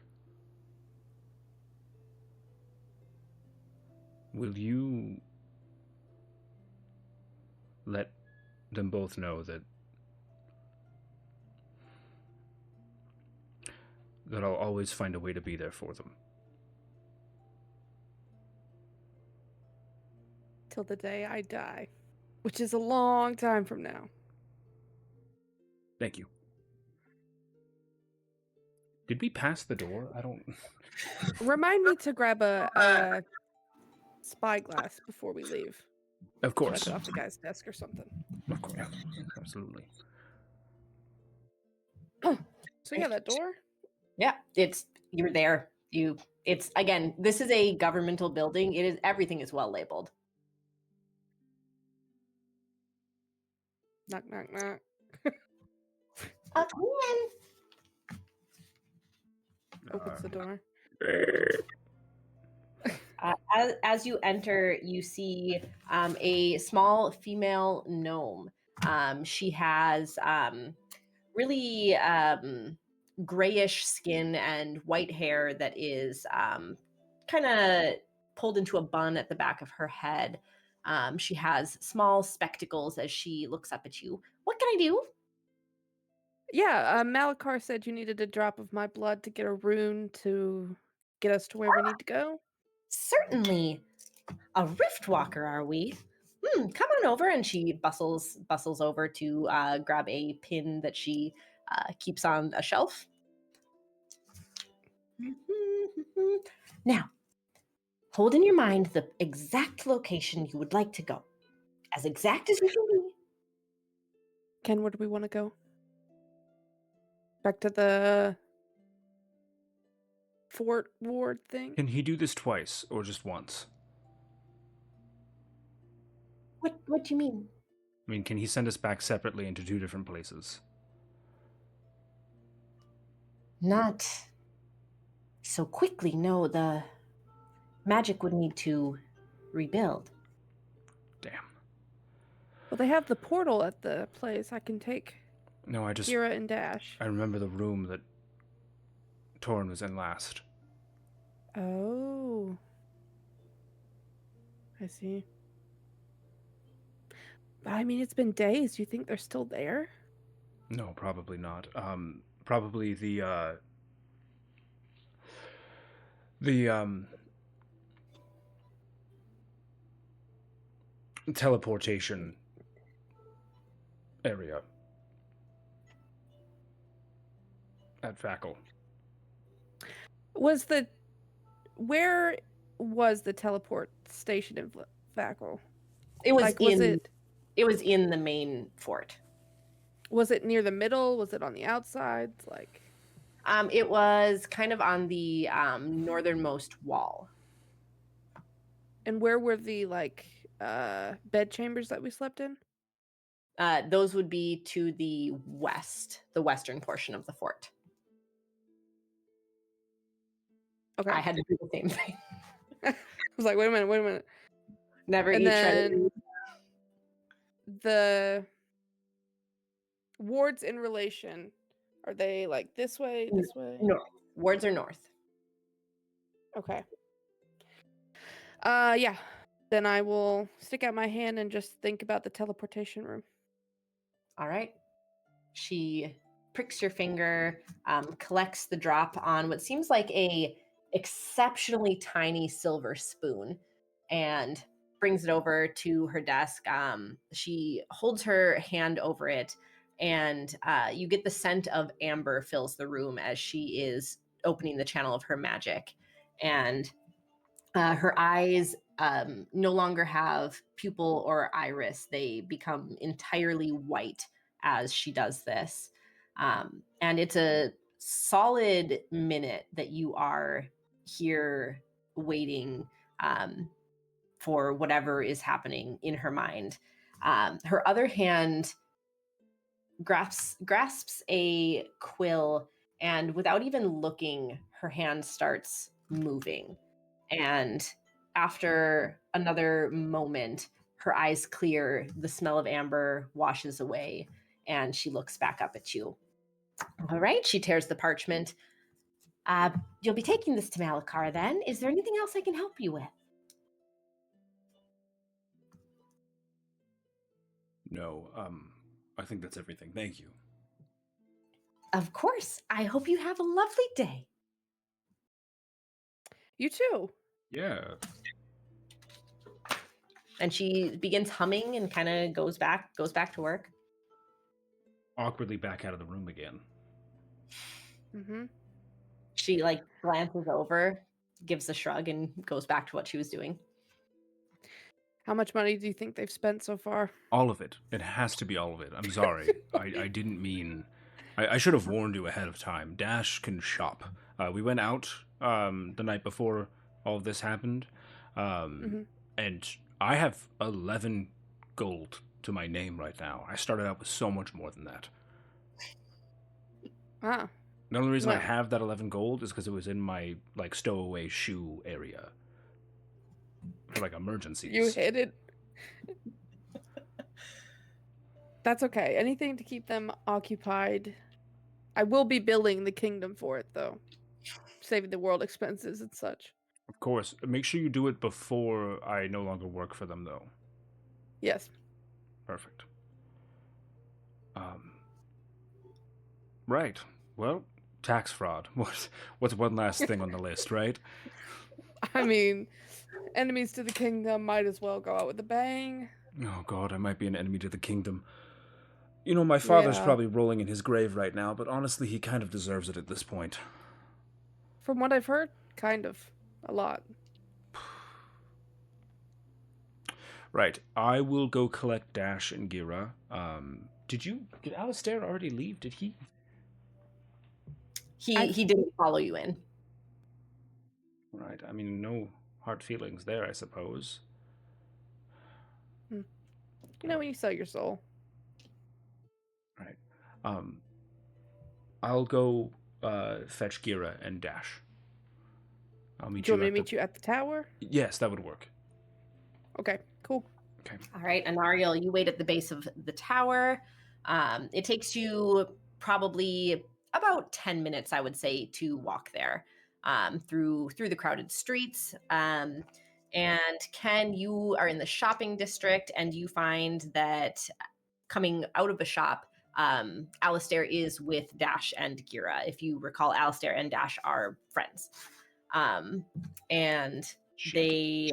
will you let them both know that I'll always find a way to be there for them? Till the day I die, which is a long time from now. Thank you. Did we pass the door? I don't... Remind me to grab a spyglass before we leave. Of course. Left it off the guy's desk or something. Of course. Absolutely. So yeah, that door. Yeah, you're there. It's again, this is a governmental building. Everything is well labeled. Knock, knock, knock. Come in. Opens the door. As you enter, you see a small female gnome. She has really grayish skin and white hair that is kind of pulled into a bun at the back of her head. She has small spectacles as she looks up at you. What can I do? Yeah, Malakar said you needed a drop of my blood to get a rune to get us to where we need to go. Certainly. A rift walker, are we? Come on over. And she bustles over to grab a pin that she keeps on a shelf. Now, hold in your mind the exact location you would like to go. As exact as you can be. Ken, where do we want to go? Back to the fort ward thing? Can he do this twice or just once? What do you mean? I mean, can he send us back separately into two different places? Not so quickly. No, the magic would need to rebuild. Damn. Well, they have the portal at the place. I can take No, I just... Kira and Dash. I remember the room that Torin was in last. Oh. I see. I mean, it's been days. You think they're still there? No, probably not. Probably the teleportation area at Fackle. Where was the teleport station in Fackle? It was Like, it was in the main fort. Was it near the middle? Was it on the outsides? Like, It was kind of on the northernmost wall. and where were the bed chambers that we slept in? Those would be to the west, the western portion of the fort. Okay. I had to do the same thing. I was like, wait a minute. Never And eat then shredded. the wards in relation, are they like this way, this way? North. Wards are north. Okay. Yeah. Then I will stick out my hand and just think about the teleportation room. All right. She pricks your finger, collects the drop on what seems like a exceptionally tiny silver spoon, and brings it over to her desk. She holds her hand over it, and you get the scent of amber fills the room as she is opening the channel of her magic. And her eyes no longer have pupil or iris. They become entirely white as she does this. And it's a solid minute that you are here waiting for whatever is happening in her mind. Her other hand grasps a quill, and without even looking, her hand starts moving. And after another moment, her eyes clear, the smell of amber washes away, and she looks back up at you. All right, she tears the parchment. You'll be taking this to Malakar then. Is there anything else I can help you with? No, I think that's everything. Thank you. Of course. I hope you have a lovely day. You too. Yeah. And she begins humming and kind of goes back to work. Awkwardly back out of the room again. Mm-hmm. She like glances over, gives a shrug, and goes back to what she was doing. How much money do you think they've spent so far? All of it. It has to be all of it. I'm sorry. I didn't mean... I should have warned you ahead of time. Dash can shop. We went out the night before all of this happened. And I have 11 gold to my name right now. I started out with so much more than that. Ah. The only reason I Well. have that 11 gold is because it was in my like stowaway shoe area. For like emergencies. You hid it. That's okay. Anything to keep them occupied. I will be billing the kingdom for it, though. Saving the world expenses and such. Of course. Make sure you do it before I no longer work for them, though. Yes. Perfect. Right. Well, tax fraud. What's one last thing on the list, right? I mean, enemies to the kingdom might as well go out with a bang. Oh god, I might be an enemy to the kingdom. You know, my father's Yeah. probably rolling in his grave right now, but honestly, he kind of deserves it at this point. From what I've heard, kind of. A lot. Right. I will go collect Dash and Gira. Did Alistair already leave? Did he? He didn't follow you in. Right. I mean, no hard feelings there, I suppose. You know when you sell your soul. Right. I'll go fetch Gira and Dash. I'll meet Do you want me at to meet you at the tower? Yes, that would work. Okay, cool. Okay. All right, Anariel, you wait at the base of the tower. It takes you probably about 10 minutes, I would say, to walk there through the crowded streets. And Ken, you are in the shopping district, and you find that coming out of a shop, Alistair is with Dash and Gira. If you recall, Alistair and Dash are friends. And they...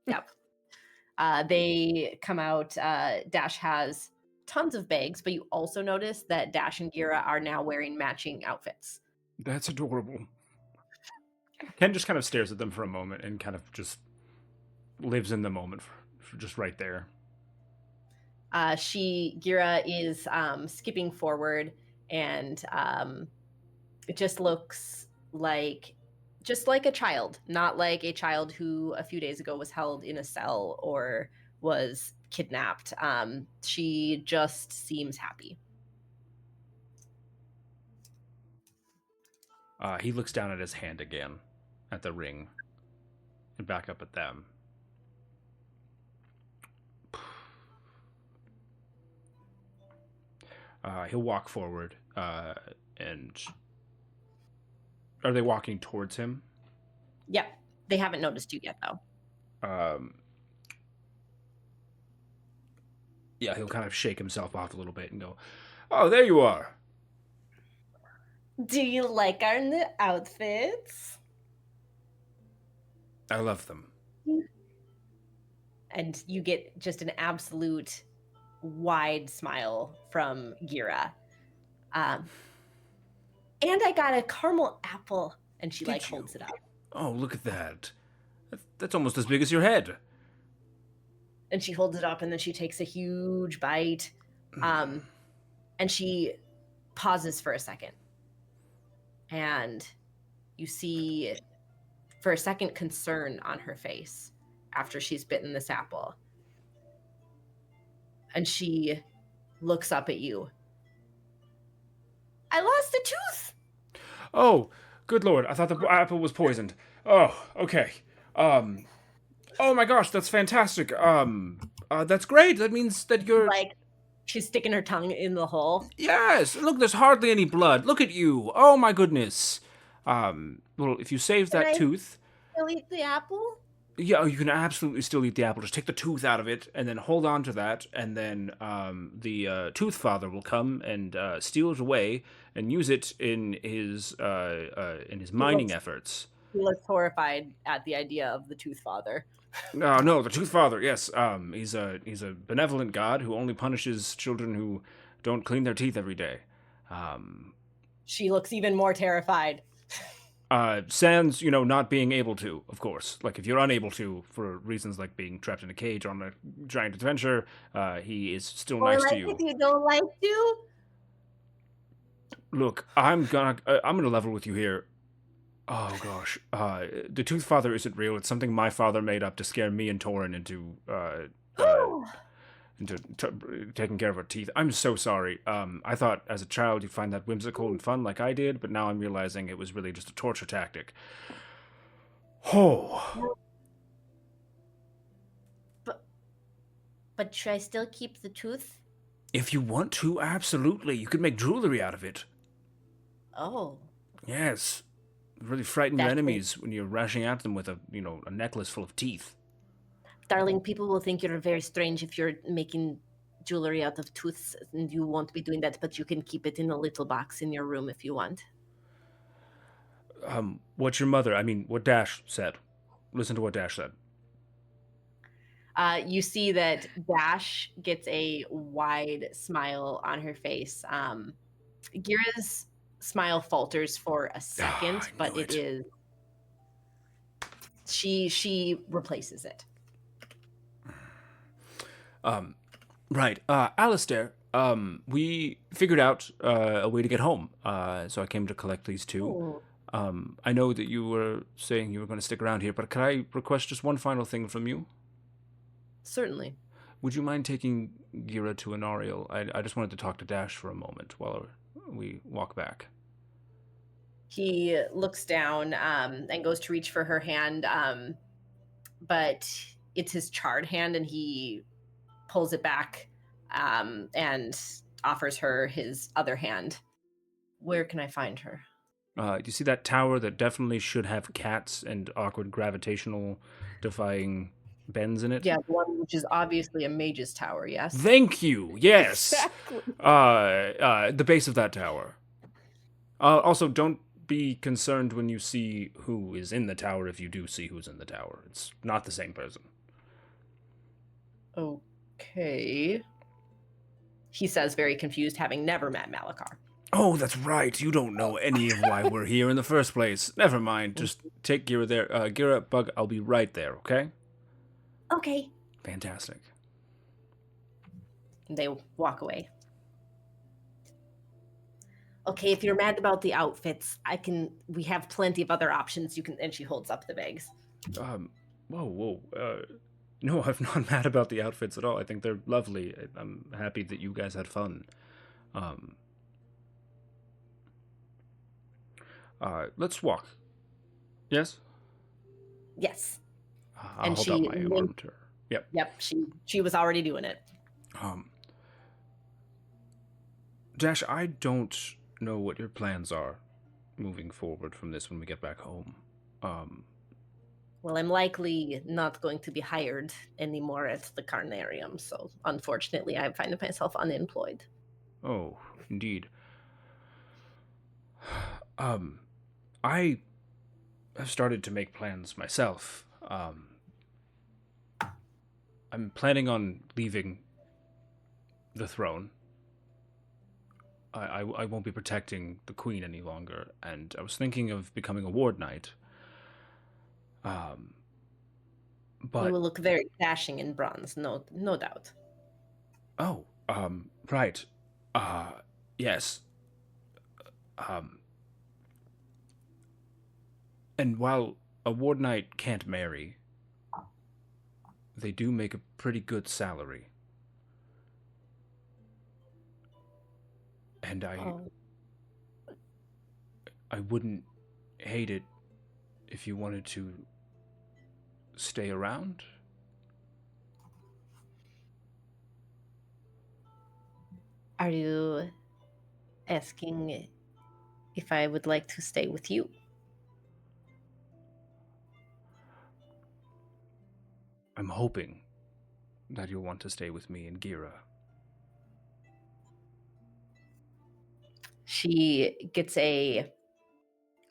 Yep. They come out. Dash has tons of bags, but you also notice that Dash and Gira are now wearing matching outfits. That's adorable. Ken just kind of stares at them for a moment and kind of just lives in the moment for just right there. Gira is skipping forward, and it just looks like a child, not like a child who a few days ago was held in a cell or was kidnapped. She just seems happy. He looks down at his hand again, at the ring, and back up at them. He'll walk forward, and... Are they walking towards him? Yep. They haven't noticed you yet, though. Yeah, he'll kind of shake himself off a little bit and go, "Oh, there you are. Do you like our new outfits?" I love them." And you get just an absolute wide smile from Gira. And I got a caramel apple. And she Did holds you? it up. Oh, look at that. That's almost as big as your head. And she holds it up, and then she takes a huge bite. And she pauses for a second. And you see, for a second, concern on her face after she's bitten this apple. And she looks up at you. I lost a tooth! Oh, good lord. I thought the apple was poisoned. Oh, okay. Oh my gosh, that's fantastic. That's great. That means that you're... She's sticking her tongue in the hole. Yes, look, there's hardly any blood. Look at you. Oh my goodness. Well, if you save that tooth... Still eat the apple? Yeah, you can absolutely still eat the apple. Just take the tooth out of it, and then hold on to that, and then the Tooth Father will come and steal it away and use it in his mining efforts. He looks horrified at the idea of the Tooth Father. No, the Tooth Father. Yes, he's a benevolent god who only punishes children who don't clean their teeth every day. She looks even more terrified. Sans, not being able to, of course. Like, if you're unable to, for reasons like being trapped in a cage on a giant adventure, he is still nice to you. If you don't like to? Look, I'm gonna level with you here. Oh, gosh. The Tooth Father isn't real. It's something my father made up to scare me and Torin into taking care of our teeth. I'm so sorry. I thought as a child you'd find that whimsical and fun like I did, but now I'm realizing it was really just a torture tactic. Oh. But should I still keep the tooth? If you want to, absolutely. You could make jewelry out of it. Oh. Yes. Really frighten your enemies when you're rushing at them with a necklace full of teeth. Darling, people will think you're very strange if you're making jewelry out of tooths, and you won't be doing that, but you can keep it in a little box in your room if you want. What Dash said. Listen to what Dash said. You see that Dash gets a wide smile on her face. Gira's smile falters for a second, but it is... She replaces it. Right. Alistair, we figured out a way to get home, so I came to collect these two. I know that you were saying you were going to stick around here, but could I request just one final thing from you? Certainly. Would you mind taking Gira to Anariel? I just wanted to talk to Dash for a moment while we walk back. He looks down and goes to reach for her hand, but it's his charred hand, and he pulls it back and offers her his other hand. Where can I find her? Do you see that tower that definitely should have cats and awkward gravitational defying bends in it? Yeah, the one which is obviously a mage's tower, yes? Thank you, yes! Exactly. The base of that tower. Also, don't be concerned when you see who is in the tower if you do see who's in the tower. It's not the same person. Okay. He says, very confused, having never met Malakar. Oh, that's right. You don't know any of why we're here in the first place. Never mind. Just take Gira there. Gira, Bug, I'll be right there, okay? Okay. Fantastic. They walk away. Okay, if you're mad about the outfits, we have plenty of other options. And she holds up the bags. Whoa. No, I'm not mad about the outfits at all. I think they're lovely. I'm happy that you guys had fun. Let's walk. Yes? Yes. I'll hold out my arm to her. Yep. Yep, she was already doing it. Dash, I don't know what your plans are moving forward from this when we get back home. Well, I'm likely not going to be hired anymore at the Carnarium, so unfortunately I find myself unemployed. Oh, indeed. I have started to make plans myself. I'm planning on leaving the throne. I won't be protecting the queen any longer, and I was thinking of becoming a ward knight. You But will look very dashing in bronze, no doubt. oh, right. Yes. Um, and while a ward knight can't marry, they do make a pretty good salary. And Oh. I wouldn't hate it if you wanted to stay around. Are you asking if I would like to stay with you? I'm hoping that you'll want to stay with me and Gira. She gets a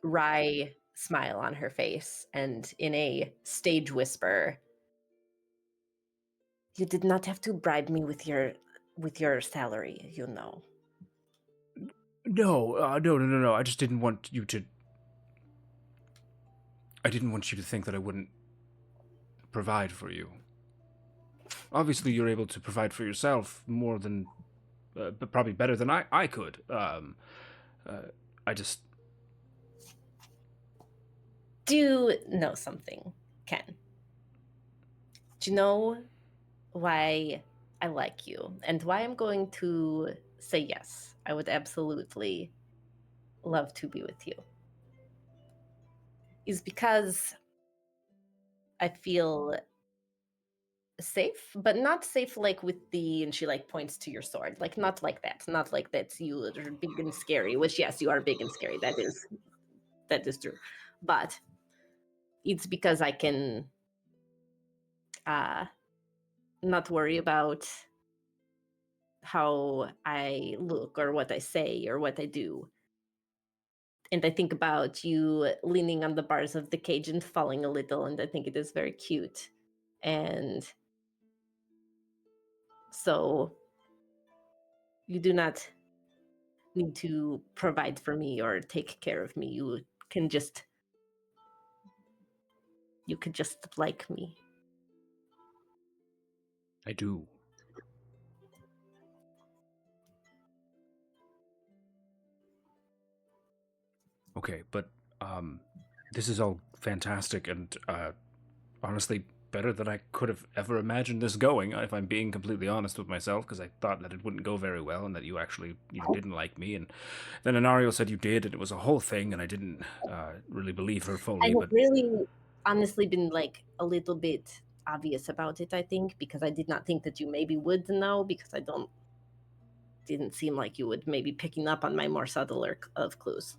wry smile on her face, and in a stage whisper, "You did not have to bribe me with your salary, you know." No. I just didn't want you to. I didn't want you to think that I wouldn't provide for you. Obviously, you're able to provide for yourself more than, but probably better than I could. I just. Do you know something, Ken? Do you know why I like you and why I'm going to say yes? I would absolutely love to be with you. Is because I feel safe, but not safe like with and she like points to your sword, like not like that, not like that's you are big and scary, which yes, you are big and scary. That is true. But it's because I can not worry about how I look or what I say or what I do. And I think about you leaning on the bars of the cage and falling a little, and I think it is very cute. And so you do not need to provide for me or take care of me. Can just you could just like me. I do. Okay, but this is all fantastic and honestly better than I could have ever imagined this going. If I'm being completely honest with myself, because I thought that it wouldn't go very well and that you actually didn't like me, and then Anario said you did, and it was a whole thing, and I didn't really believe her I fully. have But really honestly been like a little bit obvious about it, I think, because I did not think that you maybe would know, because I didn't seem like you would maybe picking up on my more subtler of clues.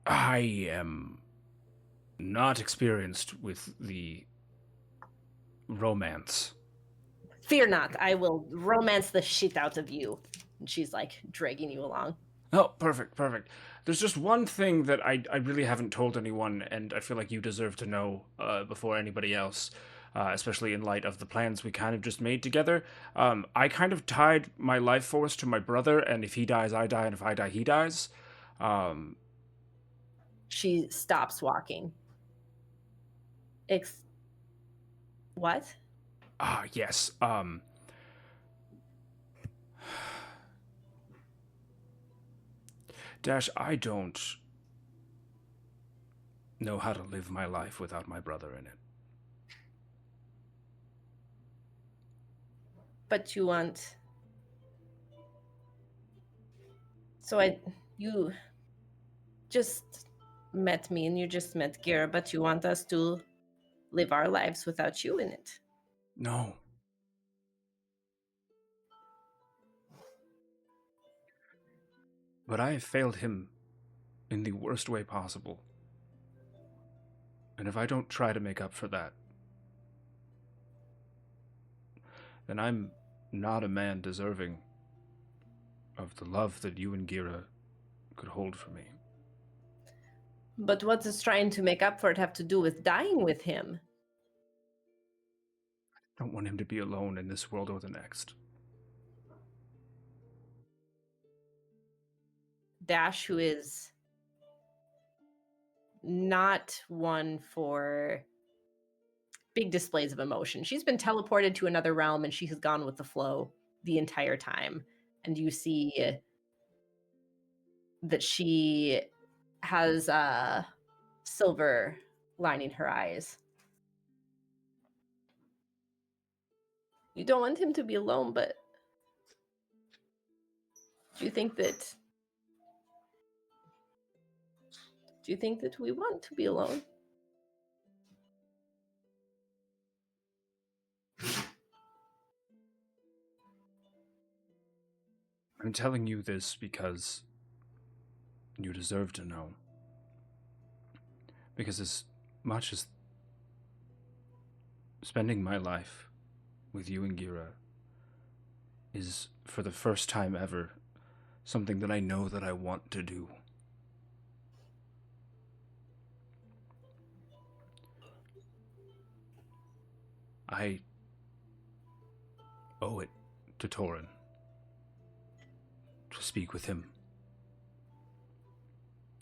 I am not experienced with the romance. Fear not, I will romance the shit out of you. And she's like dragging you along. Oh, perfect. There's just one thing that I really haven't told anyone, and I feel like you deserve to know before anybody else, especially in light of the plans we kind of just made together. I kind of tied my life force to my brother, and if he dies, I die, and if I die, he dies. She stops walking. What? Yes. Dash, I don't know how to live my life without my brother in it. But you want... you just met me and you just met Gira, but you want us to live our lives without you in it. No. But I have failed him in the worst way possible. And if I don't try to make up for that, then I'm not a man deserving of the love that you and Gira could hold for me. But what does trying to make up for it have to do with dying with him? I don't want him to be alone in this world or the next. Dash, who is not one for big displays of emotion. She's been teleported to another realm and she has gone with the flow the entire time. And you see that she has silver lining her eyes. You don't want him to be alone, but do you think that we want to be alone? I'm telling you this because you deserve to know. Because as much as spending my life with you and Gira is, for the first time ever, something that I know that I want to do. I owe it to Torin to speak with him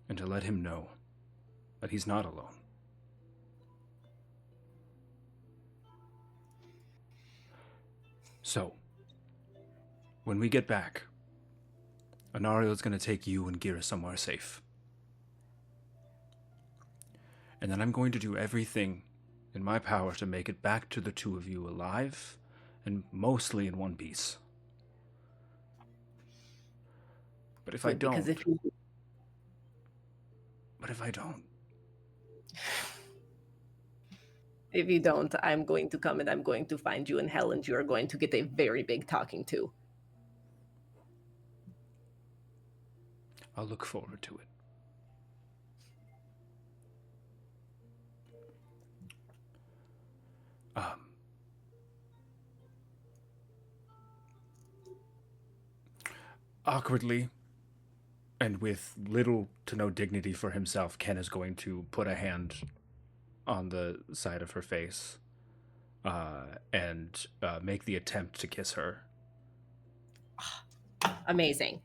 and to let him know that he's not alone. So, when we get back, Anario's going to take you and Gira somewhere safe. And then I'm going to do everything in my power to make it back to the two of you alive and mostly in one piece. But if I don't... But if I don't... If you don't, I'm going to come and I'm going to find you in hell and you're going to get a very big talking to. I'll look forward to it. Awkwardly, and with little to no dignity for himself, Ken is going to put a hand on the side of her face and make the attempt to kiss her. Amazing.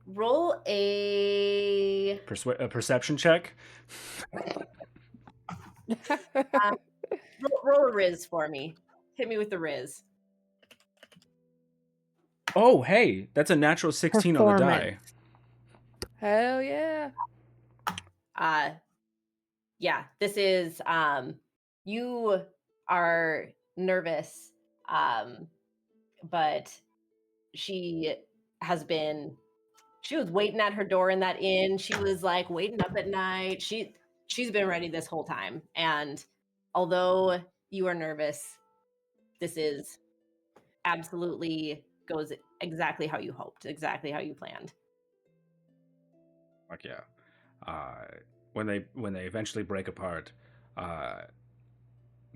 Roll a perception check. Roll a Riz for me. Hit me with the Riz. Oh, hey, that's a natural 16 on the die. Hell yeah. Yeah, this is you are nervous, but she was waiting at her door in that inn. She was like waiting up at night. She's been ready this whole time. And although you are nervous, this is absolutely goes exactly how you hoped, exactly how you planned. Fuck yeah. When they eventually break apart,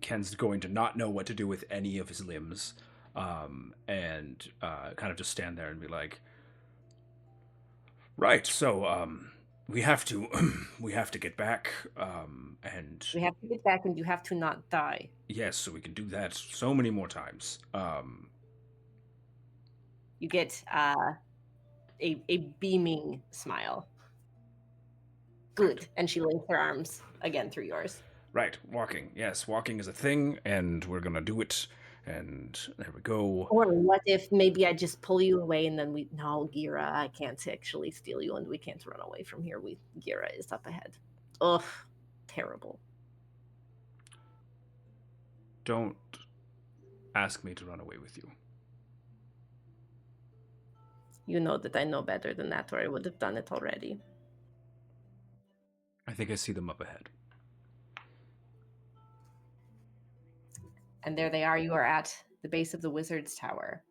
Ken's going to not know what to do with any of his limbs, and kind of just stand there and be like, right, so we have to get back, and we have to get back, and you have to not die. Yes, so we can do that so many more times. You get a beaming smile. Good. And she links her arms again through yours. Right, walking. Yes, walking is a thing, and we're gonna do it. And there we go. Or what if maybe I just pull you away and then no, Gira, I can't actually steal you and we can't run away from here. Gira is up ahead. Ugh, terrible. Don't ask me to run away with you. You know that I know better than that, or I would have done it already. I think I see them up ahead. And there they are. You are at the base of the Wizard's Tower.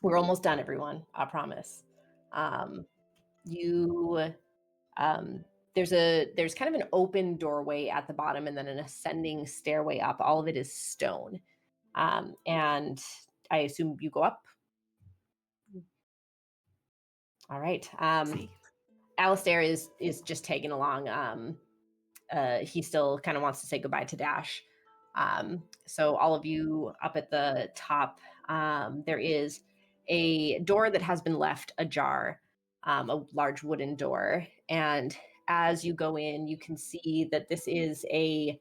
We're almost done, everyone. I promise. There's kind of an open doorway at the bottom and then an ascending stairway up. All of it is stone. And I assume you go up. All right. Alistair is just tagging along. He still kind of wants to say goodbye to Dash. So all of you up at the top, there is a door that has been left ajar, a large wooden door. And as you go in, you can see that this is a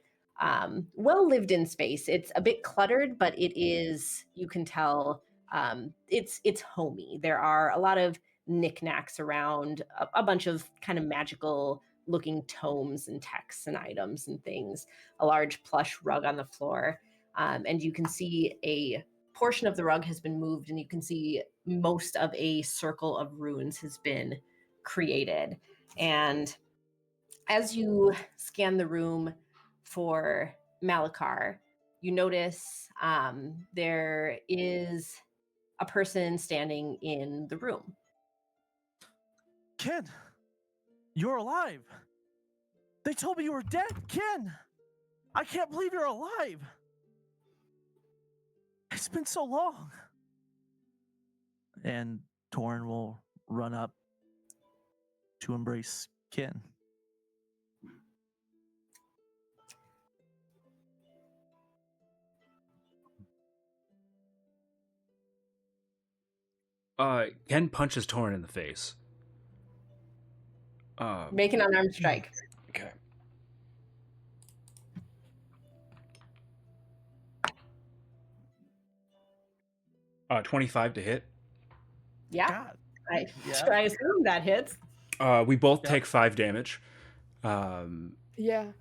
well lived in space. It's a bit cluttered, but it is, you can tell, it's homey. There are a lot of knickknacks around, a bunch of kind of magical looking tomes and texts and items and things, a large plush rug on the floor. And you can see a portion of the rug has been moved, and you can see most of a circle of runes has been created. And as you scan the room for Malakar, you notice there is a person standing in the room. Ken, you're alive. They told me you were dead, Ken. I can't believe you're alive. It's been so long. And Torin will run up to embrace Ken. Ken punches Torin in the face. Make an unarmed strike. Okay. Uh, 25 to hit. Yeah, God. I assume that hits. We both take 5 damage. Yeah.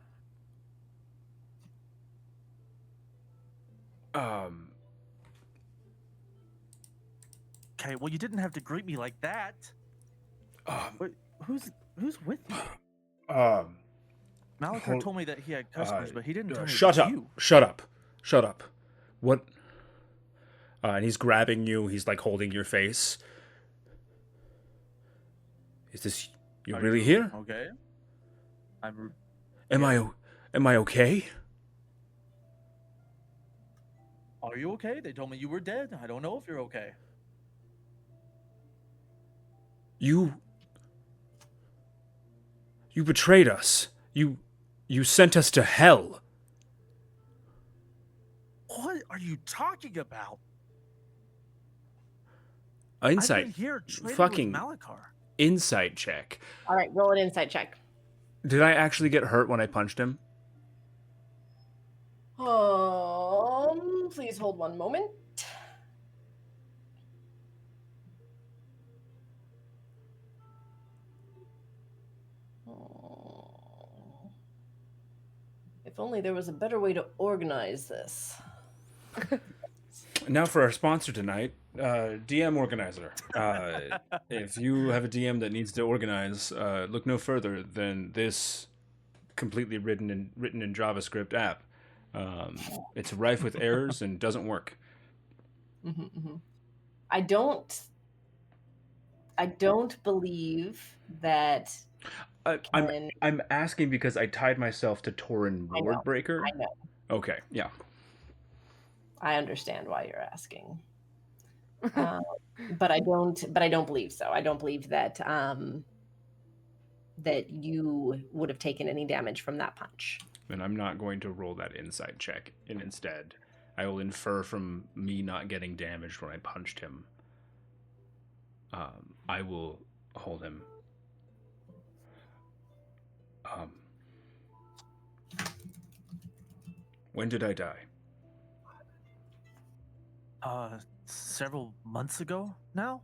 Okay, well, you didn't have to greet me like that. Wait, who's with you? Malakar told me that he had customers, but he didn't tell me Shut it was up! you. Shut up! What? And he's grabbing you. He's like holding your face. Is this you really here? Okay. Am I okay? Are you okay? They told me you were dead. I don't know if you're okay. You betrayed us. You sent us to hell. What are you talking about? Insight. I've been here trading Fucking with Malakar. insight check. All right, roll an insight check. Did I actually get hurt when I punched him? Please hold one moment. If only there was a better way to organize this. Now for our sponsor tonight, DM Organizer. If you have a DM that needs to organize, look no further than this completely written in JavaScript app. It's rife with errors and doesn't work. I don't believe that. I'm asking because I tied myself to Torin Wardbreaker. I know. Okay, yeah. I understand why you're asking, but I don't believe so. I don't believe that that you would have taken any damage from that punch. And I'm not going to roll that insight check, and instead, I will infer from me not getting damaged when I punched him. I will hold him. When did I die? Several months ago now?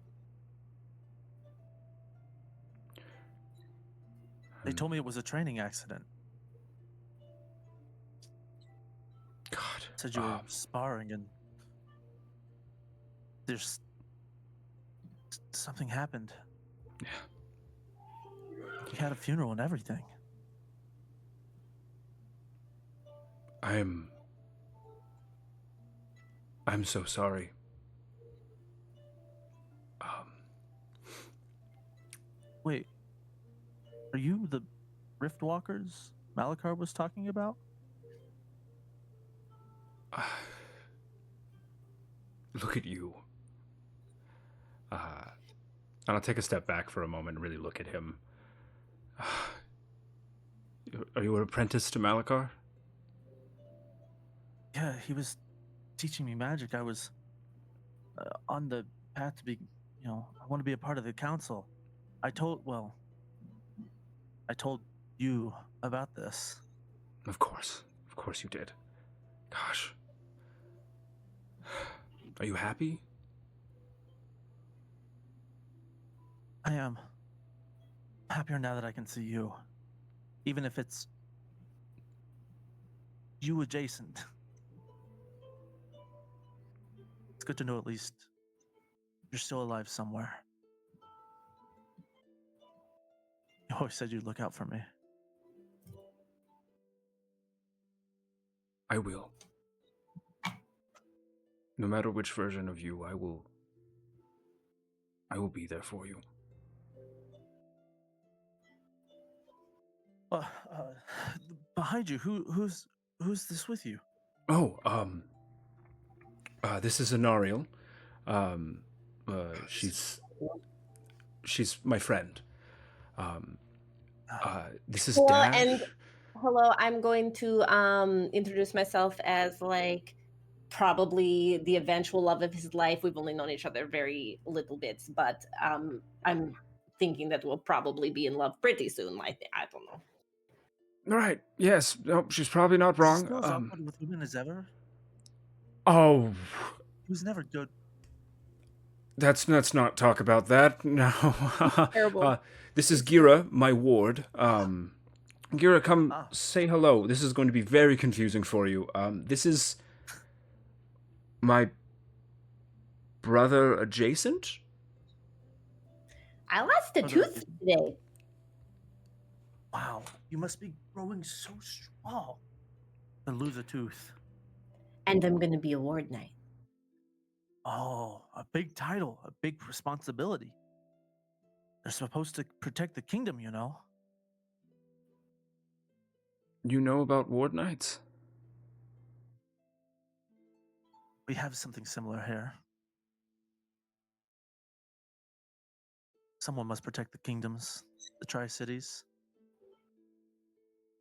They told me it was a training accident. God. Said you were sparring and there's something happened. Yeah. You had a funeral and everything. I'm so sorry. Wait, are you the Rift Walkers Malakar was talking about? Look at you. And I'll take a step back for a moment and really look at him. Are you an apprentice to Malakar? Yeah, he was teaching me magic. I was on the I have to be, I want to be a part of the council. I told you about this. Of course you did. Gosh, are you happy? I am happier now that I can see you, even if it's you adjacent. It's good to know at least you're still alive somewhere. You always said you'd look out for me. I will. No matter which version of you, I will be there for you. Uh, behind you, who's this with you? Oh, this is Anariel. She's my friend. This is Hello, Dash. and hello. I'm going to introduce myself as like probably the eventual love of his life. We've only known each other very little bits, but I'm thinking that we'll probably be in love pretty soon. Like I don't know. Right. Yes. No, she's probably not Is he wrong. still as awkward with women as ever? Oh, He was never good. let's not talk about that. No. Terrible. This is Gira, my ward. Gira, come Ah. say hello. This is going to be very confusing for you. This is my brother adjacent. I lost a Brother. tooth today. Wow, you must be growing so strong. To lose a tooth. And I'm going to be a ward knight. Oh, a big title, a big responsibility. They're supposed to protect the kingdom, you know. You know about ward knights? We have something similar here. Someone must protect the kingdoms, the Tri-Cities.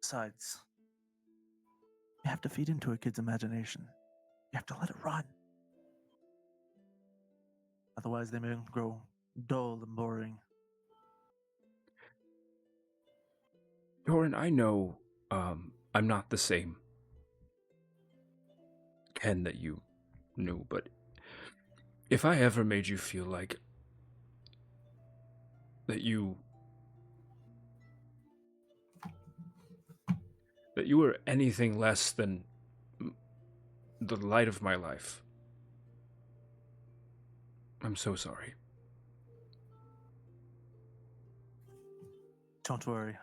Besides, you have to feed into a kid's imagination. You have to let it run. Otherwise, they may grow dull and boring. Doran, I know I'm not the same Ken that you knew, but if I ever made you feel like that you were anything less than the light of my life, I'm so sorry. Don't worry.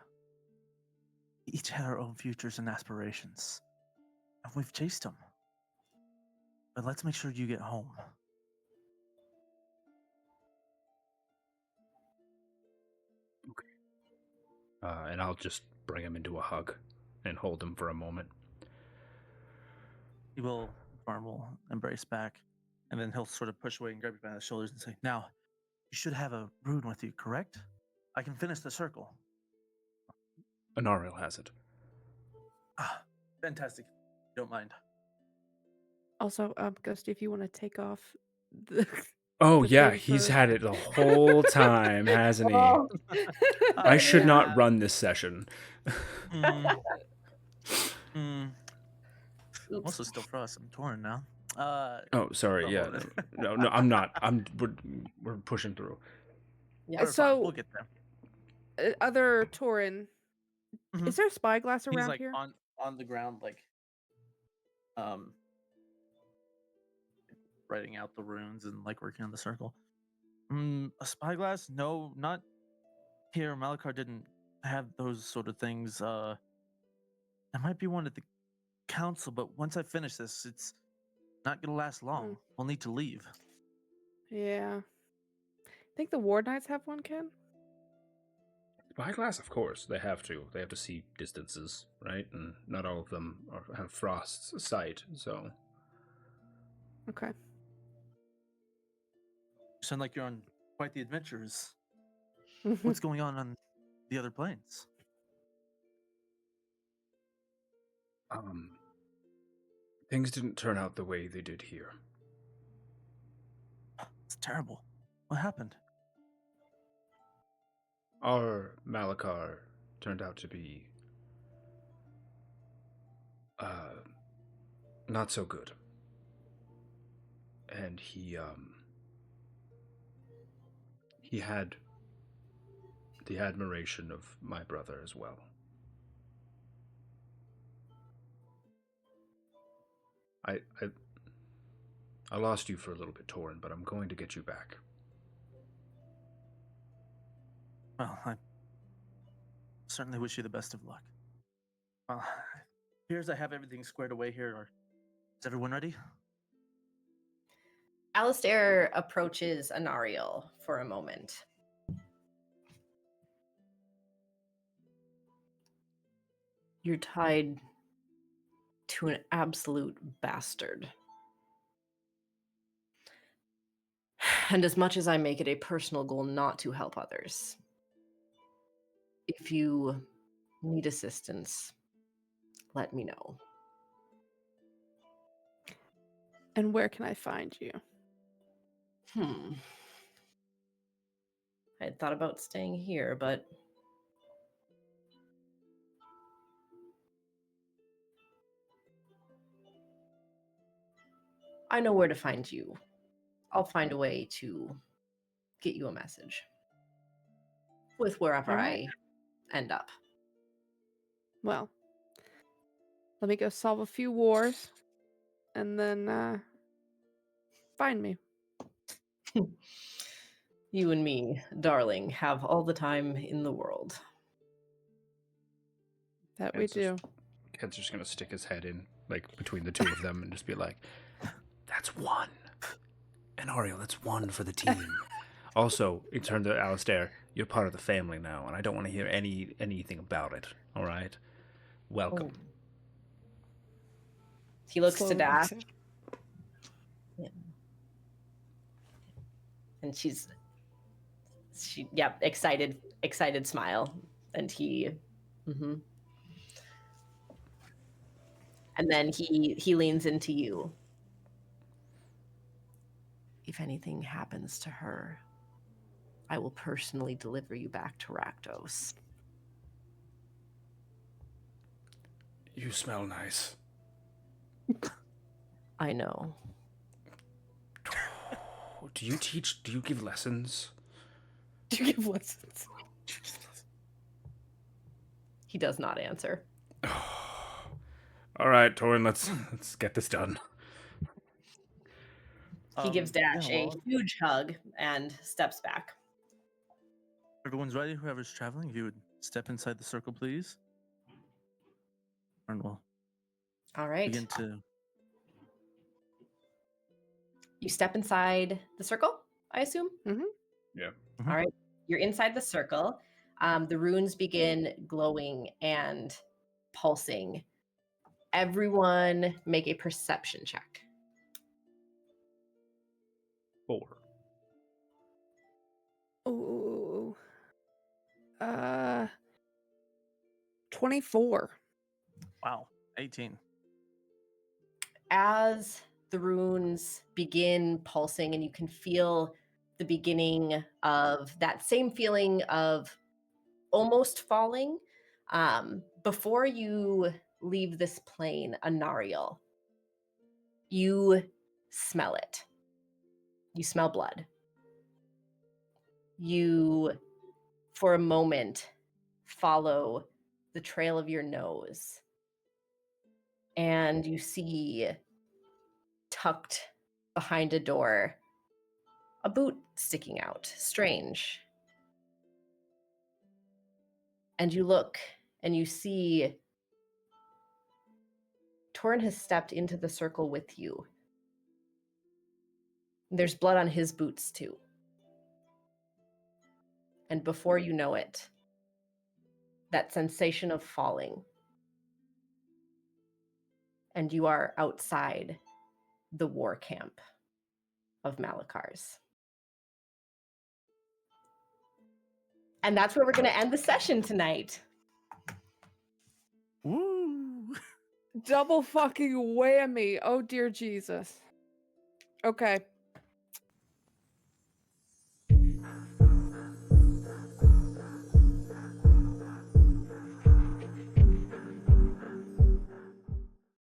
We each had our own futures and aspirations, and we've chased them. But let's make sure you get home. And I'll just bring him into a hug and hold him for a moment. Farm will embrace back, and then he'll sort of push away and grab you by the shoulders and say, "Now, you should have a rune with you, correct? I can finish the circle." Anariel has it. Ah, fantastic. Don't mind. Also, Ghosty, if you want to take off the. Oh the yeah, thing he's for- had it the whole time, hasn't he? Oh, I should yeah. not run this session. I'm Oops. also still frost. I'm torn now. Oh, sorry. Oh, Yeah, hold on. no, I'm not. We're pushing through. Yeah. We're fine. So- We'll get there. Other Torin, Mhm. is there spyglass around He's like here? on the ground, like writing out the runes and like working on the circle. A spyglass? No, not here. Malakar didn't have those sort of things. There might be one at the council, but once I finish this, it's not gonna last long. We'll need to leave. Yeah. Think the Ward Knights have one, Ken? Spyglass, of course, they have to. They have to see distances, right? And not all of them have Frost's sight, so. Okay. You sound like you're on quite the adventures. What's going on the other planes? Things didn't turn out the way they did here. It's terrible. What happened? Our Malakar turned out to be not so good. And he had the admiration of my brother as well. I lost you for a little bit, Torin, but I'm going to get you back. Well, I certainly wish you the best of luck. Well, here's I have everything squared away here. Is everyone ready? Alistair approaches Anariel for a moment. You're tied to an absolute bastard. And as much as I make it a personal goal not to help others, if you need assistance, let me know. And where can I find you? I had thought about staying here, but I know where to find you. I'll find a way to get you a message with wherever All right. I end up. Well, let me go solve a few wars, and then find me. You and me, darling, have all the time in the world. That we do. Ken's just gonna stick his head in, like, between the two of them and just be like, that's one. And Ariel, that's one for the team. Also, in turn to Alistair, you're part of the family now, and I don't want to hear anything about it, all right? Welcome. Oh. He looks to Slowly Dash, exhale. and excited smile, and he, and then he leans into you. If anything happens to her, I will personally deliver you back to Rakdos. You smell nice. I know. Do you give lessons? Do you give lessons? He does not answer. All right, Torin, let's get this done. He gives Dash yeah, a huge hug and steps back. Everyone's ready. Whoever's traveling, if you would step inside the circle, please. And we'll All right. begin to. You step inside the circle, I assume? Yeah. Mhm. All right. You're inside the circle. The runes begin glowing and pulsing. Everyone make a perception check. 4. Ooh. 24. Wow, 18. As the runes begin pulsing and you can feel the beginning of that same feeling of almost falling, before you leave this plane, Anariel, you smell it. You smell blood. You, for a moment, follow the trail of your nose, and you see tucked behind a door a boot sticking out, strange. And you look and you see Torin has stepped into the circle with you. There's blood on his boots too. And before you know it, that sensation of falling, and you are outside the war camp of Malakar's. And that's where we're going to end the session tonight. Woo! Double fucking whammy. Oh dear Jesus. Okay.